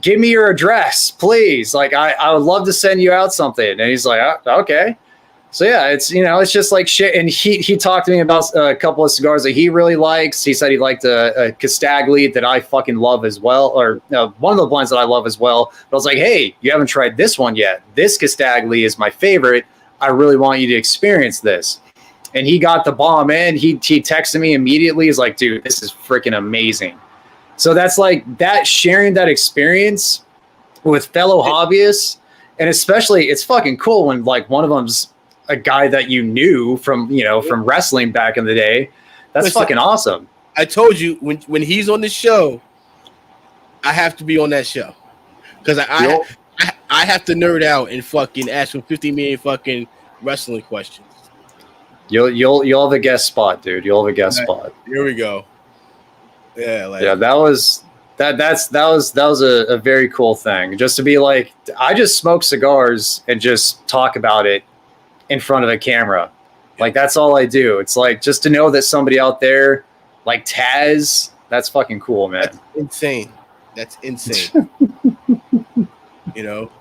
give me your address, please. Like, I would love to send you out something. And he's like, okay. So yeah, it's it's just like shit. And he talked to me about a couple of cigars that he really likes. He said he liked a Castagli that I fucking love as well, or one of the blends that I love as well. But I was like, hey, you haven't tried this one yet. This Castagli is my favorite. I really want you to experience this. And he got the bomb in. He texted me immediately. He's like, dude, this is freaking amazing. So that's like that, sharing that experience with fellow hobbyists. And especially it's fucking cool when like one of them's a guy that you knew from, from wrestling back in the day. That's fucking awesome. I told you when he's on the show, I have to be on that show. Because I have to nerd out and fucking ask him 50 million fucking wrestling questions. You'll have a guest spot, dude. You'll have a guest spot. Here we go. Yeah, that was a very cool thing. Just to be like, I just smoke cigars and just talk about it in front of a camera. Like, that's all I do. It's like, just to know that somebody out there like Taz, that's fucking cool, man. That's insane. That's insane. You know,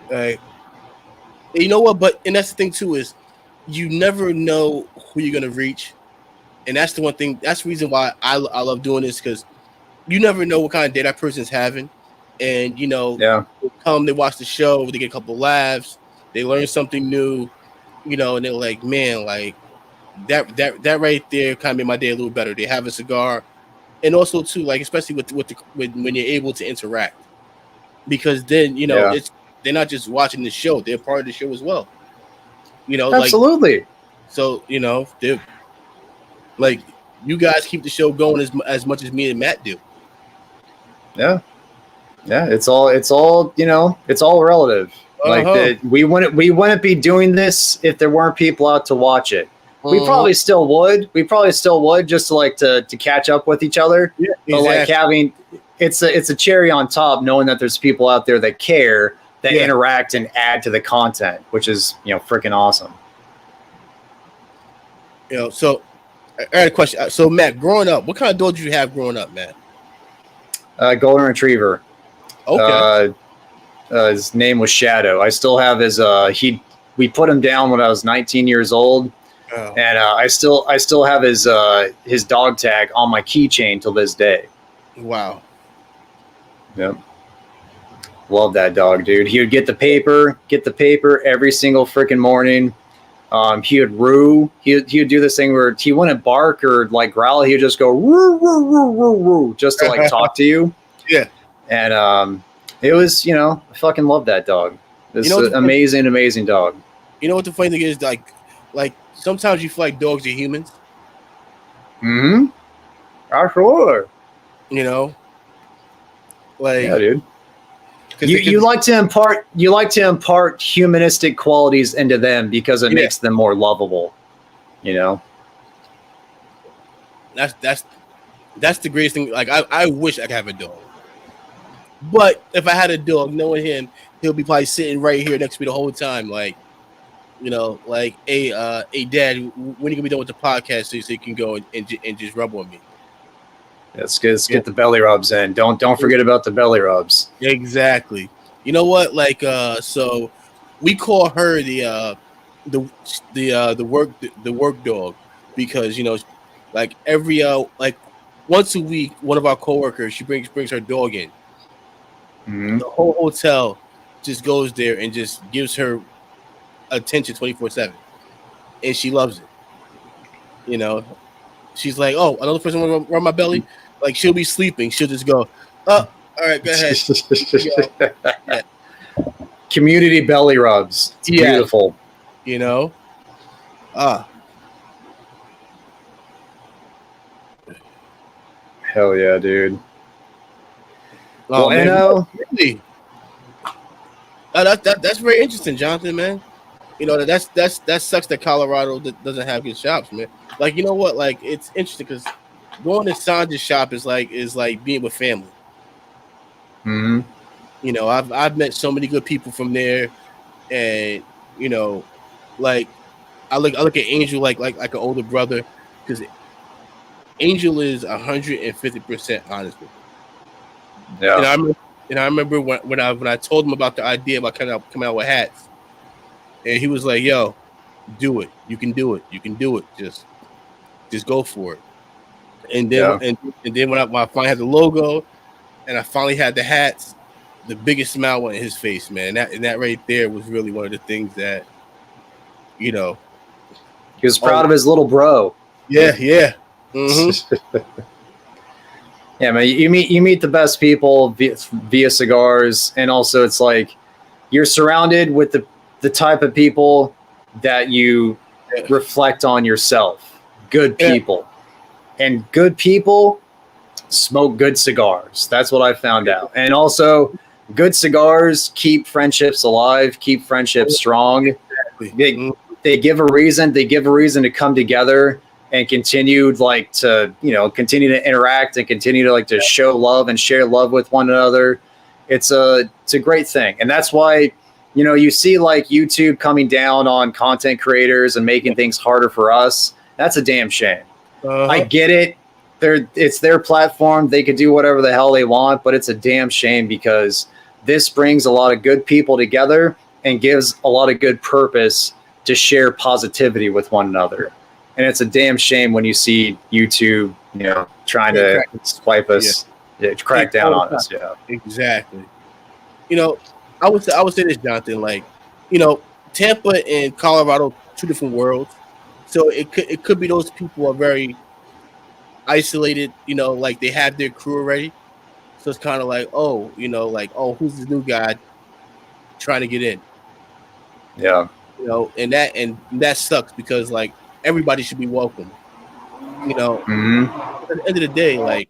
like, you know what? But and that's the thing too, is you never know who you're gonna reach, and that's the one thing. That's the reason why I love doing this, because you never know what kind of day that person's having, and you know, they come, they watch the show, they get a couple laughs, they learn something new, you know, and they're like, man, like that right there kind of made my day a little better. They have a cigar, and also too, like, especially with when you're able to interact, because then you know they're not just watching the show; they're part of the show as well. You know, absolutely. Like, so you know, they're like, you guys keep the show going as much as me and Matt do. Yeah, it's all you know, it's all relative. Like, we wouldn't be doing this if there weren't people out to watch it. We probably still would. Just to like to catch up with each other. Yeah, but like having it's a cherry on top, knowing that there's people out there that care, that interact and add to the content, which is, you know, freaking awesome. You know, so I had a question. So Matt, growing up, what kind of dog did you have growing up, Matt? Golden Retriever. Okay. His name was Shadow. I still have his. We put him down when I was 19 years old, and I still have his dog tag on my keychain till this day. Wow. Yep. Love that dog, dude. He would get the paper every single freaking morning. He would roo. He would do this thing where he wouldn't bark or like growl. He would just go roo, roo, roo, roo, roo, just to like talk to you. Yeah. And it was, you know, I fucking love that dog. It's an amazing dog. You know what the funny thing is? Like sometimes you feel like dogs are humans. Mm-hmm. Sure. You know, like, yeah, dude. You like to impart humanistic qualities into them because it makes them more lovable. You know. That's the greatest thing. Like, I wish I could have a dog. But if I had a dog, knowing him, he'll be probably sitting right here next to me the whole time. Like, you know, like, hey, Dad, when are you gonna be done with the podcast so you can go and just rub on me? Let's get the belly rubs in. Don't forget about the belly rubs. Exactly. You know what? Like, so we call her the work dog, because, you know, like every like once a week, one of our coworkers, she brings her dog in. Mm-hmm. The whole hotel just goes there and just gives her attention 24/7, and she loves it. You know, she's like, "Oh, another person want to rub my belly." Like, she'll be sleeping, she'll just go, "Oh, all right, go ahead." Yeah. Community belly rubs. It's beautiful. You know, hell yeah, dude. Oh, well, really? That's very interesting, Jonathan, man. You know, that sucks that Colorado doesn't have good shops, man. Like, you know what? Like, it's interesting because going to Sanj's shop is like being with family. Mm-hmm. You know, I've met so many good people from there, and you know, like I look at Angel like an older brother, because Angel is 150% honest with me. Yeah. And I remember when I told him about the idea about coming out with hats, and he was like, "Yo, do it. You can do it. You can do it. Just go for it." And then and then when I finally had the logo, and I finally had the hats, the biggest smile went in his face, man. And that right there was really one of the things that, you know, he was proud of his little bro. Yeah. Mm-hmm. Yeah, man. You meet the best people via cigars, and also it's like you're surrounded with the type of people that you reflect on yourself. Good people. And good people smoke good cigars. That's what I found out. And also, good cigars keep friendships alive, keep friendships strong. they give a reason to come together and continue like to, you know, continue to interact and continue to like to show love and share love with one another. It's a great thing. And that's why, you know, you see like YouTube coming down on content creators and making things harder for us. That's a damn shame. I get it. It's their platform. They could do whatever the hell they want, but it's a damn shame because this brings a lot of good people together and gives a lot of good purpose to share positivity with one another. And it's a damn shame when you see YouTube, you know, trying to swipe us, crack down on us. Yeah, exactly. You know, I would say this, Jonathan. Like, you know, Tampa and Colorado, two different worlds. So it could be those people are very isolated. You know, like they have their crew already. So it's kind of like, oh, you know, like, oh, who's this new guy trying to get in? Yeah. You know, and that sucks because like everybody should be welcome. You know, at the end of the day, like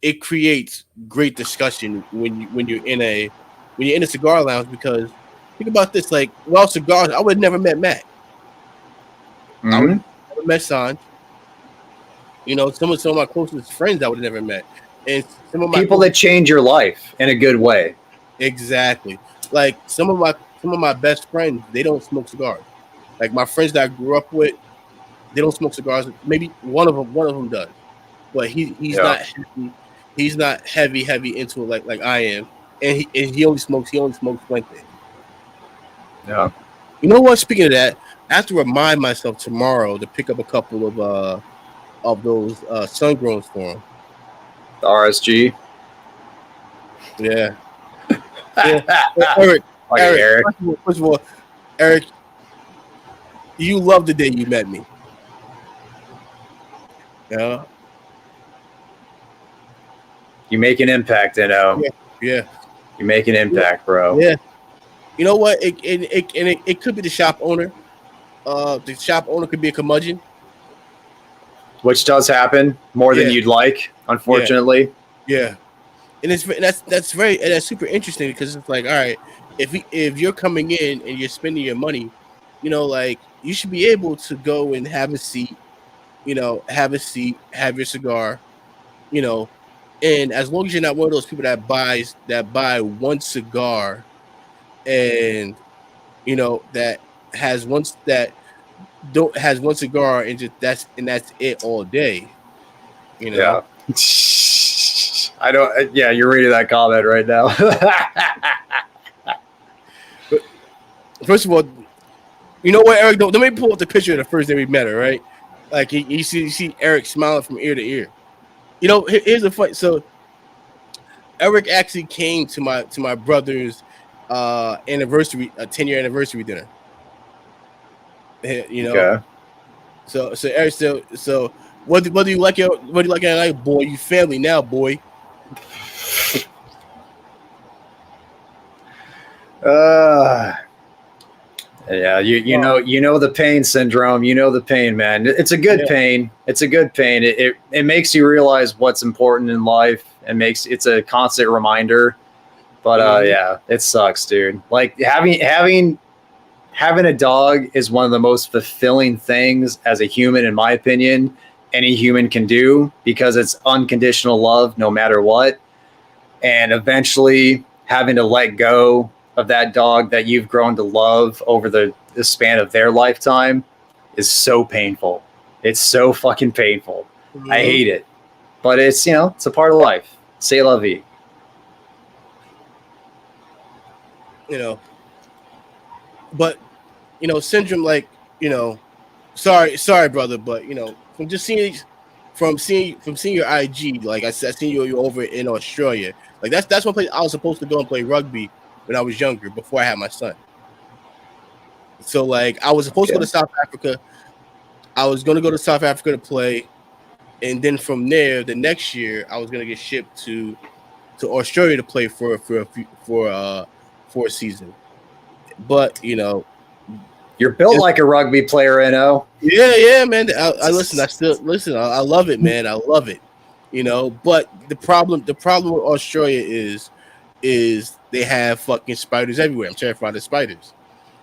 it creates great discussion when you're in a cigar lounge because think about this, like, well, cigars, I would have never met Matt. I would have never met Sanj. You know, some of my closest friends I would have never met. And some of my people that change your life in a good way. Exactly. Like some of my best friends, they don't smoke cigars. Like my friends that I grew up with, they don't smoke cigars. Maybe one of them does, but he's not heavy into it like I am. And he only smokes Fuente. Yeah. You know what? Speaking of that, I have to remind myself tomorrow to pick up a couple of those sun growns for him. The RSG. Yeah. Eric. First of all, Eric, you loved the day you met me. Yeah. You make an impact, you know. Yeah. You make an impact, bro. Yeah. You know what? It could be the shop owner. The shop owner could be a curmudgeon. Which does happen more than you'd like, unfortunately. Yeah. And that's super interesting because it's like, all right, if you're coming in and you're spending your money, you know, like you should be able to go and have a seat, you know, have your cigar, you know, and as long as you're not one of those people that buy one cigar and you know that has one cigar and that's it all day, you know. Yeah. I don't. Yeah, you're reading that comment right now. First of all, you know what, Eric? Let me pull up the picture of the first day we met her, right? Like you see Eric smiling from ear to ear. You know, here's the fun. So Eric actually came to my brother's anniversary, 10-year anniversary dinner. You know. Okay. So Eric, so what do you like? What do you like, boy? You family now, boy. Yeah, you know the pain syndrome. You know the pain, man. It's a good pain. It's a good pain. It makes you realize what's important in life and it's a constant reminder. But yeah, it sucks, dude. Like having a dog is one of the most fulfilling things as a human, in my opinion, any human can do because it's unconditional love no matter what. And eventually having to let go of that dog that you've grown to love over the span of their lifetime is so painful. It's so fucking painful. Mm-hmm. I hate it. But it's, you know, it's a part of life. C'est la vie. You know. But, you know, syndrome, like, you know, sorry, brother, but, you know, from seeing your IG, like I said, I seen you over in Australia. Like that's one place I was supposed to go and play rugby when I was younger, before I had my son. So like I was supposed to go to South Africa. I was going to go to South Africa to play, and then from there, the next year, I was going to get shipped to Australia to play for a season. But you know, you're built like a rugby player, Eno. Yeah, man. I listen. I still listen. I love it, man. I love it. You know, but the problem with Australia is they have fucking spiders everywhere. I'm terrified of spiders.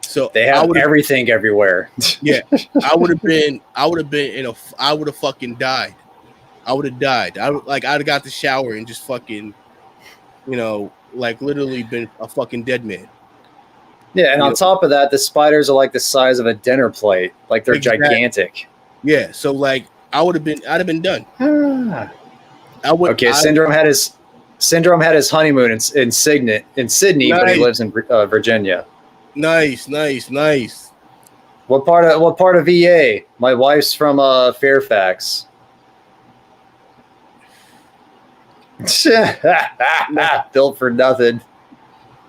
So they have everything everywhere. Yeah, I would have fucking died. I would have died. I'd have got the shower and just fucking, like literally been a fucking dead man. Yeah, and on top of that, the spiders are like the size of a dinner plate. Like they're gigantic. Yeah, so like I'd have been done. Syndrome had his honeymoon in Sydney, nice. But he lives in Virginia. Nice. What part of VA? My wife's from Fairfax. Built for nothing.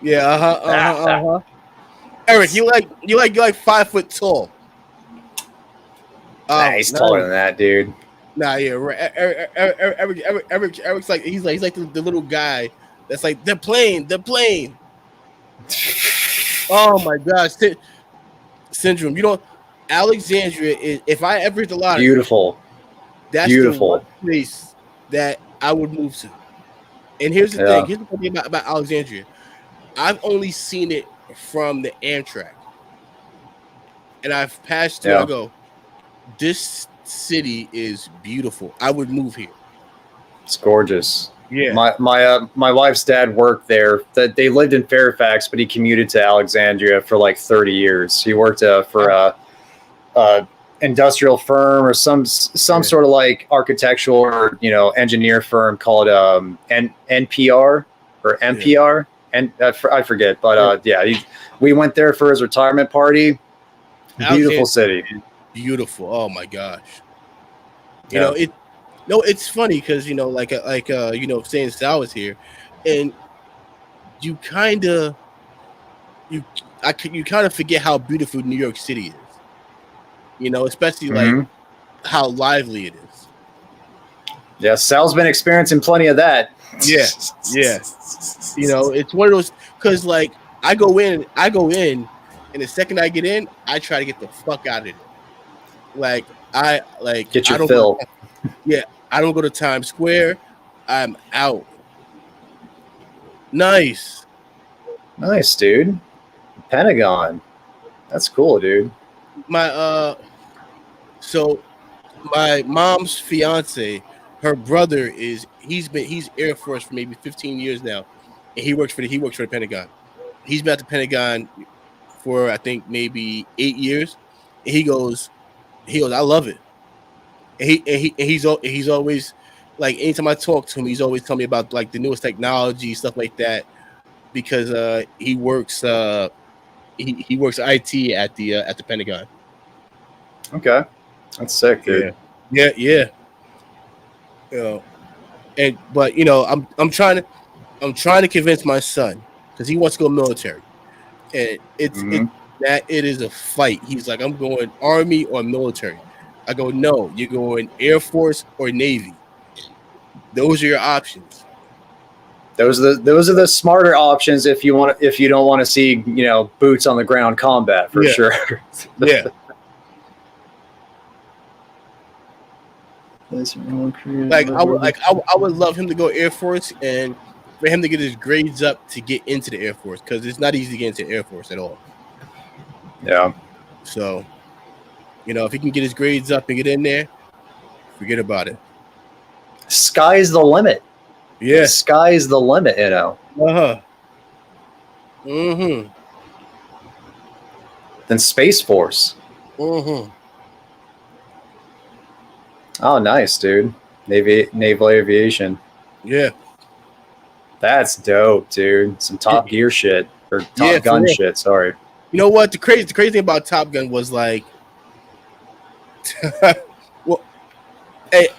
Yeah, Eric, you like 5 foot tall. He's taller than that, dude. Nah, yeah, right. Eric's like he's like the little guy that's like they're playing. Oh my gosh, Syndrome. Alexandria is, if I ever hit the lottery, beautiful. That's beautiful. The one place that I would move to. And here's the thing. Here's the thing about Alexandria. I've only seen it from the Amtrak, and I've passed through. I go, this city is beautiful. I would move here. It's gorgeous. Yeah. My wife's dad worked there. They lived in Fairfax, but he commuted to Alexandria for like 30 years. He worked for a industrial firm or some sort of like architectural or engineer firm called NPR or MPR, and I forget. But we went there for his retirement party. Beautiful city. Beautiful. Oh my gosh. It's funny because saying Sal was here, and you kind of forget how beautiful New York City is. Especially like how lively it is. Yeah, Sal's been experiencing plenty of that. Yeah. It's one of those because like I go in, and the second I get in, I try to get the fuck out of it. Like get your fill. I don't go to Times Square. I'm out. Nice, dude. Pentagon. That's cool, dude. My mom's fiance, her brother he's Air Force for maybe 15 years now, and he works for the Pentagon. He's been at the Pentagon for I think maybe 8 years, and he goes, I love it. And he's always like, anytime I talk to him, he's always telling me about like the newest technology, stuff like that, because he works he works IT at the Pentagon. Okay, that's sick, dude. Yeah. But I'm trying to convince my son because he wants to go military, and it is a fight. He's like, I'm going Army or military. I go, no, you're going Air Force or Navy. Those are your options. Those are the smarter options if you don't want to see boots on the ground combat for sure. Yeah. Like I would love him to go Air Force and for him to get his grades up to get into the Air Force because it's not easy to get into the Air Force at all. Yeah. So, if he can get his grades up and get in there, forget about it. Sky's the limit. Yeah. Sky's the limit, Then Space Force. Oh, nice, dude. Naval aviation. Yeah. That's dope, dude. Some Top Gear shit. Or Top Gun shit, sorry. You know what? The crazy thing about Top Gun was like, well, hey,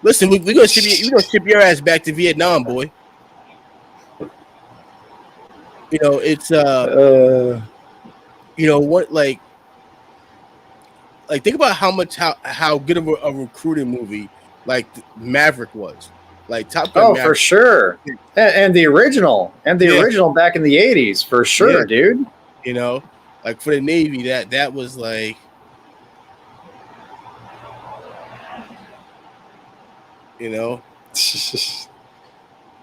listen, we're gonna ship your ass back to Vietnam, boy. It's what like think about how good of a recruiting movie like Maverick was. Like Top Gun. Maverick. For sure. And the original original back in the 80s, for sure, dude. Like for the Navy, that was like,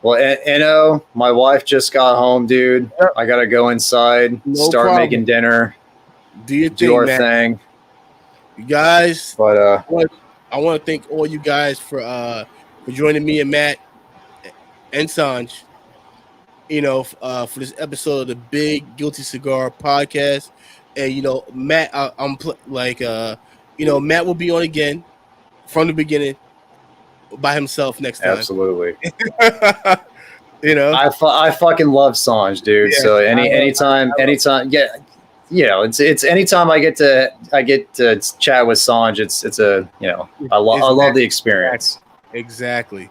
Well, my wife just got home, dude. Yep. I gotta go inside, start making dinner, do our thing. You guys, but I want to thank all you guys for joining me and Matt and Sanj, for this episode of the Big Guilty Cigar Podcast. And Matt, Matt will be on again from the beginning by himself next time. Absolutely. I fucking love Sanj, dude. Yeah, so anytime, it's anytime I get to chat with Sanj, it's I love the experience. Exactly.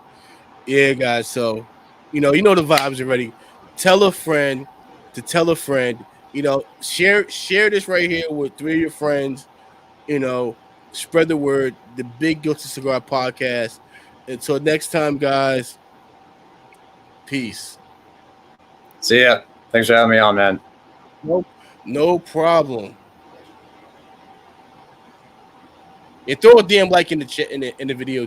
Yeah, guys. So you know the vibes already. Tell a friend to tell a friend. Share this right here with 3 of your friends. Spread the word. The Big Guilty Cigar Podcast. Until next time, guys. Peace. See ya. Thanks for having me on, man. No problem. And throw a damn like in the chat in the video.